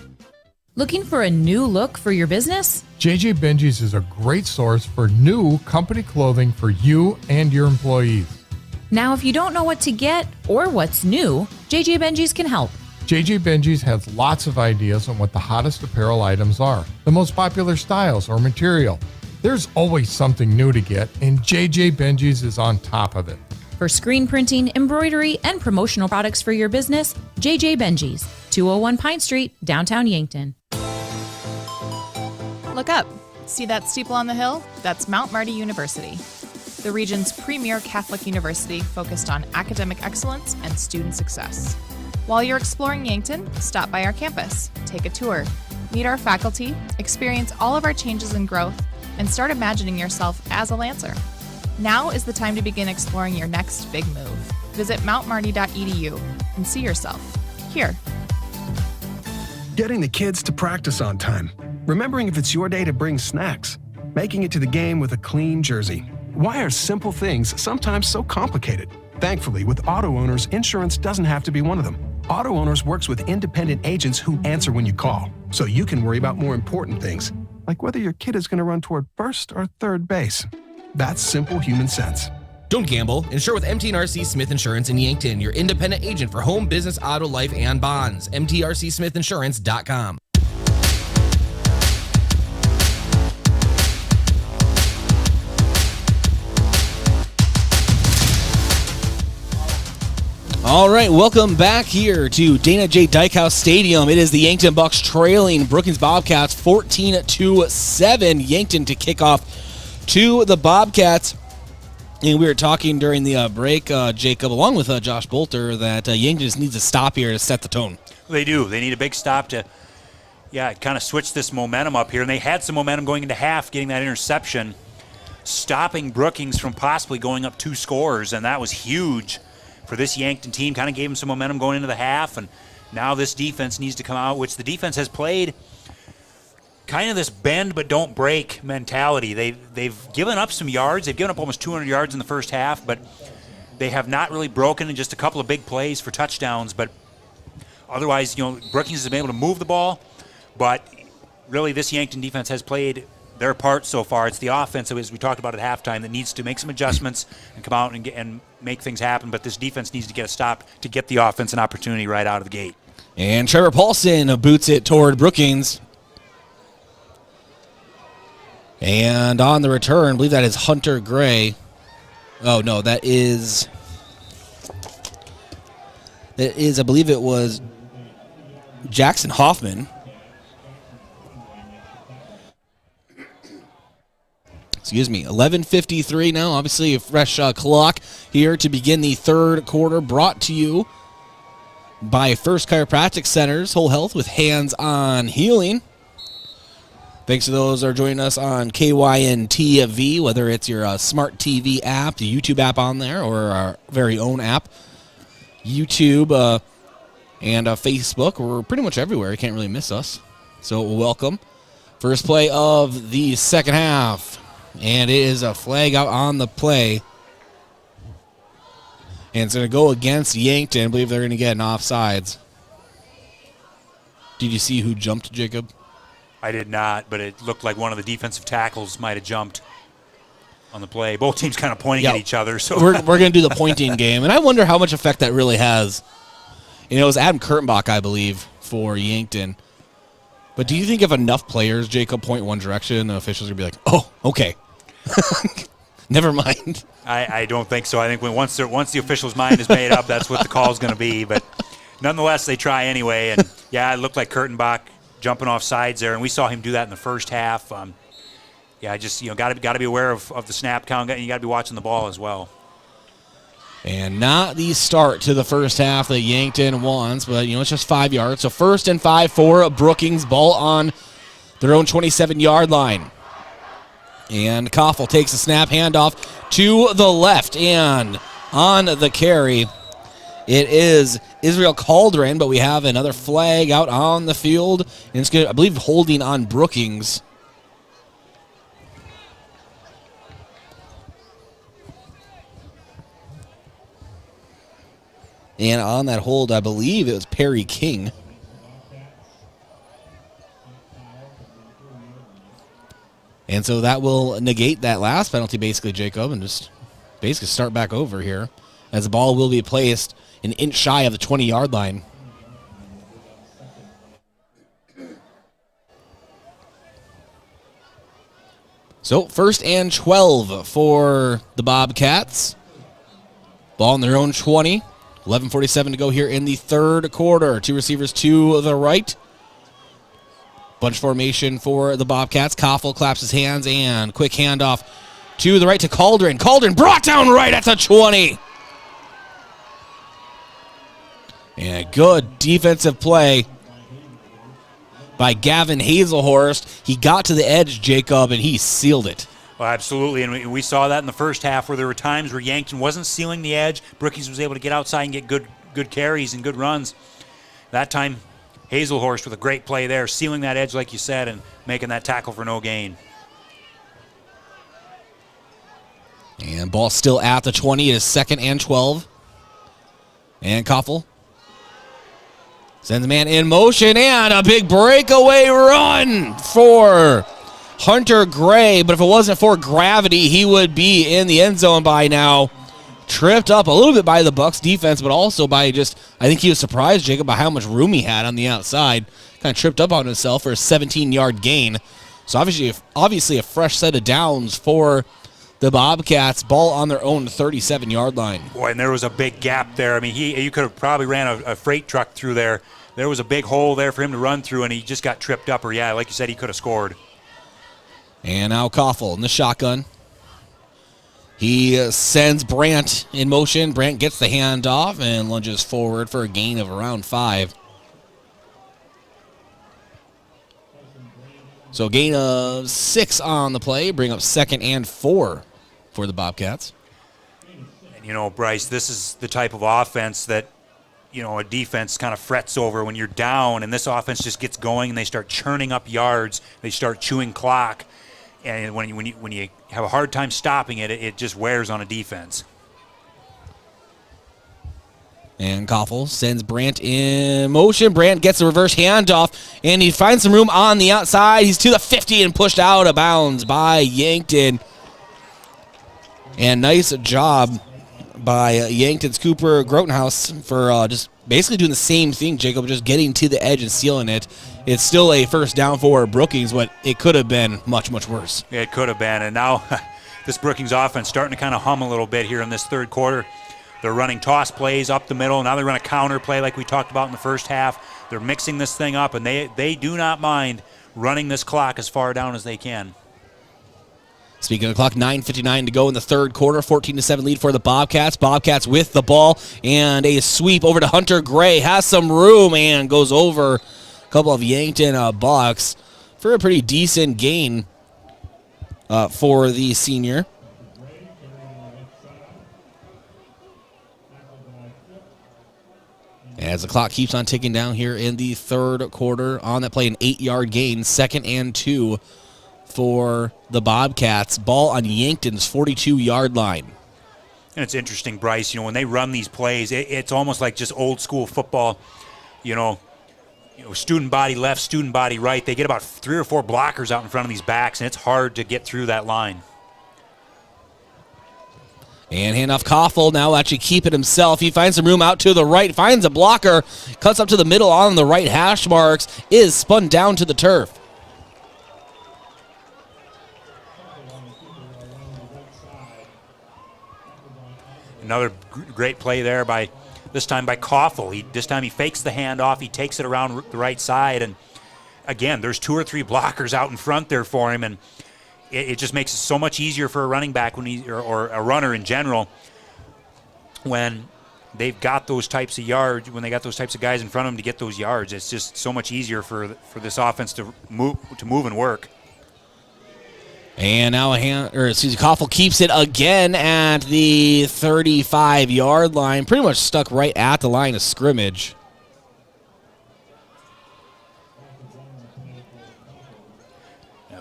Looking for a new look for your business? JJ Benji's is a great source for new company clothing for you and your employees. Now, if you don't know what to get or what's new, JJ Benji's can help. JJ Benji's has lots of ideas on what the hottest apparel items are, the most popular styles or material. There's always something new to get, and JJ Benji's is on top of it. For screen printing, embroidery, and promotional products for your business, JJ Benji's, 201 Pine Street, downtown Yankton. Look up. See that steeple on the hill? That's Mount Marty University, the region's premier Catholic university focused on academic excellence and student success. While you're exploring Yankton, stop by our campus, take a tour, meet our faculty, experience all of our changes and growth, and start imagining yourself as a Lancer. Now is the time to begin exploring your next big move. Visit mountmarty.edu and see yourself here. Getting the kids to practice on time. Remembering if it's your day to bring snacks. Making it to the game with a clean jersey. Why are simple things sometimes so complicated? Thankfully, with auto owners, insurance doesn't have to be one of them. Auto Owners works with independent agents who answer when you call, so you can worry about more important things, like whether your kid is going to run toward first or third base. That's simple human sense. Don't gamble. Insure with MTRC Smith Insurance in Yankton, your independent agent for home, business, auto, life, and bonds. MTRCSmithInsurance.com. All right, welcome back here to Dana J. Dykehouse Stadium. It is the Yankton Bucks trailing Brookings Bobcats 14-7. Yankton to kick off to the Bobcats. And we were talking during the break, Jacob, along with Josh Bolter, that Yankton just needs a stop here to set the tone. They do. They need a big stop to, kind of switch this momentum up here. And they had some momentum going into half, getting that interception, stopping Brookings from possibly going up 2 scores, and that was huge for this Yankton team. Kind of gave them some momentum going into the half, and now this defense needs to come out, which the defense has played kind of this bend but don't break mentality. They've given up some yards. They've given up almost 200 yards in the first half, but they have not really broken in just a couple of big plays for touchdowns. But otherwise, Brookings has been able to move the ball, but really this Yankton defense has played their part so far. It's the offense, as we talked about at halftime, that needs to make some adjustments and come out and make things happen. But this defense needs to get a stop to get the offense an opportunity right out of the gate. And Trevor Paulson boots it toward Brookings. And on the return, I believe that is Hunter Gray. Oh, no, that is, I believe it was Jackson Hoffman. Excuse me, 11:53 now. Obviously, a fresh clock here to begin the third quarter. Brought to you by First Chiropractic Centers, Whole Health with hands-on healing. Thanks to those that are joining us on KYNTV, whether it's your smart TV app, the YouTube app on there, or our very own app, YouTube and Facebook. We're pretty much everywhere. You can't really miss us. So welcome. First play of the second half. And it is a flag out on the play. And it's going to go against Yankton. I believe they're going to get an offsides. Did you see who jumped, Jacob? I did not, but it looked like one of the defensive tackles might have jumped on the play. Both teams kind of pointing at each other. So we're going to do the pointing game. And I wonder how much effect that really has. It was Adam Kurtenbach, I believe, for Yankton. But do you think if enough players, Jacob, point one direction, the officials are going to be like, oh, okay. Never mind. I don't think so. I think once the official's mind is made up, that's what the call is going to be. But nonetheless, they try anyway. And, it looked like Kurtenbach jumping off sides there, and we saw him do that in the first half. Just got to be aware of the snap count, and you got to be watching the ball as well. And not the start to the first half that Yankton wants, but it's just 5 yards. So 1st and 5 for Brookings. Ball on their own 27-yard line. And Koffel takes a snap, handoff to the left, and on the carry, it is Israel Calderon, but we have another flag out on the field, and it's good, I believe, holding on Brookings. And on that hold, I believe it was Perry King. And so that will negate that last penalty, basically, Jacob, and just basically start back over here, as the ball will be placed an inch shy of the 20-yard line. So 1st and 12 for the Bobcats. Ball on their own 20. 11:47 to go here in the third quarter. 2 receivers to the right. Bunch formation for the Bobcats. Koffel claps his hands, and quick handoff to the right to Calderon. Calderon brought down right at the 20. And good defensive play by Gavin Hazelhorst. He got to the edge, Jacob, and he sealed it. Well, absolutely, and we saw that in the first half where there were times where Yankton wasn't sealing the edge. Brookings was able to get outside and get good carries and good runs. That time, Hazelhorst with a great play there, sealing that edge like you said and making that tackle for no gain. And ball still at the 20. It is 2nd and 12. And Koffel sends the man in motion, and a big breakaway run for Hunter Gray. But if it wasn't for gravity, he would be in the end zone by now. Tripped up a little bit by the Bucs defense, but also by just, I think he was surprised, Jacob, by how much room he had on the outside. Kind of tripped up on himself for a 17-yard gain. So obviously a fresh set of downs for the Bobcats. Ball on their own 37-yard line. Boy, and there was a big gap there. I mean, you could have probably ran a freight truck through there. There was a big hole there for him to run through, and he just got tripped up. Or, yeah, like you said, he could have scored. And now Koffel in the shotgun. He sends Brandt in motion. Brandt gets the handoff and lunges forward for a gain of around 5. So gain of 6 on the play. Bring up 2nd and 4 for the Bobcats. And, Bryce, this is the type of offense that, a defense kind of frets over when you're down, and this offense just gets going, and they start churning up yards. They start chewing clock. And when you have a hard time stopping it, it just wears on a defense. And Koffel sends Brandt in motion. Brandt gets a reverse handoff, and he finds some room on the outside. He's to the 50 and pushed out of bounds by Yankton. And nice job by Yankton's Cooper Grotenhouse for just basically doing the same thing, Jacob, just getting to the edge and sealing it. It's still a first down for Brookings, but it could have been much, much worse. It could have been, and now this Brookings offense starting to kind of hum a little bit here in this third quarter. They're running toss plays up the middle. Now they run a counter play like we talked about in the first half. They're mixing this thing up, and they do not mind running this clock as far down as they can. Speaking of the clock, 9:59 to go in the third quarter, 14-7 lead for the Bobcats. Bobcats with the ball, and a sweep over to Hunter Gray. Has some room and goes over a couple of Yankton Bucks for a pretty decent gain for the senior. As the clock keeps on ticking down here in the third quarter, on that play, an 8-yard gain, 2nd and 2 for the Bobcats. Ball on Yankton's 42-yard line. And it's interesting, Bryce, when they run these plays, it's almost like just old school football, student body left, student body right. They get about 3 or 4 blockers out in front of these backs, and it's hard to get through that line. And handoff Koffel now actually keep it himself. He finds some room out to the right, finds a blocker, cuts up to the middle on the right hash marks, is spun down to the turf. Another great play there this time by Koffel. This time he fakes the handoff, he takes it around the right side, and again, there's 2 or 3 blockers out in front there for him, and it just makes it so much easier for a running back or a runner in general when they've got those types of yards, when they got those types of guys in front of them to get those yards. It's just so much easier for this offense to move and work. And now Koffel keeps it again at the 35-yard line, pretty much stuck right at the line of scrimmage.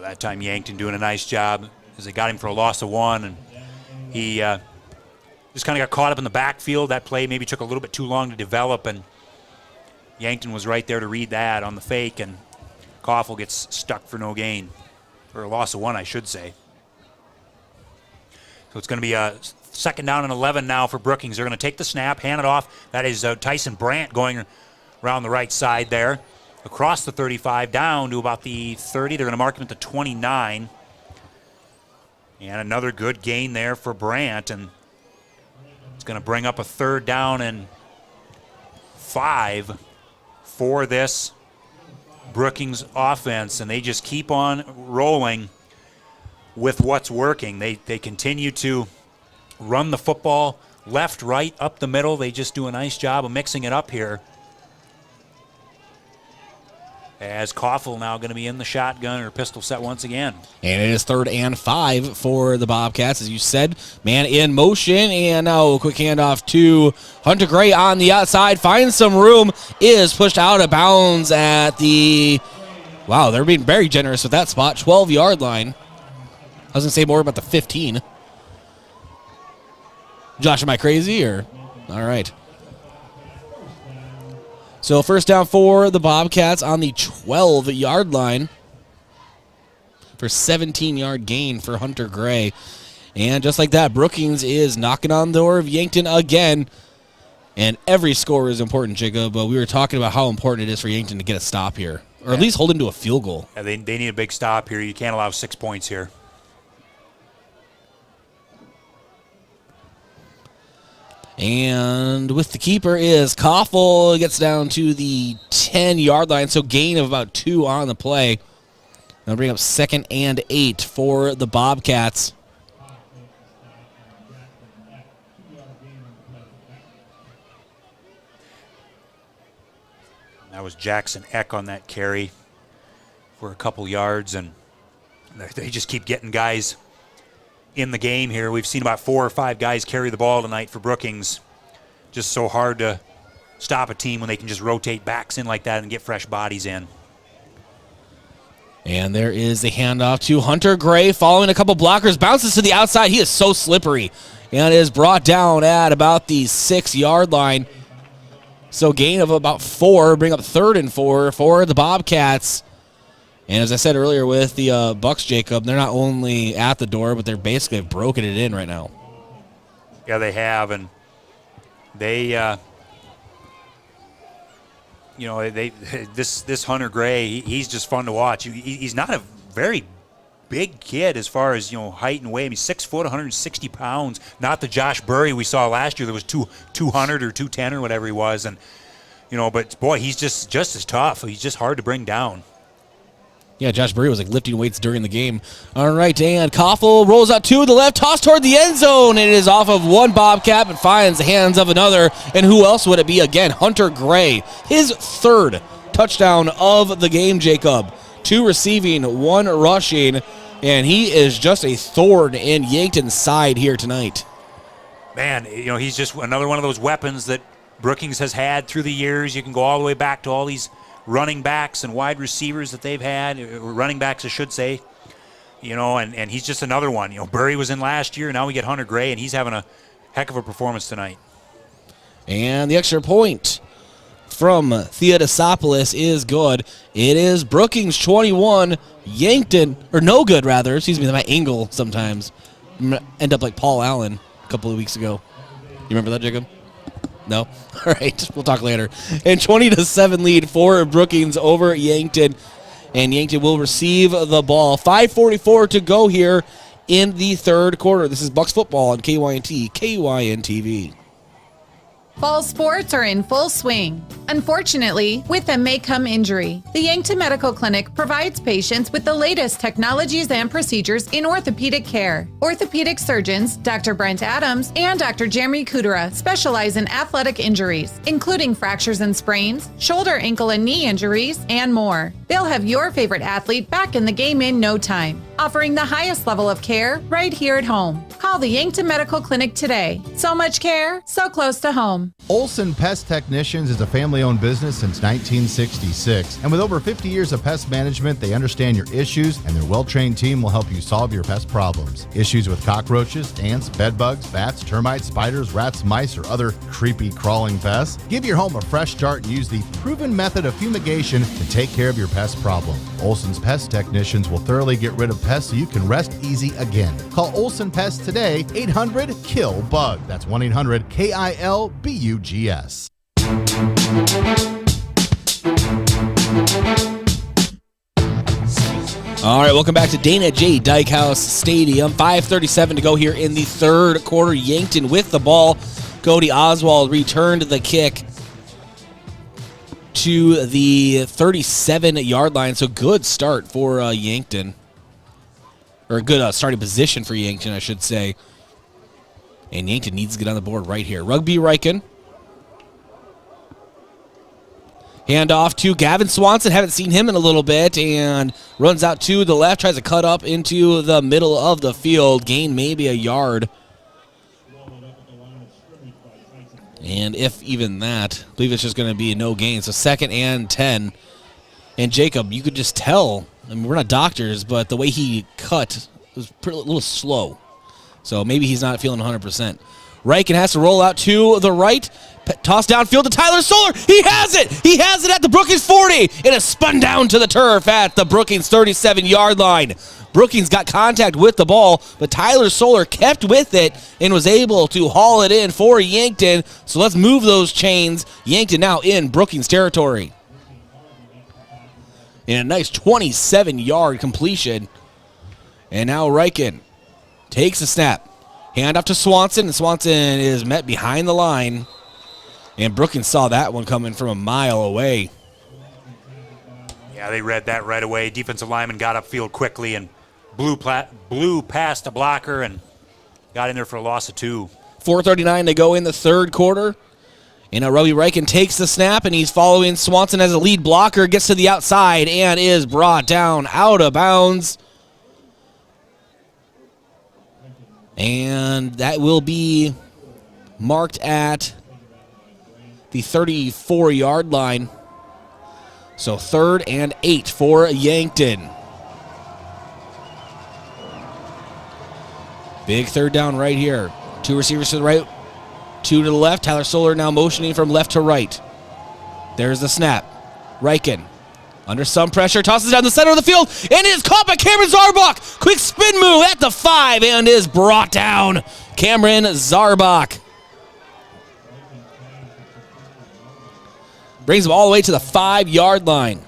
That time Yankton doing a nice job as they got him for a loss of 1, and he just kind of got caught up in the backfield. That play maybe took a little bit too long to develop, and Yankton was right there to read that on the fake, and Koffel gets stuck for no gain, or a loss of 1, I should say. So it's going to be a 2nd down and 11 now for Brookings. They're going to take the snap, hand it off. That is Tyson Brandt going around the right side there. Across the 35, down to about the 30. They're going to mark him at the 29. And another good gain there for Brandt. And it's going to bring up a 3rd down and 5 for this Brookings offense. And they just keep on rolling with what's working. They continue to run the football left, right, up the middle. They just do a nice job of mixing it up here. As Koffel now going to be in the shotgun or pistol set once again. And it is 3rd and 5 for the Bobcats, as you said. Man in motion, and now a quick handoff to Hunter Gray on the outside. Finds some room, is pushed out of bounds at the... Wow, they're being very generous with that spot. 12-yard line. I was going to say more about the 15. Josh, am I crazy? Or all right. So first down for the Bobcats on the 12-yard line for 17-yard gain for Hunter Gray. And just like that, Brookings is knocking on the door of Yankton again. And every score is important, Jacob. But we were talking about how important it is for Yankton to get a stop here, or at least hold him to a field goal. Yeah, they need a big stop here. You can't allow 6 points here. And with the keeper is Koffel. Gets down to the 10-yard line, so gain of about 2 on the play. That'll bring up 2nd and 8 for the Bobcats. That was Jackson Eck on that carry for a couple yards, and they just keep getting guys in the game here. We've seen about 4 or 5 guys carry the ball tonight for Brookings. Just so hard to stop a team when they can just rotate backs in like that and get fresh bodies in. And there is a handoff to Hunter Gray following a couple blockers. Bounces to the outside. He is so slippery and is brought down at about the 6-yard line. So gain of about 4, bring up 3rd and 4 for the Bobcats. And as I said earlier with the Bucks, Jacob, they're not only at the door, but they're basically broken it in right now. Yeah, they have, and they, this Hunter Gray, he's just fun to watch. He's not a very big kid as far as height and weight. I mean, 6 foot, 160 pounds. Not the Josh Burry we saw last year. That was 200 or 210 or whatever he was, and but boy, he's just as tough. He's just hard to bring down. Yeah, Josh Burry was lifting weights during the game. All right, and Koffel rolls out to the left, toss toward the end zone, and it is off of one Bobcat and finds the hands of another. And who else would it be again? Hunter Gray, his 3rd touchdown of the game, Jacob. 2 receiving, 1 rushing, and he is just a thorn in Yankton's side here tonight. Man, he's just another one of those weapons that Brookings has had through the years. You can go all the way back to all these running backs and wide receivers that they've had, running backs I should say, and he's just another one. Burry was in last year, now we get Hunter Gray, and he's having a heck of a performance tonight. And the extra point from Theodosopoulos is good. It is Brookings 21, Yankton, or no good rather, excuse me, my angle sometimes. End up like Paul Allen a couple of weeks ago. You remember that, Jacob? No? All right, we'll talk later. And 20-7 lead for Brookings over Yankton. And Yankton will receive the ball. 5:44 to go here in the 3rd quarter. This is Bucks football on KYNT-TV. Fall sports are in full swing. Unfortunately, with them may come injury. The Yankton Medical Clinic provides patients with the latest technologies and procedures in orthopedic care. Orthopedic surgeons, Dr. Brent Adams and Dr. Jeremy Kudera, specialize in athletic injuries, including fractures and sprains, shoulder, ankle, and knee injuries, and more. They'll have your favorite athlete back in the game in no time, offering the highest level of care right here at home. Call the Yankton Medical Clinic today. So much care, so close to home. Olson Pest Technicians is a family-owned business since 1966. And with over 50 years of pest management, they understand your issues, and their well-trained team will help you solve your pest problems. Issues with cockroaches, ants, bedbugs, bats, termites, spiders, rats, mice, or other creepy crawling pests? Give your home a fresh start and use the proven method of fumigation to take care of your pest problem. Olson's Pest Technicians will thoroughly get rid of pests so you can rest easy again. Call Olson Pest today, 800-KILL-BUG. That's 1-800-KILBUGS. All right, welcome back to Dana J. Dykehouse Stadium. 5:37 to go here in the 3rd quarter. Yankton with the ball. Cody Oswald returned the kick to the 37-yard line. So good start for Yankton. Or a good starting position for Yankton, I should say. And Yankton needs to get on the board right here. Rugby Riken. Handoff to Gavin Swanson. Haven't seen him in a little bit. And runs out to the left. Tries to cut up into the middle of the field. Gain maybe a yard. And if even that, I believe it's just going to be a no gain. So 2nd and 10. And Jacob, you could just tell. I mean, we're not doctors, but the way he cut was a little slow. So maybe he's not feeling 100%. Riken has to roll out to the right. Toss downfield to Tyler Solar. He has it. He has it at the Brookings 40. It is spun down to the turf at the Brookings 37-yard line. Brookings got contact with the ball, but Tyler Solar kept with it and was able to haul it in for Yankton. So let's move those chains. Yankton now in Brookings territory. And a nice 27-yard completion. And now Riken takes a snap. Hand off to Swanson, and Swanson is met behind the line. And Brookings saw that one coming from a mile away. Yeah, they read that right away. Defensive lineman got upfield quickly and blew past a blocker and got in there for a loss of 2. 4:39 to go in the third quarter. And Robbie Reichen takes the snap, and he's following Swanson as a lead blocker, gets to the outside, and is brought down out of bounds. And that will be marked at the 34-yard line. So 3rd and 8 for Yankton. Big third down right here. 2 receivers to the right, 2 to the left. Tyler Soler now motioning from left to right. There's the snap. Reichen under some pressure, tosses down the center of the field, and is caught by Cameron Zarbach. Quick spin move at the 5 and is brought down. Cameron Zarbach brings him all the way to the 5-yard line.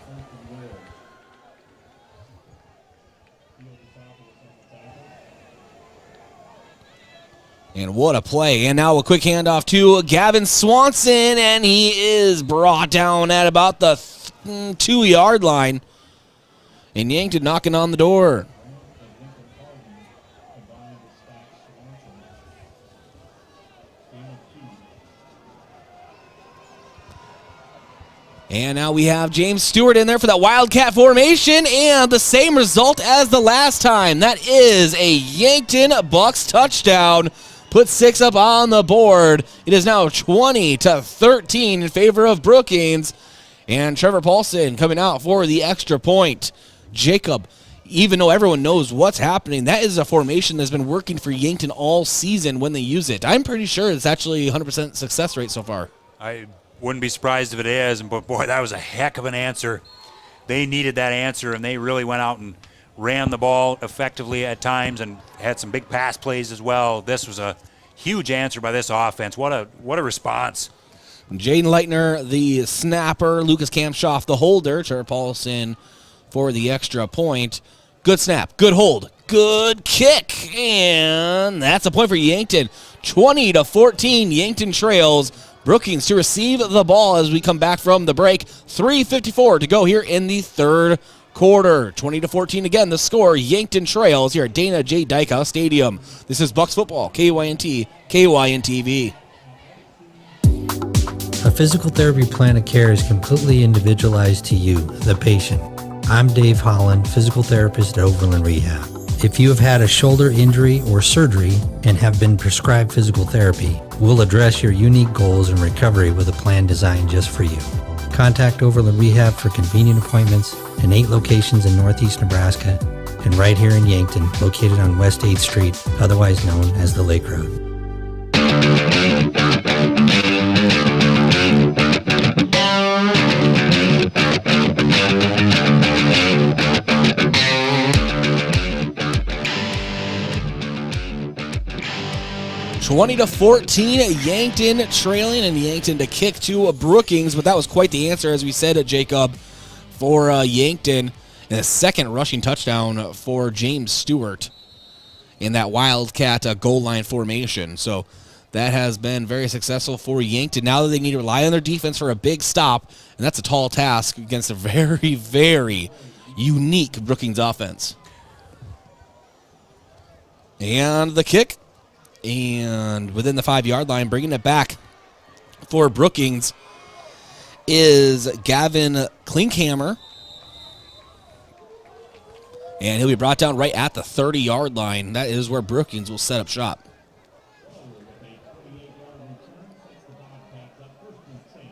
And what a play. And now a quick handoff to Gavin Swanson, and he is brought down at about the 2-yard line. And Yankton knocking on the door. And now we have James Stewart in there for that Wildcat formation, and the same result as the last time. That is a Yankton Bucks touchdown. Put 6 up on the board. It is now 20-13 in favor of Brookings. And Trevor Paulson coming out for the extra point. Jacob, even though everyone knows what's happening, that is a formation that's been working for Yankton all season when they use it. I'm pretty sure it's actually 100% success rate so far. I wouldn't be surprised if it is, but boy, that was a heck of an answer. They needed that answer, and they really went out and ran the ball effectively at times and had some big pass plays as well. This was a huge answer by this offense. What a response. Jaden Leitner, the snapper. Lucas Kamshoff, the holder. Trevor Paulson for the extra point. Good snap, good hold, good kick, and that's a point for Yankton. 20-14, Yankton trails. Brookings to receive the ball as we come back from the break. 3:54 to go here in the third quarter. 20-14 again, the score. Yankton trails here at Dana J. Dykehouse Stadium. This is Bucks Football, KYNT, KYNTV. A physical therapy plan of care is completely individualized to you, the patient. I'm Dave Holland, physical therapist at Overland Rehab. If you have had a shoulder injury or surgery and have been prescribed physical therapy, we'll address your unique goals and recovery with a plan designed just for you. Contact Overland Rehab for convenient appointments in 8 locations in Northeast Nebraska and right here in Yankton, located on West 8th Street, otherwise known as the Lake Road. 20-14, Yankton trailing, and Yankton to kick to Brookings, but that was quite the answer, as we said, Jacob, for Yankton. And a second rushing touchdown for James Stewart in that Wildcat goal line formation. So that has been very successful for Yankton. Now that they need to rely on their defense for a big stop, and that's a tall task against a very, very unique Brookings offense. And the kick. And within the 5-yard line, bringing it back for Brookings is Gavin Klinkhammer. And he'll be brought down right at the 30-yard line. That is where Brookings will set up shop.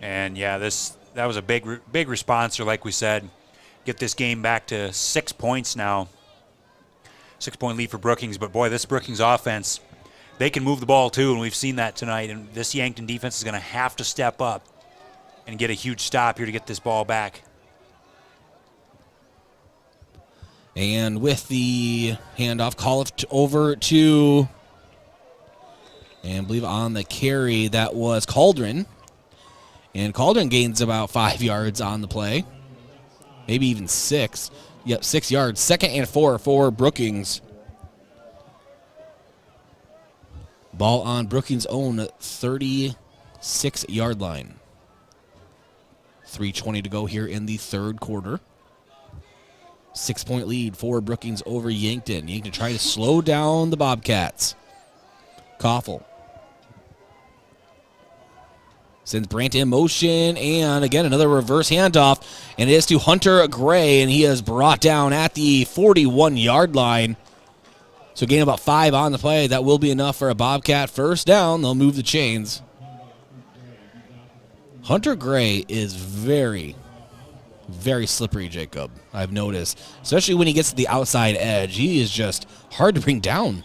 And yeah, that was a big response, or like we said, get this game back to 6 points now. 6-point lead for Brookings, but boy, this Brookings offense, they can move the ball too, and we've seen that tonight. And this Yankton defense is going to have to step up and get a huge stop here to get this ball back. And with the handoff, call it over to, and I believe on the carry, that was Cauldron. And Cauldron gains about 5 yards on the play. Maybe even 6. Yep, 6 yards. 2nd and 4 for Brookings. Ball on Brookings' own 36-yard line. 3:20 to go here in the third quarter. 6-point lead for Brookings over Yankton. Yankton trying to slow down the Bobcats. Koffel sends Brandt in motion, and again, another reverse handoff, and it is to Hunter Gray, and he is brought down at the 41-yard line. So gain about 5 on the play. That will be enough for a Bobcat first down. They'll move the chains. Hunter Gray is very, very slippery, Jacob, I've noticed. Especially when he gets to the outside edge. He is just hard to bring down.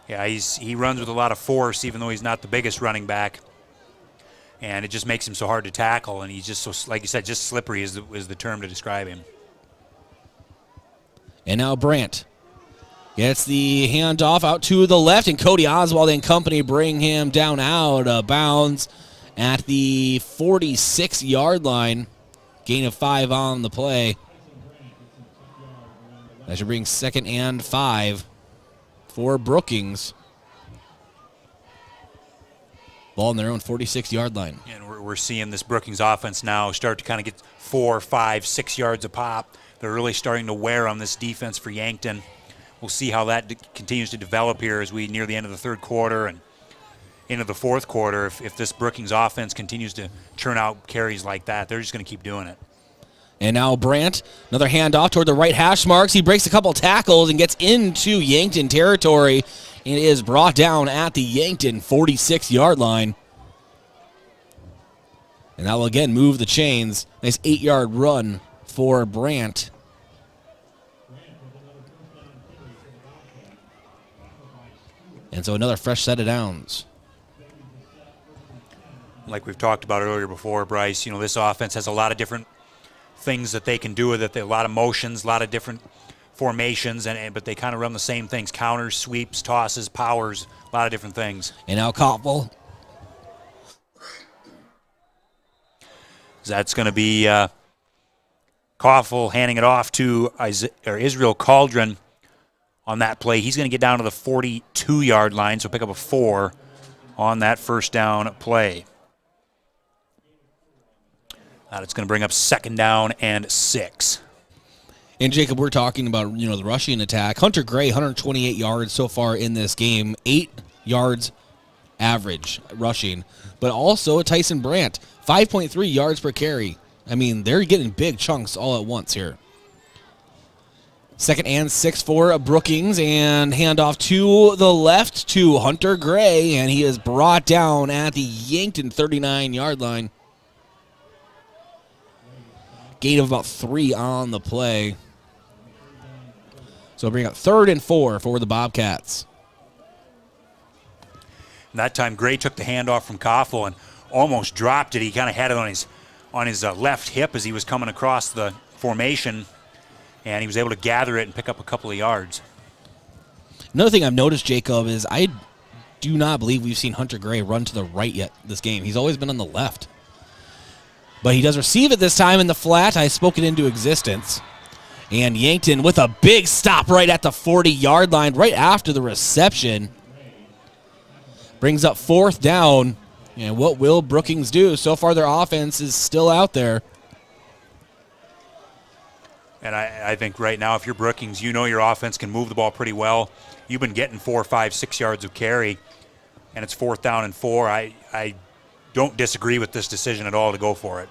Yeah, he runs with a lot of force, even though he's not the biggest running back. And it just makes him so hard to tackle, and he's just so, like you said, just slippery is the term to describe him. And now Brandt gets the handoff out to the left, and Cody Oswald and company bring him down out of bounds at the 46-yard line. Gain of 5 on the play. That should bring 2nd and 5 for Brookings. Ball on their own 46-yard line. And we're seeing this Brookings offense now start to kind of get 4, 5, 6 yards a pop. They're really starting to wear on this defense for Yankton. We'll see how that continues to develop here as we near the end of the third quarter and into the fourth quarter. If this Brookings offense continues to churn out carries like that, they're just going to keep doing it. And now Brandt, another handoff toward the right hash marks. He breaks a couple tackles and gets into Yankton territory and is brought down at the Yankton 46-yard line. And that will again move the chains. Nice 8-yard run for Brandt. And so another fresh set of downs. Like we've talked about earlier before, Bryce, this offense has a lot of different things that they can do with it. A lot of motions, a lot of different formations, but they kind of run the same things: counters, sweeps, tosses, powers, a lot of different things. And now Koffel. That's going to be Koffel handing it off to Israel Cauldron on that play. He's going to get down to the 42-yard line, so pick up a 4 on that first down play. It's going to bring up 2nd down and 6. And Jacob, we're talking about the rushing attack. Hunter Gray, 128 yards so far in this game, 8 yards average rushing, but also Tyson Brandt, 5.3 yards per carry. I mean, they're getting big chunks all at once here. 2nd and 6 for Brookings, and handoff to the left to Hunter Gray, and he is brought down at the Yankton 39-yard line. Gain of about 3 on the play. So bring up 3rd and 4 for the Bobcats. And that time Gray took the handoff from Koffel and almost dropped it. He kind of had it on his left hip as he was coming across the formation, and he was able to gather it and pick up a couple of yards. Another thing I've noticed, Jacob, is I do not believe we've seen Hunter Gray run to the right yet this game. He's always been on the left. But he does receive it this time in the flat. I spoke it into existence. And Yankton with a big stop right at the 40-yard line, right after the reception. Brings up 4th down. And what will Brookings do? So far their offense is still out there. And I think right now if you're Brookings, your offense can move the ball pretty well. You've been getting 4, 5, 6 yards of carry, and it's 4th down and 4. I don't disagree with this decision at all to go for it.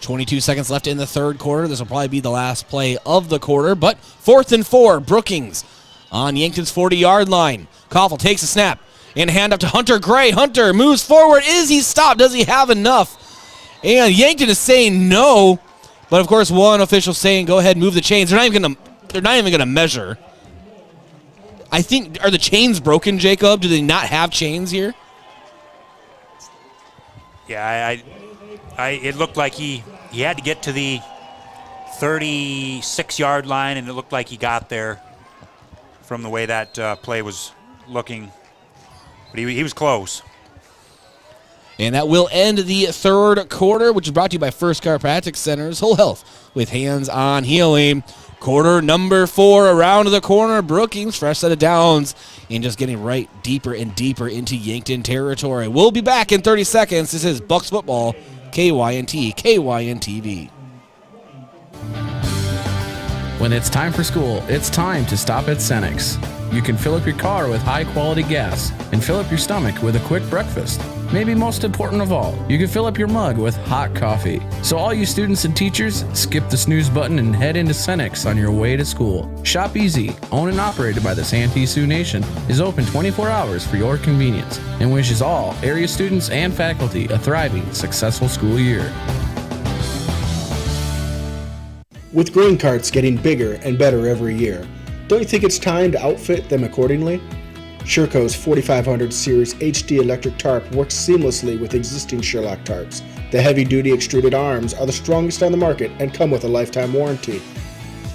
22 seconds left in the third quarter. This will probably be the last play of the quarter, but 4th and 4, Brookings on Yankton's 40-yard line. Koffel takes a snap and hand up to Hunter Gray. Hunter moves forward. Is he stopped? Does he have enough? And Yankton is saying no, but of course one official saying go ahead and move the chains. They're not even going to measure. I think, are the chains broken, Jacob? Do they not have chains here? Yeah, it looked like he had to get to the 36-yard line, and it looked like he got there from the way that play was looking. But he was close. And that will end the third quarter, which is brought to you by First Chiropractic Center's Whole Health with Hands on Healing. Quarter number 4 around the corner. Brookings, fresh set of downs, and just getting right deeper and deeper into Yankton territory. We'll be back in 30 seconds. This is Bucks Football, KYNT, KYNTV. When it's time for school, it's time to stop at Cenex. You can fill up your car with high-quality gas and fill up your stomach with a quick breakfast. Maybe most important of all, you can fill up your mug with hot coffee. So all you students and teachers, skip the snooze button and head into Cenex on your way to school. Shop Easy, owned and operated by the Santee Sioux Nation, is open 24 hours for your convenience and wishes all area students and faculty a thriving, successful school year. With grain carts getting bigger and better every year, don't you think it's time to outfit them accordingly? Sherco's 4500 Series HD electric tarp works seamlessly with existing Sherlock tarps. The heavy-duty extruded arms are the strongest on the market and come with a lifetime warranty.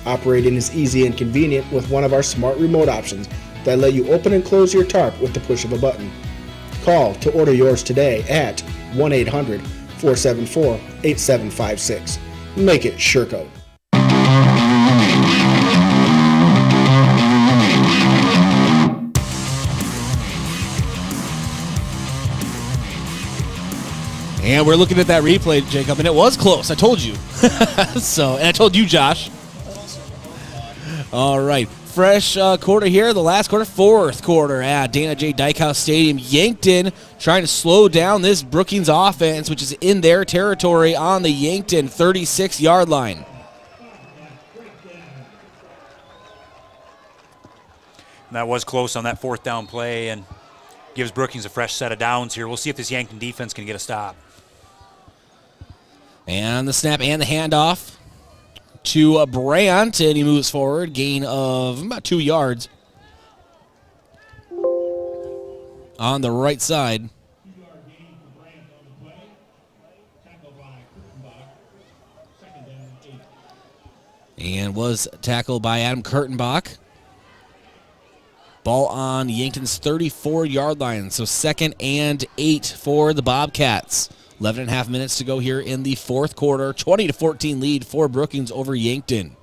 Operating is easy and convenient with one of our smart remote options that let you open and close your tarp with the push of a button. Call to order yours today at 1-800-474-8756. Make it Sherco. And we're looking at that replay, Jacob, and it was close. I told you. And I told you, Josh. All right. Fresh quarter here, the last quarter, fourth quarter at Dana J. Dykehouse Stadium. Yankton trying to slow down this Brookings offense, which is in their territory on the Yankton 36-yard line. And that was close on that fourth down play and gives Brookings a fresh set of downs here. We'll see if this Yankton defense can get a stop. And the snap and the handoff to Brandt, and he moves forward, gain of about 2 yards on the right side. And was tackled by Adam Kurtenbach. Ball on Yankton's 34-yard line, so 2nd and 8 for the Bobcats. 11 and a half minutes to go here in the fourth quarter. 20-14 lead for Brookings over Yankton.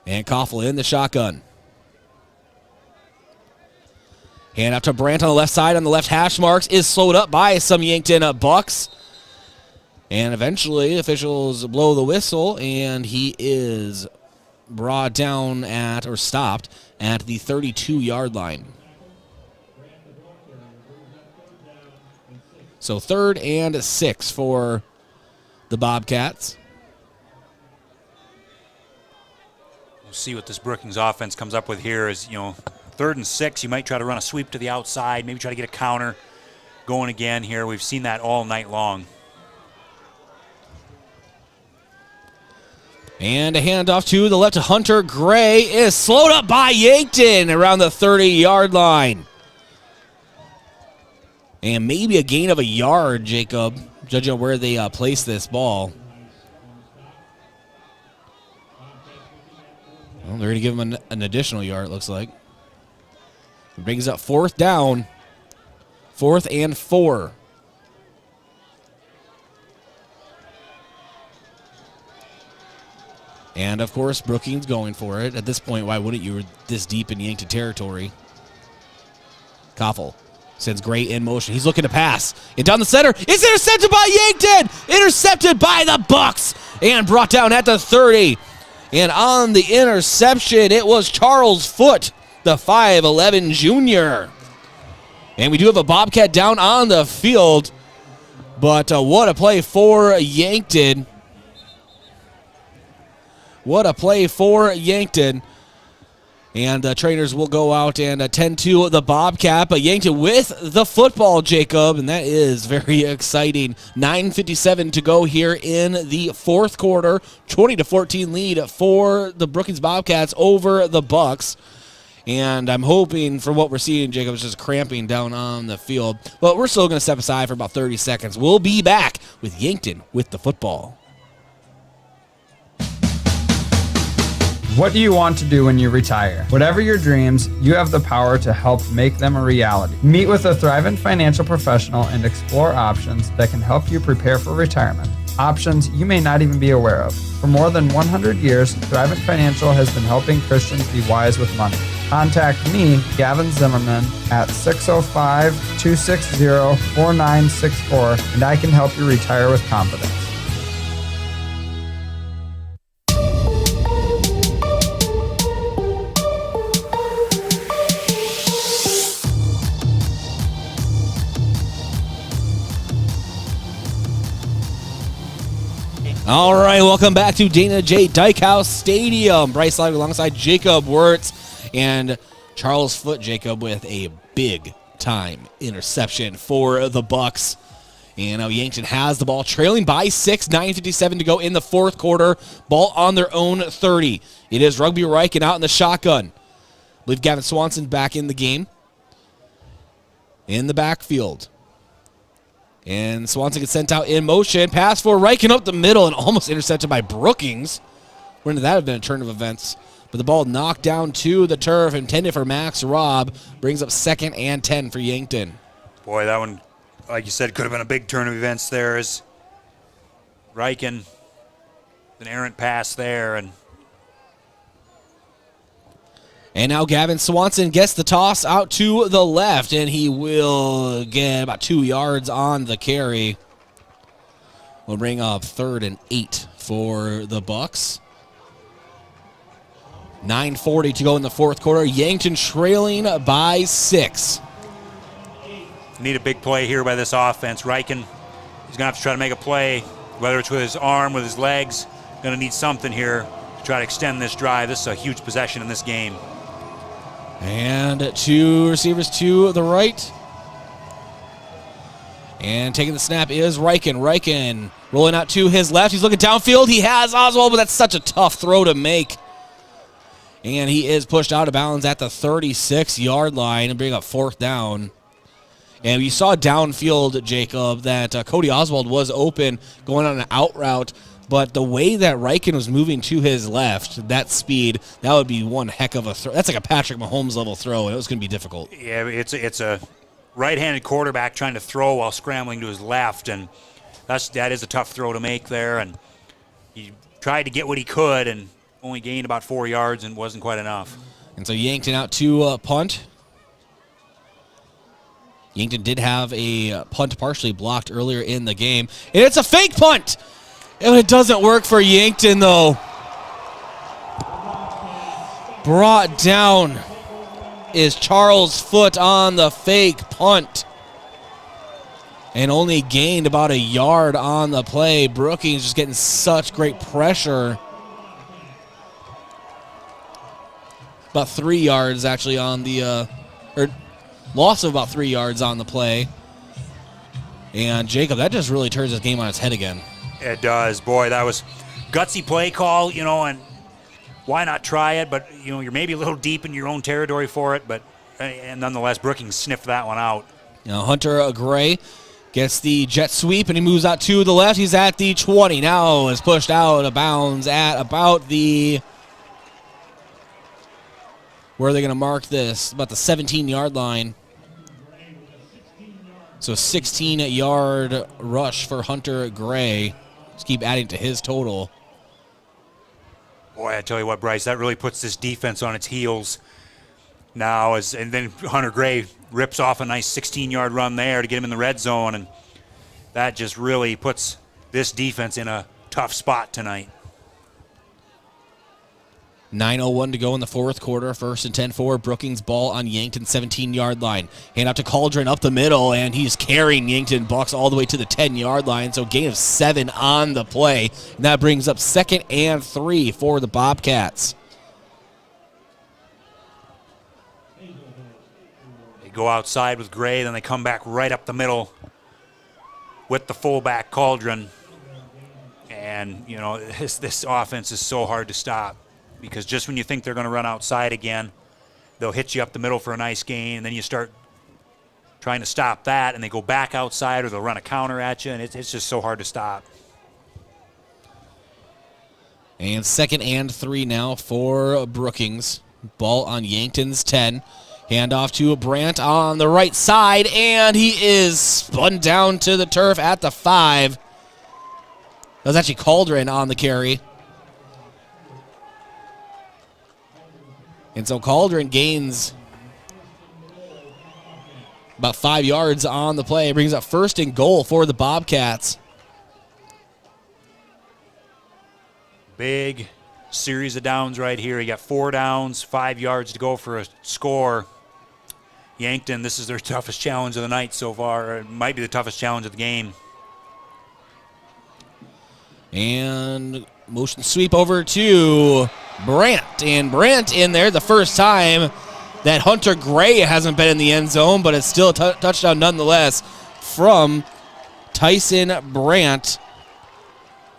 And Koffel in the shotgun. Hand out to Brandt on the left side on the left hash marks. Is slowed up by some Yankton Bucks. And eventually officials blow the whistle, and he is brought down at, or stopped, at the 32-yard line. So 3rd and 6 for the Bobcats. We'll see what this Brookings offense comes up with here. Is 3rd and 6. You might try to run a sweep to the outside, maybe try to get a counter going again here. We've seen that all night long. And a handoff to the left to Hunter Gray is slowed up by Yankton around the 30-yard line. And maybe a gain of a yard, Jacob, judging on where they place this ball. Well, they're going to give him an additional yard, it looks like. It brings up 4th down. 4th and 4. And, of course, Brookings going for it. At this point, why wouldn't you? We're this deep in Yankton territory. Koffel sends Gray in motion. He's looking to pass. And down the center. It's intercepted by Yankton. Intercepted by the Bucks. And brought down at the 30. And on the interception, it was Charles Foote, the 5'11 junior. And we do have a Bobcat down on the field. But what a play for Yankton. What a play for Yankton. And the trainers will go out and attend to the Bobcat. But Yankton with the football, Jacob, and that is very exciting. 9:57 to go here in the fourth quarter. 20-14 lead for the Brookings Bobcats over the Bucks. And I'm hoping for what we're seeing, Jacob, is just cramping down on the field. But we're still going to step aside for about 30 seconds. We'll be back with Yankton with the football. What do you want to do when you retire? Whatever your dreams, you have the power to help make them a reality. Meet with a thriving financial professional and explore options that can help you prepare for retirement. options you may not even be aware of. For more than 100 years, Thrivent Financial has been helping Christians be wise with money. Contact me, Gavin Zimmerman, at 605-260-4964, and I can help you retire with confidence. All right, welcome back to Dana J. Dykehouse Stadium. Bryce live alongside Jacob Wirtz and Charles Foote. Jacob with a big-time interception for the Bucks. And now Yankton has the ball, trailing by 6, 9:57 to go in the fourth quarter. Ball on their own 30. It is Rugby Riken out in the shotgun. I believe Gavin Swanson back in the game. In the backfield. And Swanson gets sent out in motion. Pass for Riken up the middle and almost intercepted by Brookings. Wouldn't that have been a turn of events? But the ball knocked down to the turf, intended for Max Robb. Brings up 2nd and 10 for Yankton. Boy, that one, like you said, could have been a big turn of events there as Riken, an errant pass there. And now Gavin Swanson gets the toss out to the left, and he will get about 2 yards on the carry. We'll bring up 3rd and 8 for the Bucks. 9:40 to go in the fourth quarter. Yankton trailing by 6. Need a big play here by this offense. Riken, he's going to have to try to make a play, whether it's with his arm, with his legs. Going to need something here to try to extend this drive. This is a huge possession in this game. And 2 receivers to the right. And taking the snap is Riken. Riken rolling out to his left. He's looking downfield. He has Oswald, but that's such a tough throw to make. And he is pushed out of bounds at the 36-yard line and bring up 4th down. And you saw downfield, Jacob, that Cody Oswald was open going on an out route. But the way that Riken was moving to his left, that speed, that would be one heck of a throw. That's like a Patrick Mahomes level throw, and it was going to be difficult. Yeah, it's a right-handed quarterback trying to throw while scrambling to his left, and that is a tough throw to make there. And he tried to get what he could and only gained about 4 yards and wasn't quite enough. And so Yankton out to punt. Yankton did have a punt partially blocked earlier in the game. And it's a fake punt! And it doesn't work for Yankton, though. Brought down is Charles Foote on the fake punt. And only gained about a yard on the play. Brookings just getting such great pressure. About 3 yards, actually, on the... or loss of about 3 yards on the play. And, Jacob, that just really turns this game on its head again. It does. Boy, that was gutsy play call, and why not try it? But, you're maybe a little deep in your own territory for it, but and nonetheless, Brookings sniffed that one out. Hunter Gray gets the jet sweep, and he moves out to the left. He's at the 20. Now is pushed out of bounds at about the... Where are they going to mark this? About the 17-yard line. So 16-yard rush for Hunter Gray. Just keep adding to his total. Boy, I tell you what, Bryce, that really puts this defense on its heels now. And then Hunter Gray rips off a nice 16-yard run there to get him in the red zone, and that just really puts this defense in a tough spot tonight. 9:01 to go in the fourth quarter. 1st and 10 for Brookings. Ball on Yankton 17-yard line. Hand out to Cauldron up the middle, and he's carrying Yankton Bucks all the way to the 10-yard line. So gain of 7 on the play. And that brings up 2nd and 3 for the Bobcats. They go outside with Gray, then they come back right up the middle with the fullback Cauldron. And, this offense is so hard to stop. Because just when you think they're going to run outside again, they'll hit you up the middle for a nice gain, and then you start trying to stop that, and they go back outside, or they'll run a counter at you, and it's just so hard to stop. And 2nd and 3 now for Brookings. Ball on Yankton's 10. Handoff to Brandt on the right side, and he is spun down to the turf at the 5. That was actually Cauldron on the carry. And so Cauldron gains about 5 yards on the play. Brings up 1st and goal for the Bobcats. Big series of downs right here. You got 4 downs, 5 yards to go for a score. Yankton, this is their toughest challenge of the night so far. It might be the toughest challenge of the game. And motion sweep over to Brandt. And Brandt in there the first time that Hunter Gray hasn't been in the end zone, but it's still a touchdown nonetheless from Tyson Brandt.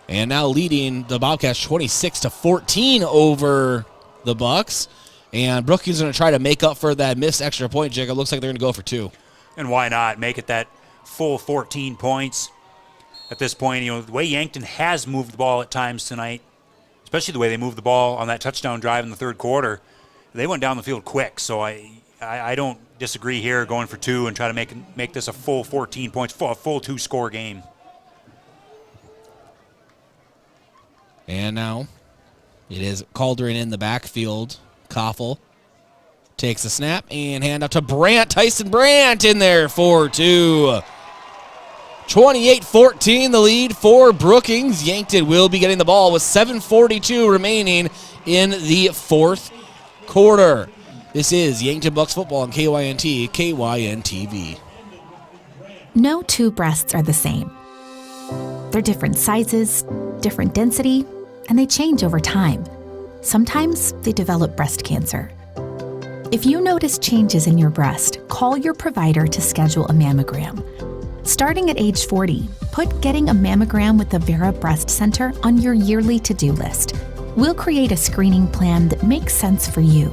And now leading the Bobcats 26-14 over the Bucks. And Brookings is going to try to make up for that missed extra point, Jacob. Looks like they're going to go for 2. And why not? Make it that full 14 points. At this point, the way Yankton has moved the ball at times tonight, especially the way they moved the ball on that touchdown drive in the third quarter, they went down the field quick. So I don't disagree here, going for 2 and try to make this a full 14 points, a full 2-score game. And now it is Cauldron in the backfield. Koffel takes the snap and hand out to Brandt. Tyson Brandt in there for 2. 28-14 the lead for Brookings. Yankton will be getting the ball with 7:42 remaining in the fourth quarter. This is Yankton Bucks football on KYNT, KYNTV. No 2 breasts are the same. They're different sizes, different density, and they change over time. Sometimes they develop breast cancer. If you notice changes in your breast, call your provider to schedule a mammogram. Starting at age 40, put getting a mammogram with the Vera Breast Center on your yearly to-do list. We'll create a screening plan that makes sense for you.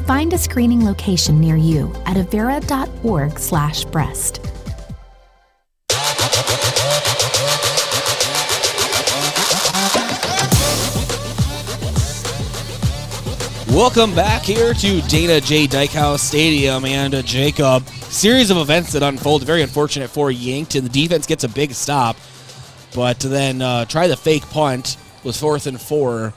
Find a screening location near you at avera.org/breast. Welcome back here to Dana J. Dykehouse Stadium, and Jacob. Series of events that unfold. Very unfortunate for Yankton. The defense gets a big stop, but then try the fake punt. Was 4th and 4,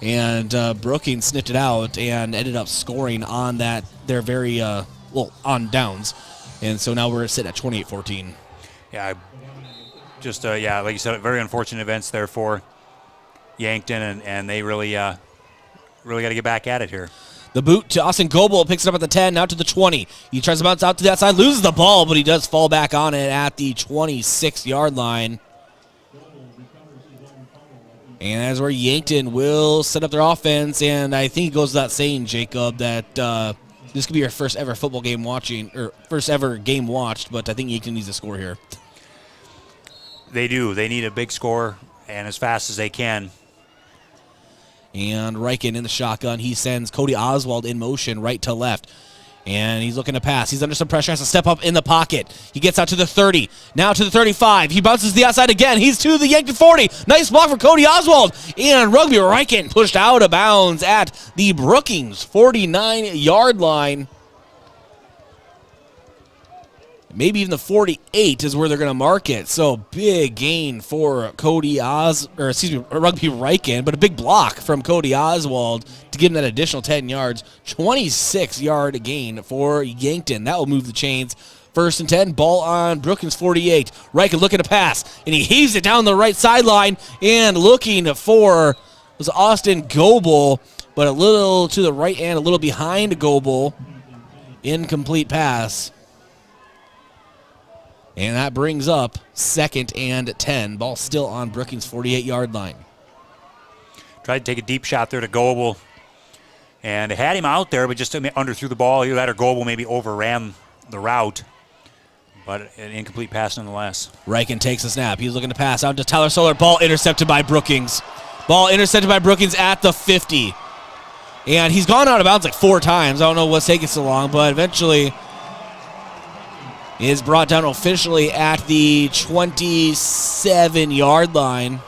and Brookings sniffed it out and ended up scoring on that. They're very on downs, and so now we're sitting at 28-14. Yeah, just like you said, very unfortunate events there for Yankton, and they really got to get back at it here. The boot to Austin Goebel, picks it up at the 10, now to the 20. He tries to bounce out to that side, loses the ball, but he does fall back on it at the 26-yard line. And that's where Yankton will set up their offense, and I think it goes without saying, Jacob, that this could be your first ever football game watching, or first ever game watched, but I think Yankton needs a score here. They do. They need a big score, and as fast as they can. And Reichen in the shotgun. He sends Cody Oswald in motion right to left. And he's looking to pass. He's under some pressure. Has to step up in the pocket. He gets out to the 30. Now to the 35. He bounces to the outside again. He's to the Yankton 40. Nice block for Cody Oswald. And Rugby Reichen pushed out of bounds at the Brookings 49-yard line. Maybe even the 48 is where they're going to mark it. So big gain for Rugby Reichen, but a big block from Cody Oswald to give him that additional 10 yards. 26-yard gain for Yankton. That will move the chains. 1st and 10, ball on Brookings 48. Reichen looking to pass, and he heaves it down the right sideline and looking for was Austin Goebel, but a little to the right and a little behind Goebel. Incomplete pass. And that brings up 2nd and 10. Ball still on Brookings' 48-yard line. Tried to take a deep shot there to Goebel. And had him out there, but just underthrew the ball. Either that or Goebel maybe overran the route. But an incomplete pass nonetheless. Reichen takes a snap. He's looking to pass out to Tyler Solar. Ball intercepted by Brookings. Ball intercepted by Brookings at the 50. And he's gone out of bounds like 4 times. I don't know what's taking so long, but eventually is brought down officially at the 27-yard line.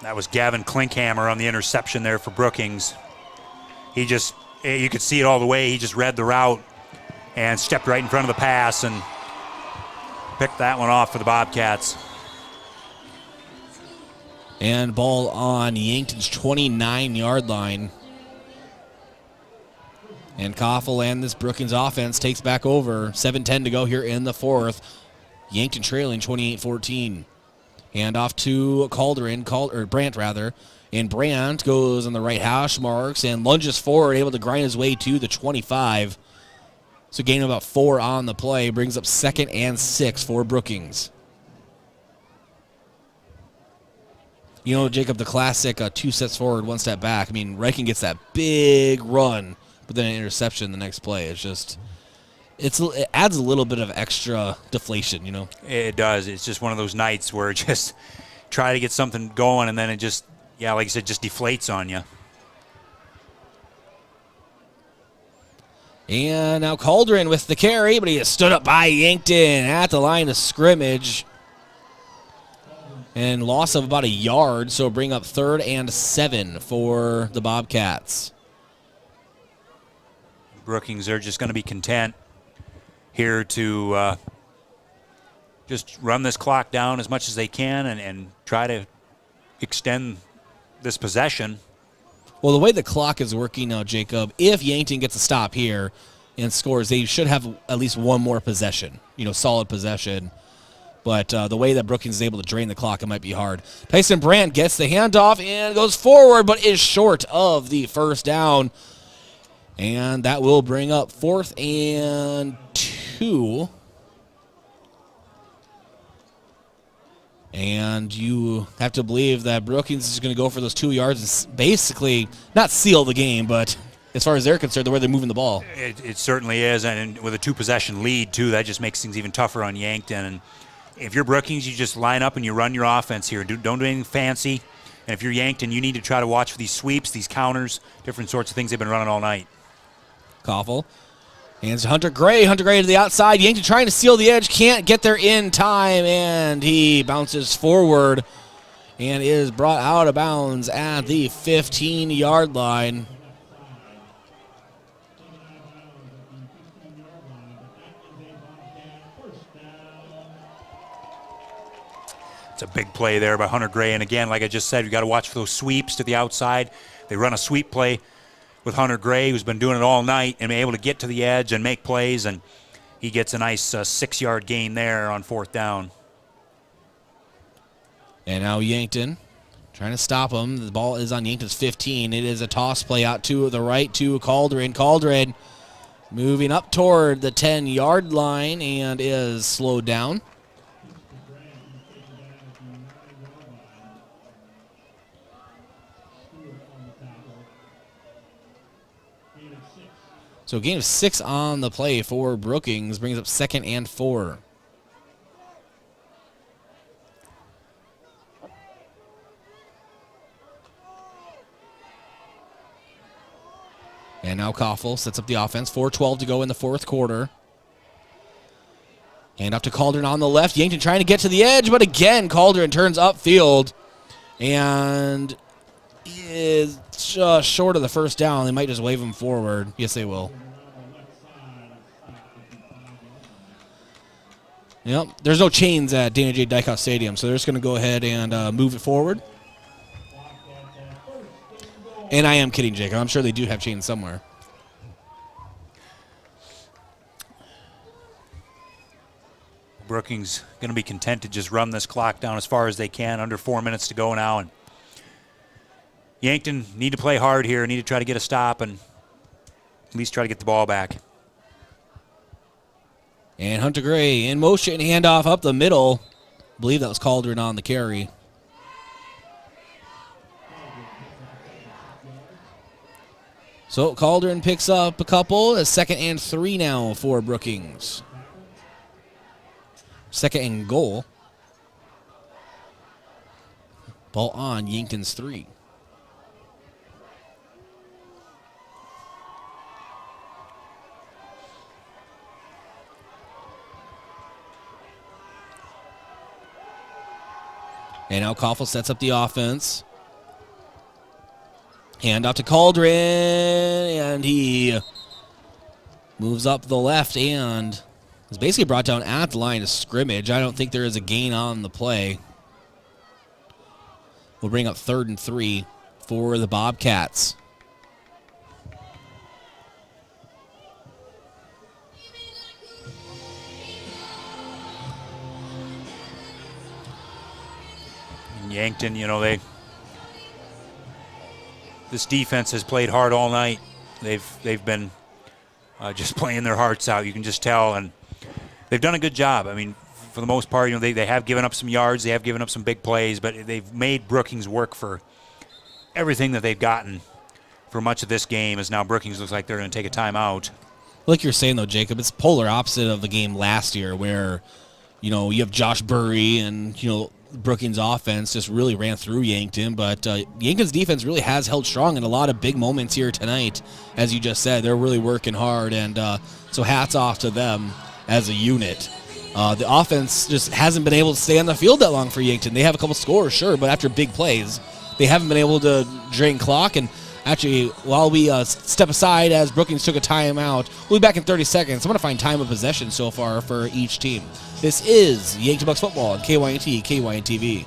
That was Gavin Klinkhammer on the interception there for Brookings. You could see it all the way. He just read the route and stepped right in front of the pass and picked that one off for the Bobcats. And ball on Yankton's 29-yard line. And Koffel and this Brookings offense takes back over. 7:10 to go here in the fourth. Yankton trailing 28-14. Hand off to Brandt rather. And Brandt goes on the right hash marks and lunges forward, able to grind his way to the 25. So gain of about 4 on the play, brings up 2nd and 6 for Brookings. You know, Jacob, the classic 2 steps forward, 1 step back. I mean, Reichen gets that big run, but then an interception the next play. It's just, it adds a little bit of extra deflation, you know? It does. It's just one of those nights where just try to get something going, and then it just, yeah, like you said, just deflates on you. And now Cauldron with the carry, but he is stood up by Yankton at the line of scrimmage. And loss of about a yard, so bring up 3rd and 7 for the Bobcats. Brookings are just going to be content here to just run this clock down as much as they can and try to extend this possession. Well, the way the clock is working now, Jacob, if Yankton gets a stop here and scores, they should have at least one more possession, solid possession. But the way that Brookings is able to drain the clock, it might be hard. Tyson Brandt gets the handoff and goes forward, but is short of the first down. And that will bring up 4th and 2. And you have to believe that Brookings is going to go for those 2 yards and basically not seal the game, but as far as they're concerned, the way they're moving the ball. It certainly is, and with a 2-possession lead, too, that just makes things even tougher on Yankton. And if you're Brookings, you just line up and you run your offense here. Don't do anything fancy. And if you're Yankton, you need to try to watch for these sweeps, these counters, different sorts of things they've been running all night. Koffel hands to Hunter Gray. Hunter Gray to the outside. Yankton trying to seal the edge. Can't get there in time, and he bounces forward and is brought out of bounds at the 15-yard line. It's a big play there by Hunter Gray. And again, like I just said, you got to watch for those sweeps to the outside. They run a sweep play with Hunter Gray, who's been doing it all night and been able to get to the edge and make plays. And he gets a nice 6-yard gain there on 4th down. And now Yankton trying to stop him. The ball is on Yankton's 15. It is a toss play out to the right to Cauldron. Cauldron moving up toward the 10-yard line and is slowed down. So gain of 6 on the play for Brookings, brings up 2nd and 4. And now Koffel sets up the offense. 4:12 to go in the 4th quarter. Hand off to Cauldron on the left. Yankton trying to get to the edge, but again, Cauldron turns upfield and is just short of the first down. They might just wave him forward. Yes, they will. Yep, there's no chains at Dana J. Dykoff Stadium, so they're just going to go ahead and move it forward. And I am kidding, Jacob. I'm sure they do have chains somewhere. Brookings going to be content to just run this clock down as far as they can. Under 4 minutes to go now. And Yankton need to play hard here, need to try to get a stop and at least try to get the ball back. And Hunter Gray in motion, handoff up the middle. I believe that was Cauldron on the carry. So Cauldron picks up a couple. It's 2nd and 3 now for Brookings. 2nd and goal. Ball on Yankton's 3. And now Koffel sets up the offense. Hand out to Cauldron, and he moves up the left and It's basically brought down at the line of scrimmage. I don't think there is a gain on the play. We'll bring up 3rd and 3 for the Bobcats. Yankton, this defense has played hard all night. They've been just playing their hearts out. You can just tell, and they've done a good job. I mean, for the most part, they have given up some yards, they have given up some big plays, but they've made Brookings work for everything that they've gotten for much of this game. As now Brookings looks like they're going to take a timeout. Like you're saying though, Jacob, it's polar opposite of the game last year, where you have Josh Burry and Brookings offense just really ran through Yankton, but Yankton's defense really has held strong in a lot of big moments here tonight. As you just said, they're really working hard, and so hats off to them as a unit. The offense just hasn't been able to stay on the field that long for Yankton. They have a couple scores, sure, but after big plays, they haven't been able to drain clock. And actually, while we step aside as Brookings took a timeout, we'll be back in 30 seconds. I'm going to find time of possession so far for each team. This is Yankton Bucks football on KYNT, KYNTV.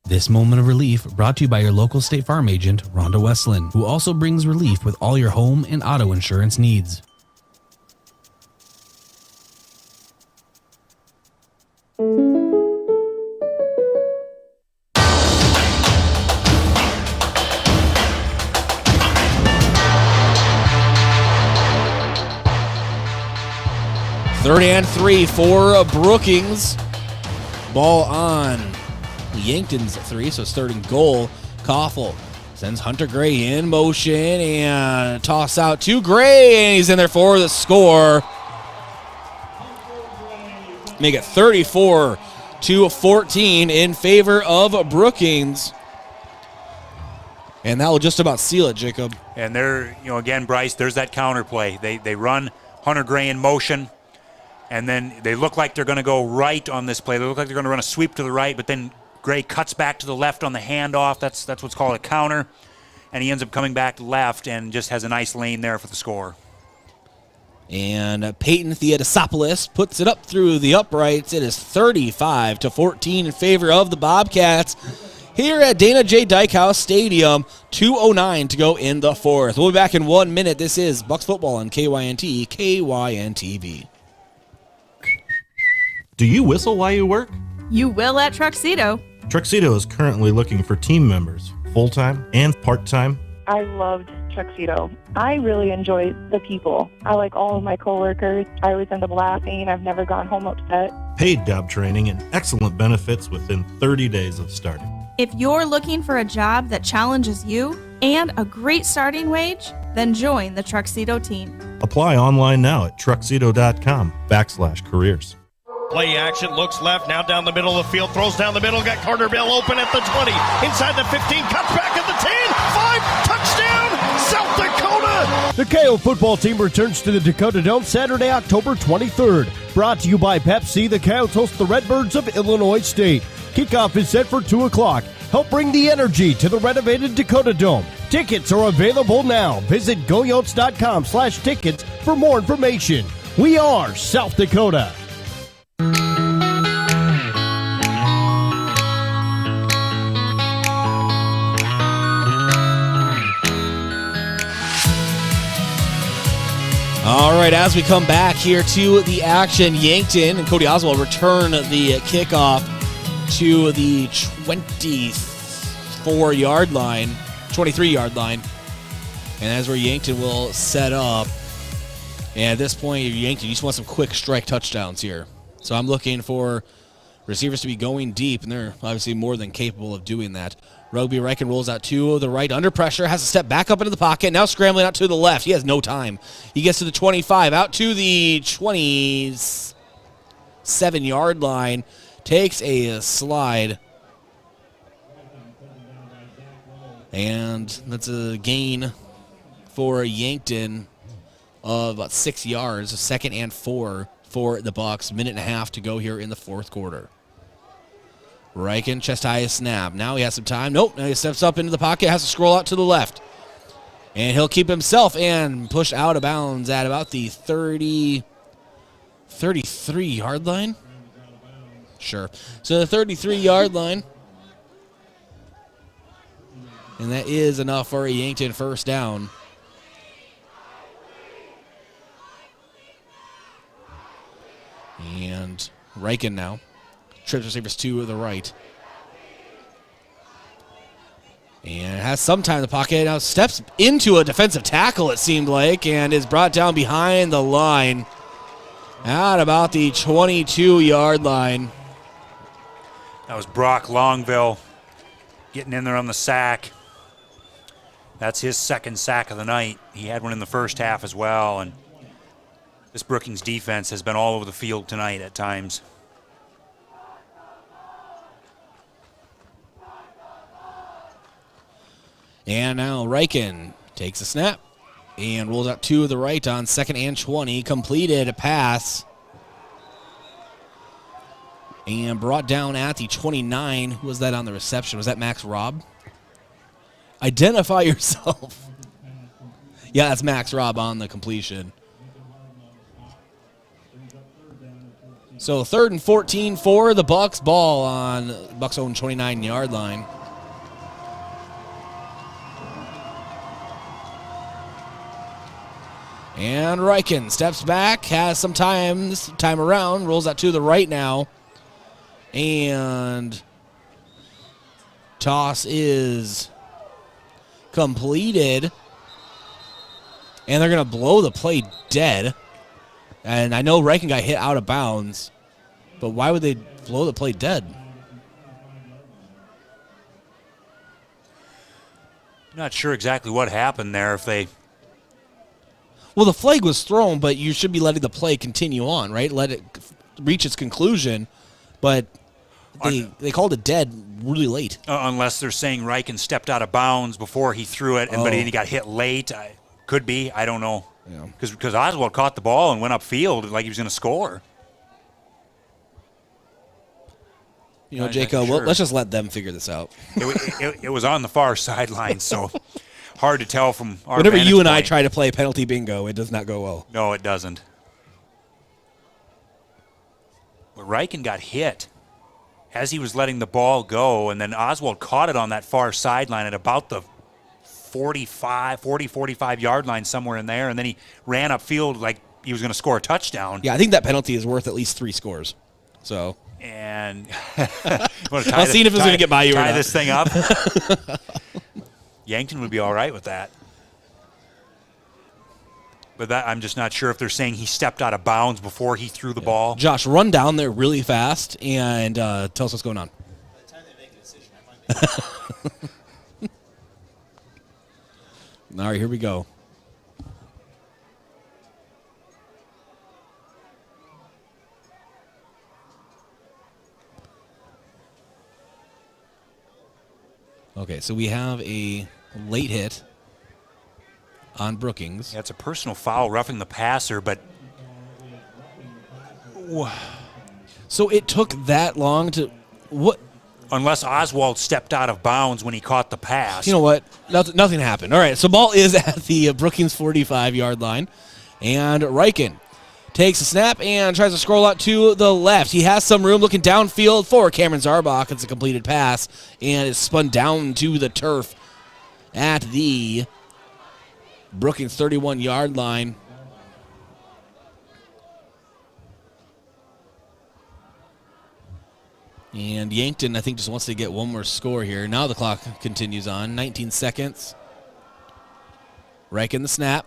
This moment of relief brought to you by your local State Farm agent, Rhonda Westland, who also brings relief with all your home and auto insurance needs. Third and 3 for Brookings. Ball on Yankton's 3, so it's 3rd and goal. Koffel sends Hunter Gray in motion and toss out to Gray, and he's in there for the score. Make it 34-14 in favor of Brookings. And that will just about seal it, Jacob. And there, again, Bryce, there's that counter play. They run Hunter Gray in motion, and then they look like they're going to go right on this play. They look like they're going to run a sweep to the right, but then Gray cuts back to the left on the handoff. That's what's called a counter. And he ends up coming back left and just has a nice lane there for the score. And Peyton Theodosopoulos puts it up through the uprights. It is 35-14 in favor of the Bobcats here at Dana J. Dykehouse Stadium. 2:09 to go in the fourth. We'll be back in 1 minute. This is Bucks football on KYNT, KYNTV. Do you whistle while you work? You will at Truxedo. Truxedo is currently looking for team members, full-time and part-time. I loved Tuxedo. I really enjoyed the people. I like all of my coworkers. I always end up laughing. I've never gone home upset. Paid job training and excellent benefits within 30 days of starting. If you're looking for a job that challenges you and a great starting wage, then join the Truxedo team. Apply online now at truxedo.com/careers. Play action, looks left, now down the middle of the field, throws down the middle, got Carter Bell open at the 20, inside the 15, cuts back at the 10, 5, touchdown, South Dakota! The KO football team returns to the Dakota Dome Saturday, October 23rd. Brought to you by Pepsi, the Coyotes host the Redbirds of Illinois State. Kickoff is set for 2 o'clock. Help bring the energy to the renovated Dakota Dome. Tickets are available now. Visit goyotes.com/tickets for more information. We are South Dakota. All right, as we come back here to the action, Yankton and Cody Oswald return the kickoff to the 23-yard line. And that's where Yankton will set up. And at this point, Yankton, you just want some quick strike touchdowns here. So I'm looking for receivers to be going deep, and they're obviously more than capable of doing that. Rugby Reichen rolls out to the right, under pressure, has to step back up into the pocket, now scrambling out to the left. He has no time. He gets to the 25, out to the 27-yard line, takes a slide, and that's a gain for Yankton of about 6 yards, 2nd and 4 for the Bucks. Minute and a half to go here in the fourth quarter. Reichen, chest high snap. Now he has some time. Nope, now he steps up into the pocket, has to scroll out to the left. And he'll keep himself and push out of bounds at about the 33-yard line. Sure. So the 33-yard line. And that is enough for a Yankton first down. And Reichen now. Trips receivers to the right. And has some time in the pocket. Now steps into a defensive tackle, it seemed like, and is brought down behind the line at about the 22-yard line. That was Brock Longville getting in there on the sack. That's his second sack of the night. He had one in the first half as well, and this Brookings defense has been all over the field tonight at times. And now Reichen takes a snap and rolls out to the right on 2nd and 20. Completed a pass. And brought down at the 29. Who was that on the reception? Was that Max Robb? Identify yourself. Yeah, that's Max Robb on the completion. So 3rd and 14 for the Bucks. Ball on Bucks' own 29-yard line. And Reichen steps back, has some time this time around, rolls out to the right now. And toss is completed. And they're going to blow the play dead. And I know Reichen got hit out of bounds, but why would they blow the play dead? Not sure exactly what happened there. If they... Well, the flag was thrown, but you should be letting the play continue on, right? Let it reach its conclusion. But they called it dead really late. Unless they're saying Reichen stepped out of bounds before he threw it, but he got hit late. Could be. I don't know. Because Oswald caught the ball and went upfield like he was going to score. You know, Jacob, well, let's just let them figure this out. It was on the far sideline, so hard to tell from our Whenever you and I point. try to play penalty bingo, it does not go well. No, it doesn't. But Reichen got hit as he was letting the ball go, and then Oswald caught it on that far sideline at about the 45-yard line, somewhere in there, and then he ran upfield like he was going to score a touchdown. Yeah, I think that penalty is worth at least 3 scores. So... And I'll see if it's going to get by you or not. Tie this thing up. Yankton would be all right with that. But that I'm just not sure if they're saying he stepped out of bounds before he threw the ball. Josh, run down there really fast and tell us what's going on. By the time they make a decision, I might be. All right, here we go. Okay, so we have a late hit on Brookings. Yeah, it's a personal foul, roughing the passer, but... So it took that long to... What? Unless Oswald stepped out of bounds when he caught the pass. You know what? Nothing happened. All right, so ball is at the Brookings 45-yard line. And Reichen takes a snap and tries to scroll out to the left. He has some room looking downfield for Cameron Zarbach. It's a completed pass, and it's spun down to the turf at the Brookings 31-yard line. And Yankton, I think, just wants to get one more score here. Now the clock continues on. 19 seconds. Reichen the snap.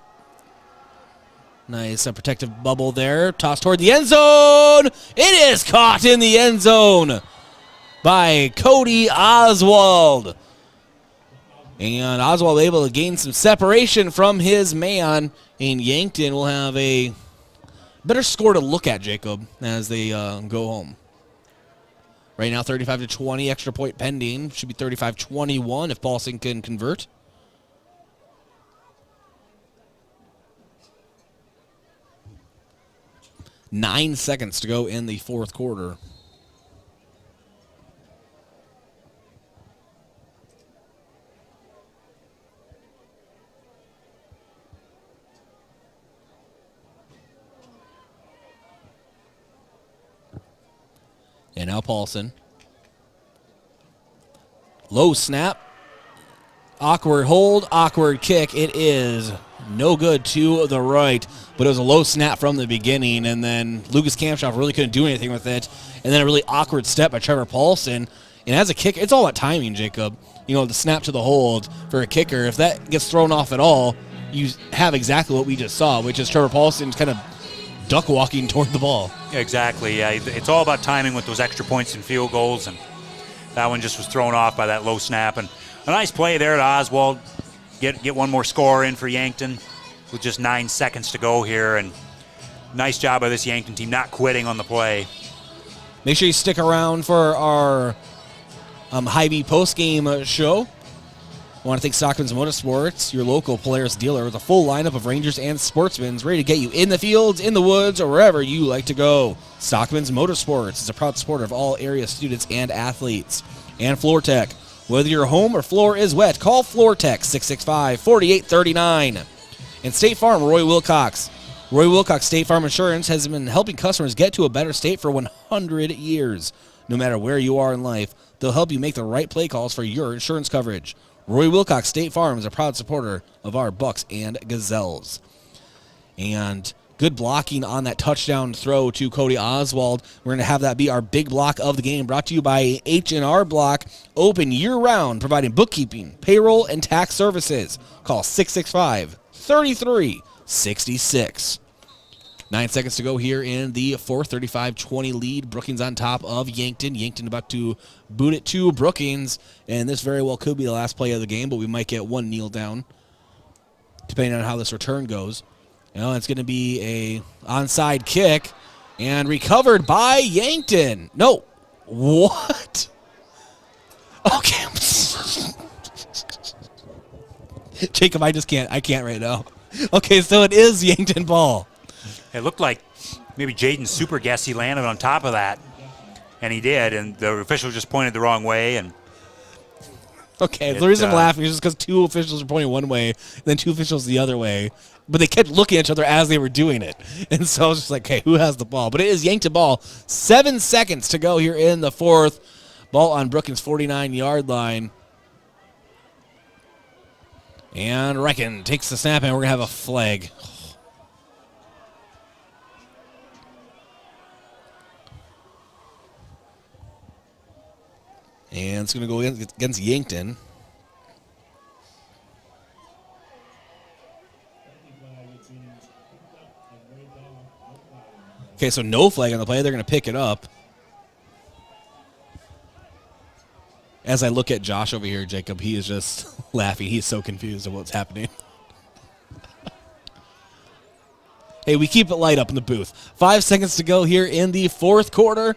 Nice protective bubble there. Toss toward the end zone. It is caught in the end zone by Cody Oswald. And Oswald able to gain some separation from his man. And Yankton will have a better score to look at, Jacob, as they go home. Right now, 35-20, extra point pending. Should be 35-21 if Paulson can convert. 9 seconds to go in the fourth quarter. And now Paulson. Low snap. Awkward hold, awkward kick. It is no good to the right, but it was a low snap from the beginning, and then Lucas Kamshoff really couldn't do anything with it. And then a really awkward step by Trevor Paulson. And as a kicker, it's all about timing, Jacob. You know, the snap to the hold for a kicker, if that gets thrown off at all, you have exactly what we just saw, which is Trevor Paulson kind of duck walking toward the ball. Exactly. Yeah, it's all about timing with those extra points and field goals, and that one just was thrown off by that low snap. And a nice play there to Oswald. Get one more score in for Yankton with just 9 seconds to go here, and nice job by this Yankton team not quitting on the play. Make sure you stick around for our Hy-Vee postgame show. I want to thank Stockman's Motorsports, your local Polaris dealer, with a full lineup of Rangers and Sportsmen ready to get you in the fields, in the woods, or wherever you like to go. Stockman's Motorsports is a proud supporter of all area students and athletes. And Floor Tech. Whether your home or floor is wet, call Floor Tech 665-4839. And State Farm, Roy Wilcox. Roy Wilcox State Farm Insurance has been helping customers get to a better state for 100 years. No matter where you are in life, they'll help you make the right play calls for your insurance coverage. Roy Wilcox State Farm is a proud supporter of our Bucks and Gazelles. And good blocking on that touchdown throw to Cody Oswald. We're going to have that be our big block of the game, brought to you by H&R Block, open year-round, providing bookkeeping, payroll, and tax services. Call 665-3366. 9 seconds to go here in the fourth, 35-20 lead. Brookings on top of Yankton. Yankton about to boot it to Brookings, and this very well could be the last play of the game, but we might get one kneel down, depending on how this return goes. You know, it's going to be a onside kick, and recovered by Yankton. No, what? Okay. Jacob, I can't right now. Okay, so it is Yankton ball. It looked like maybe Jaden super guessy landed on top of that, and he did, and the official just pointed the wrong way. And okay, the reason I'm laughing is just because two officials are pointing one way, and then two officials the other way, but they kept looking at each other as they were doing it. And so I was just like, okay, who has the ball? But it is Yankton ball. 7 seconds to go here in the fourth. Ball on Brookings' 49-yard line. And Reckon takes the snap, and we're going to have a flag. And it's going to go against Yankton. Okay, so no flag on the play. They're going to pick it up. As I look at Josh over here, Jacob, he is just laughing. He's so confused of what's happening. Hey, we keep it light up in the booth. 5 seconds to go here in the fourth quarter.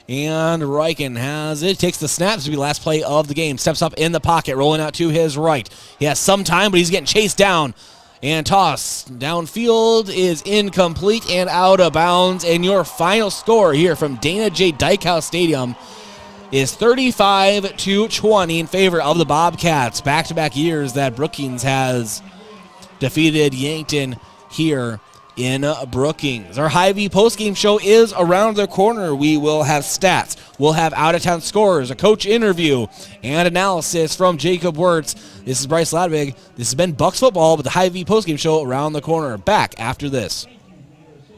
And Riken has it. Takes the snaps to be the last play of the game. Steps up in the pocket, rolling out to his right. He has some time, but he's getting chased down. And toss downfield is incomplete and out of bounds. And your final score here from Dana J. Dykehouse Stadium is 35-20 in favor of the Bobcats. Back-to-back years that Brookings has defeated Yankton here in Brookings. Our Hy-Vee postgame show is around the corner. We will have stats. We'll have out-of-town scores, a coach interview, and analysis from Jacob Wirtz. This is Bryce Ladwig. This has been Bucks Football with the Hy-Vee postgame show around the corner. Back after this.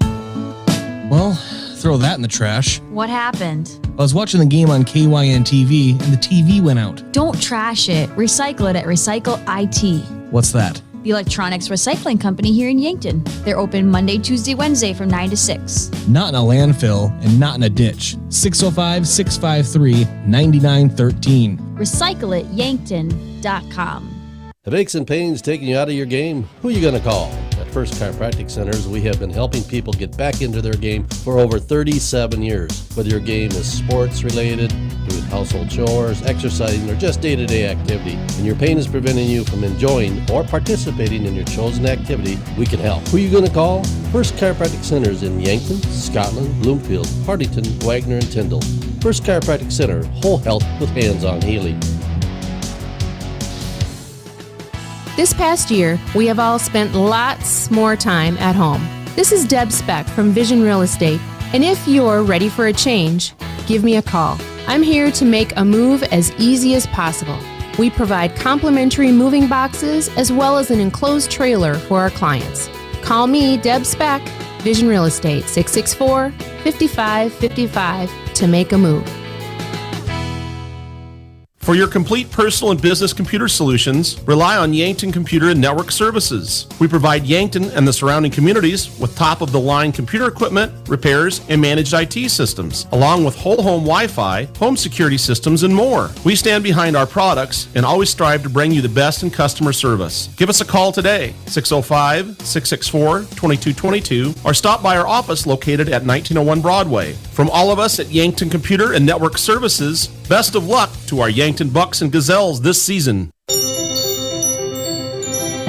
Well, throw that in the trash. What happened? I was watching the game on KYNTV, and the TV went out. Don't trash it. Recycle it at Recycle IT. What's that? The electronics recycling company here in Yankton. They're open Monday, Tuesday, Wednesday from 9 to 6. Not in a landfill and not in a ditch. 605-653-9913. Recycleityankton.com. Have aches and pains taking you out of your game? Who are you going to call? At First Chiropractic Centers, we have been helping people get back into their game for over 37 years. Whether your game is sports related, doing household chores, exercising, or just day-to-day activity, and your pain is preventing you from enjoying or participating in your chosen activity, we can help. Who are you going to call? First Chiropractic Centers in Yankton, Scotland, Bloomfield, Hartington, Wagner, and Tyndall. First Chiropractic Center, whole health with hands-on healing. This past year, we have all spent lots more time at home. This is Deb Speck from Vision Real Estate, and if you're ready for a change, give me a call. I'm here to make a move as easy as possible. We provide complimentary moving boxes as well as an enclosed trailer for our clients. Call me, Deb Speck, Vision Real Estate, 664-5555 to make a move. For your complete personal and business computer solutions, rely on Yankton Computer and Network Services. We provide Yankton and the surrounding communities with top-of-the-line computer equipment, repairs, and managed IT systems, along with whole home Wi-Fi, home security systems, and more. We stand behind our products and always strive to bring you the best in customer service. Give us a call today, 605-664-2222, or stop by our office located at 1901 Broadway. From all of us at Yankton Computer and Network Services, best of luck to our Yankton Bucks and Gazelles this season.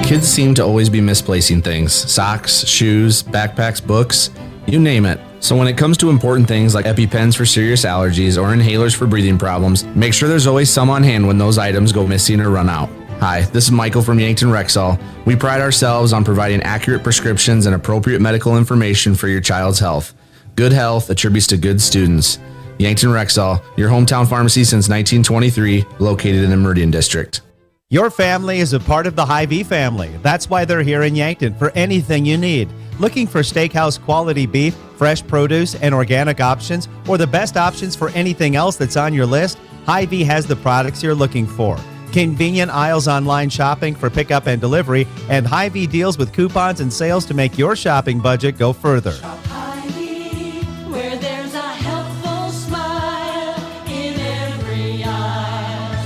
Kids seem to always be misplacing things: socks, shoes, backpacks, books, you name it. So when it comes to important things like EpiPens for serious allergies or inhalers for breathing problems, make sure there's always some on hand when those items go missing or run out. Hi, this is Michael from Yankton Rexall. We pride ourselves on providing accurate prescriptions and appropriate medical information for your child's health. Good health attributes to good students. Yankton Rexall, your hometown pharmacy since 1923, located in the Meridian District. Your family is a part of the Hy-Vee family. That's why they're here in Yankton for anything you need. Looking for steakhouse quality beef, fresh produce, and organic options, or the best options for anything else that's on your list? Hy-Vee has the products you're looking for. Convenient aisles online shopping for pickup and delivery, and Hy-Vee deals with coupons and sales to make your shopping budget go further. Where there's a helpful smile in every aisle.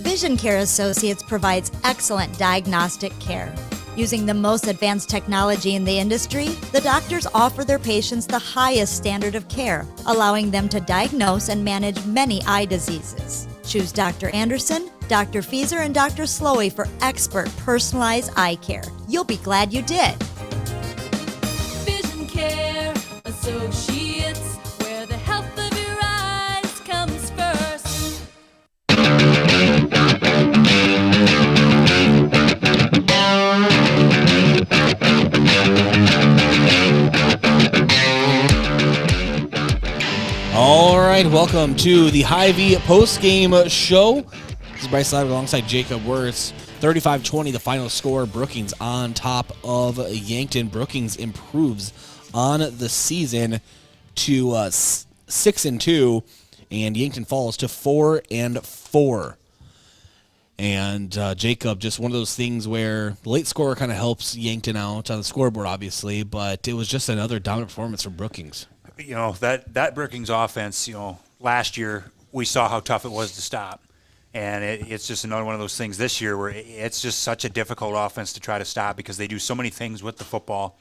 Vision Care Associates provides excellent diagnostic care. Using the most advanced technology in the industry, the doctors offer their patients the highest standard of care, allowing them to diagnose and manage many eye diseases. Choose Dr. Anderson, Dr. Fieser, and Dr. Slowey for expert personalized eye care. You'll be glad you did. Vision Care Associates, where the health of your eyes comes first. All right, welcome to the Hy-Vee postgame show. This is Bryce Slider alongside Jacob Wirtz. 35-20, the final score. Brookings on top of Yankton. Brookings improves on the season to 6-2, and Yankton falls to 4-4. And Jacob, just one of those things where the late scorer kind of helps Yankton out on the scoreboard, obviously, but it was just another dominant performance from Brookings. You know, that Brookings offense, you know, last year we saw how tough it was to stop. And it's just another one of those things this year where it's just such a difficult offense to try to stop because they do so many things with the football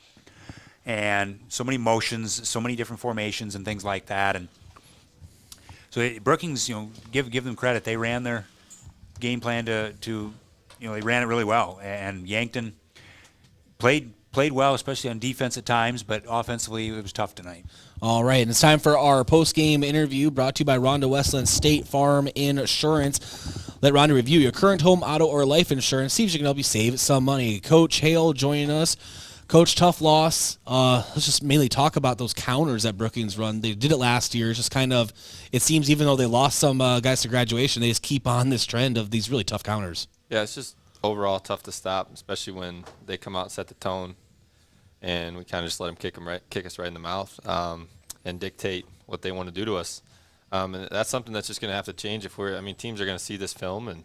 and so many motions, so many different formations and things like that. And so Brookings, you know, give them credit. They ran their game plan to you know, they ran it really well. And Yankton played well, especially on defense at times, but offensively it was tough tonight. All right, and it's time for our post-game interview brought to you by Rhonda Westland State Farm Insurance. Let Rhonda review your current home, auto, or life insurance. See if she can help you save some money. Coach Hale joining us. Coach, tough loss. Let's just mainly talk about those counters that Brookings run. They did it last year. It's just kind of, it seems even though they lost some guys to graduation, they just keep on this trend of these really tough counters. Yeah, it's just overall tough to stop, especially when they come out and set the tone. And we kind of just let them kick us right in the mouth and dictate what they want to do to us. And that's something that's just going to have to change if teams are going to see this film, and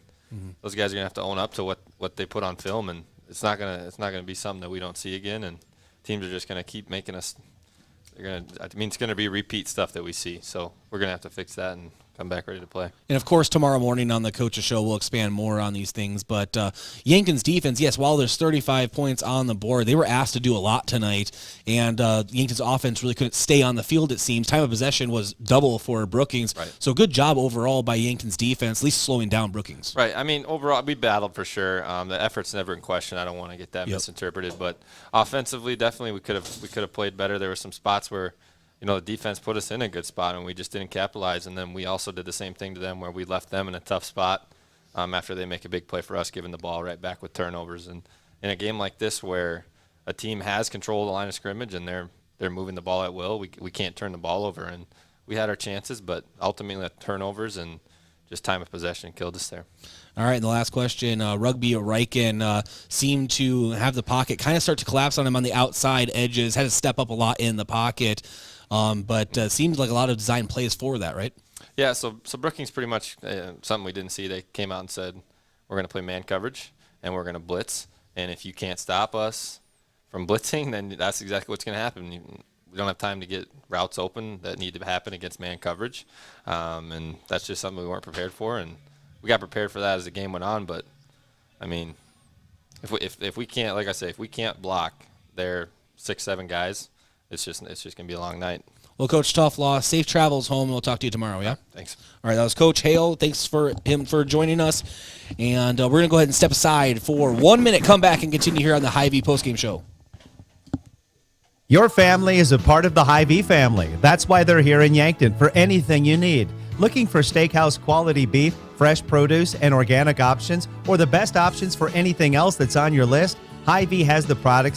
those guys are going to have to own up to what they put on film, and it's not going to be something that we don't see again, and teams are just going to keep making us. It's going to be repeat stuff that we see. So we're going to have to fix that, and come back ready to play. And, of course, tomorrow morning on the Coach's Show, we'll expand more on these things. But Yankton's defense, yes, while there's 35 points on the board, they were asked to do a lot tonight. And Yankton's offense really couldn't stay on the field, it seems. Time of possession was double for Brookings. Right. So good job overall by Yankton's defense, at least slowing down Brookings. Right. I mean, overall, we battled for sure. The effort's never in question. I don't want to get that misinterpreted. But offensively, definitely we could have played better. There were some spots where the defense put us in a good spot, and we just didn't capitalize. And then we also did the same thing to them where we left them in a tough spot after they make a big play for us, giving the ball right back with turnovers. And in a game like this where a team has control of the line of scrimmage and they're moving the ball at will, we can't turn the ball over. And we had our chances, but ultimately turnovers and just time of possession killed us there. All right, and the last question, Rugby Riken seemed to have the pocket kind of start to collapse on him on the outside edges, had to step up a lot in the pocket. But seems like a lot of design plays for that, right? Yeah, so Brookings pretty much something we didn't see. They came out and said, we're going to play man coverage and we're going to blitz. And if you can't stop us from blitzing, then that's exactly what's going to happen. We don't have time to get routes open that need to happen against man coverage. And that's just something we weren't prepared for. And we got prepared for that as the game went on. But, I mean, if we can't, like I say, if we can't block their 6-7 guys, it's just going to be a long night. Well, Coach Toughlaw, safe travels home. We'll talk to you tomorrow, yeah? Thanks. All right, that was Coach Hale. Thanks for him for joining us. And we're going to go ahead and step aside for 1 minute, come back and continue here on the Hy-Vee Postgame Show. Your family is a part of the Hy-Vee family. That's why they're here in Yankton for anything you need. Looking for steakhouse quality beef, fresh produce, and organic options, or the best options for anything else that's on your list? Hy-Vee has the products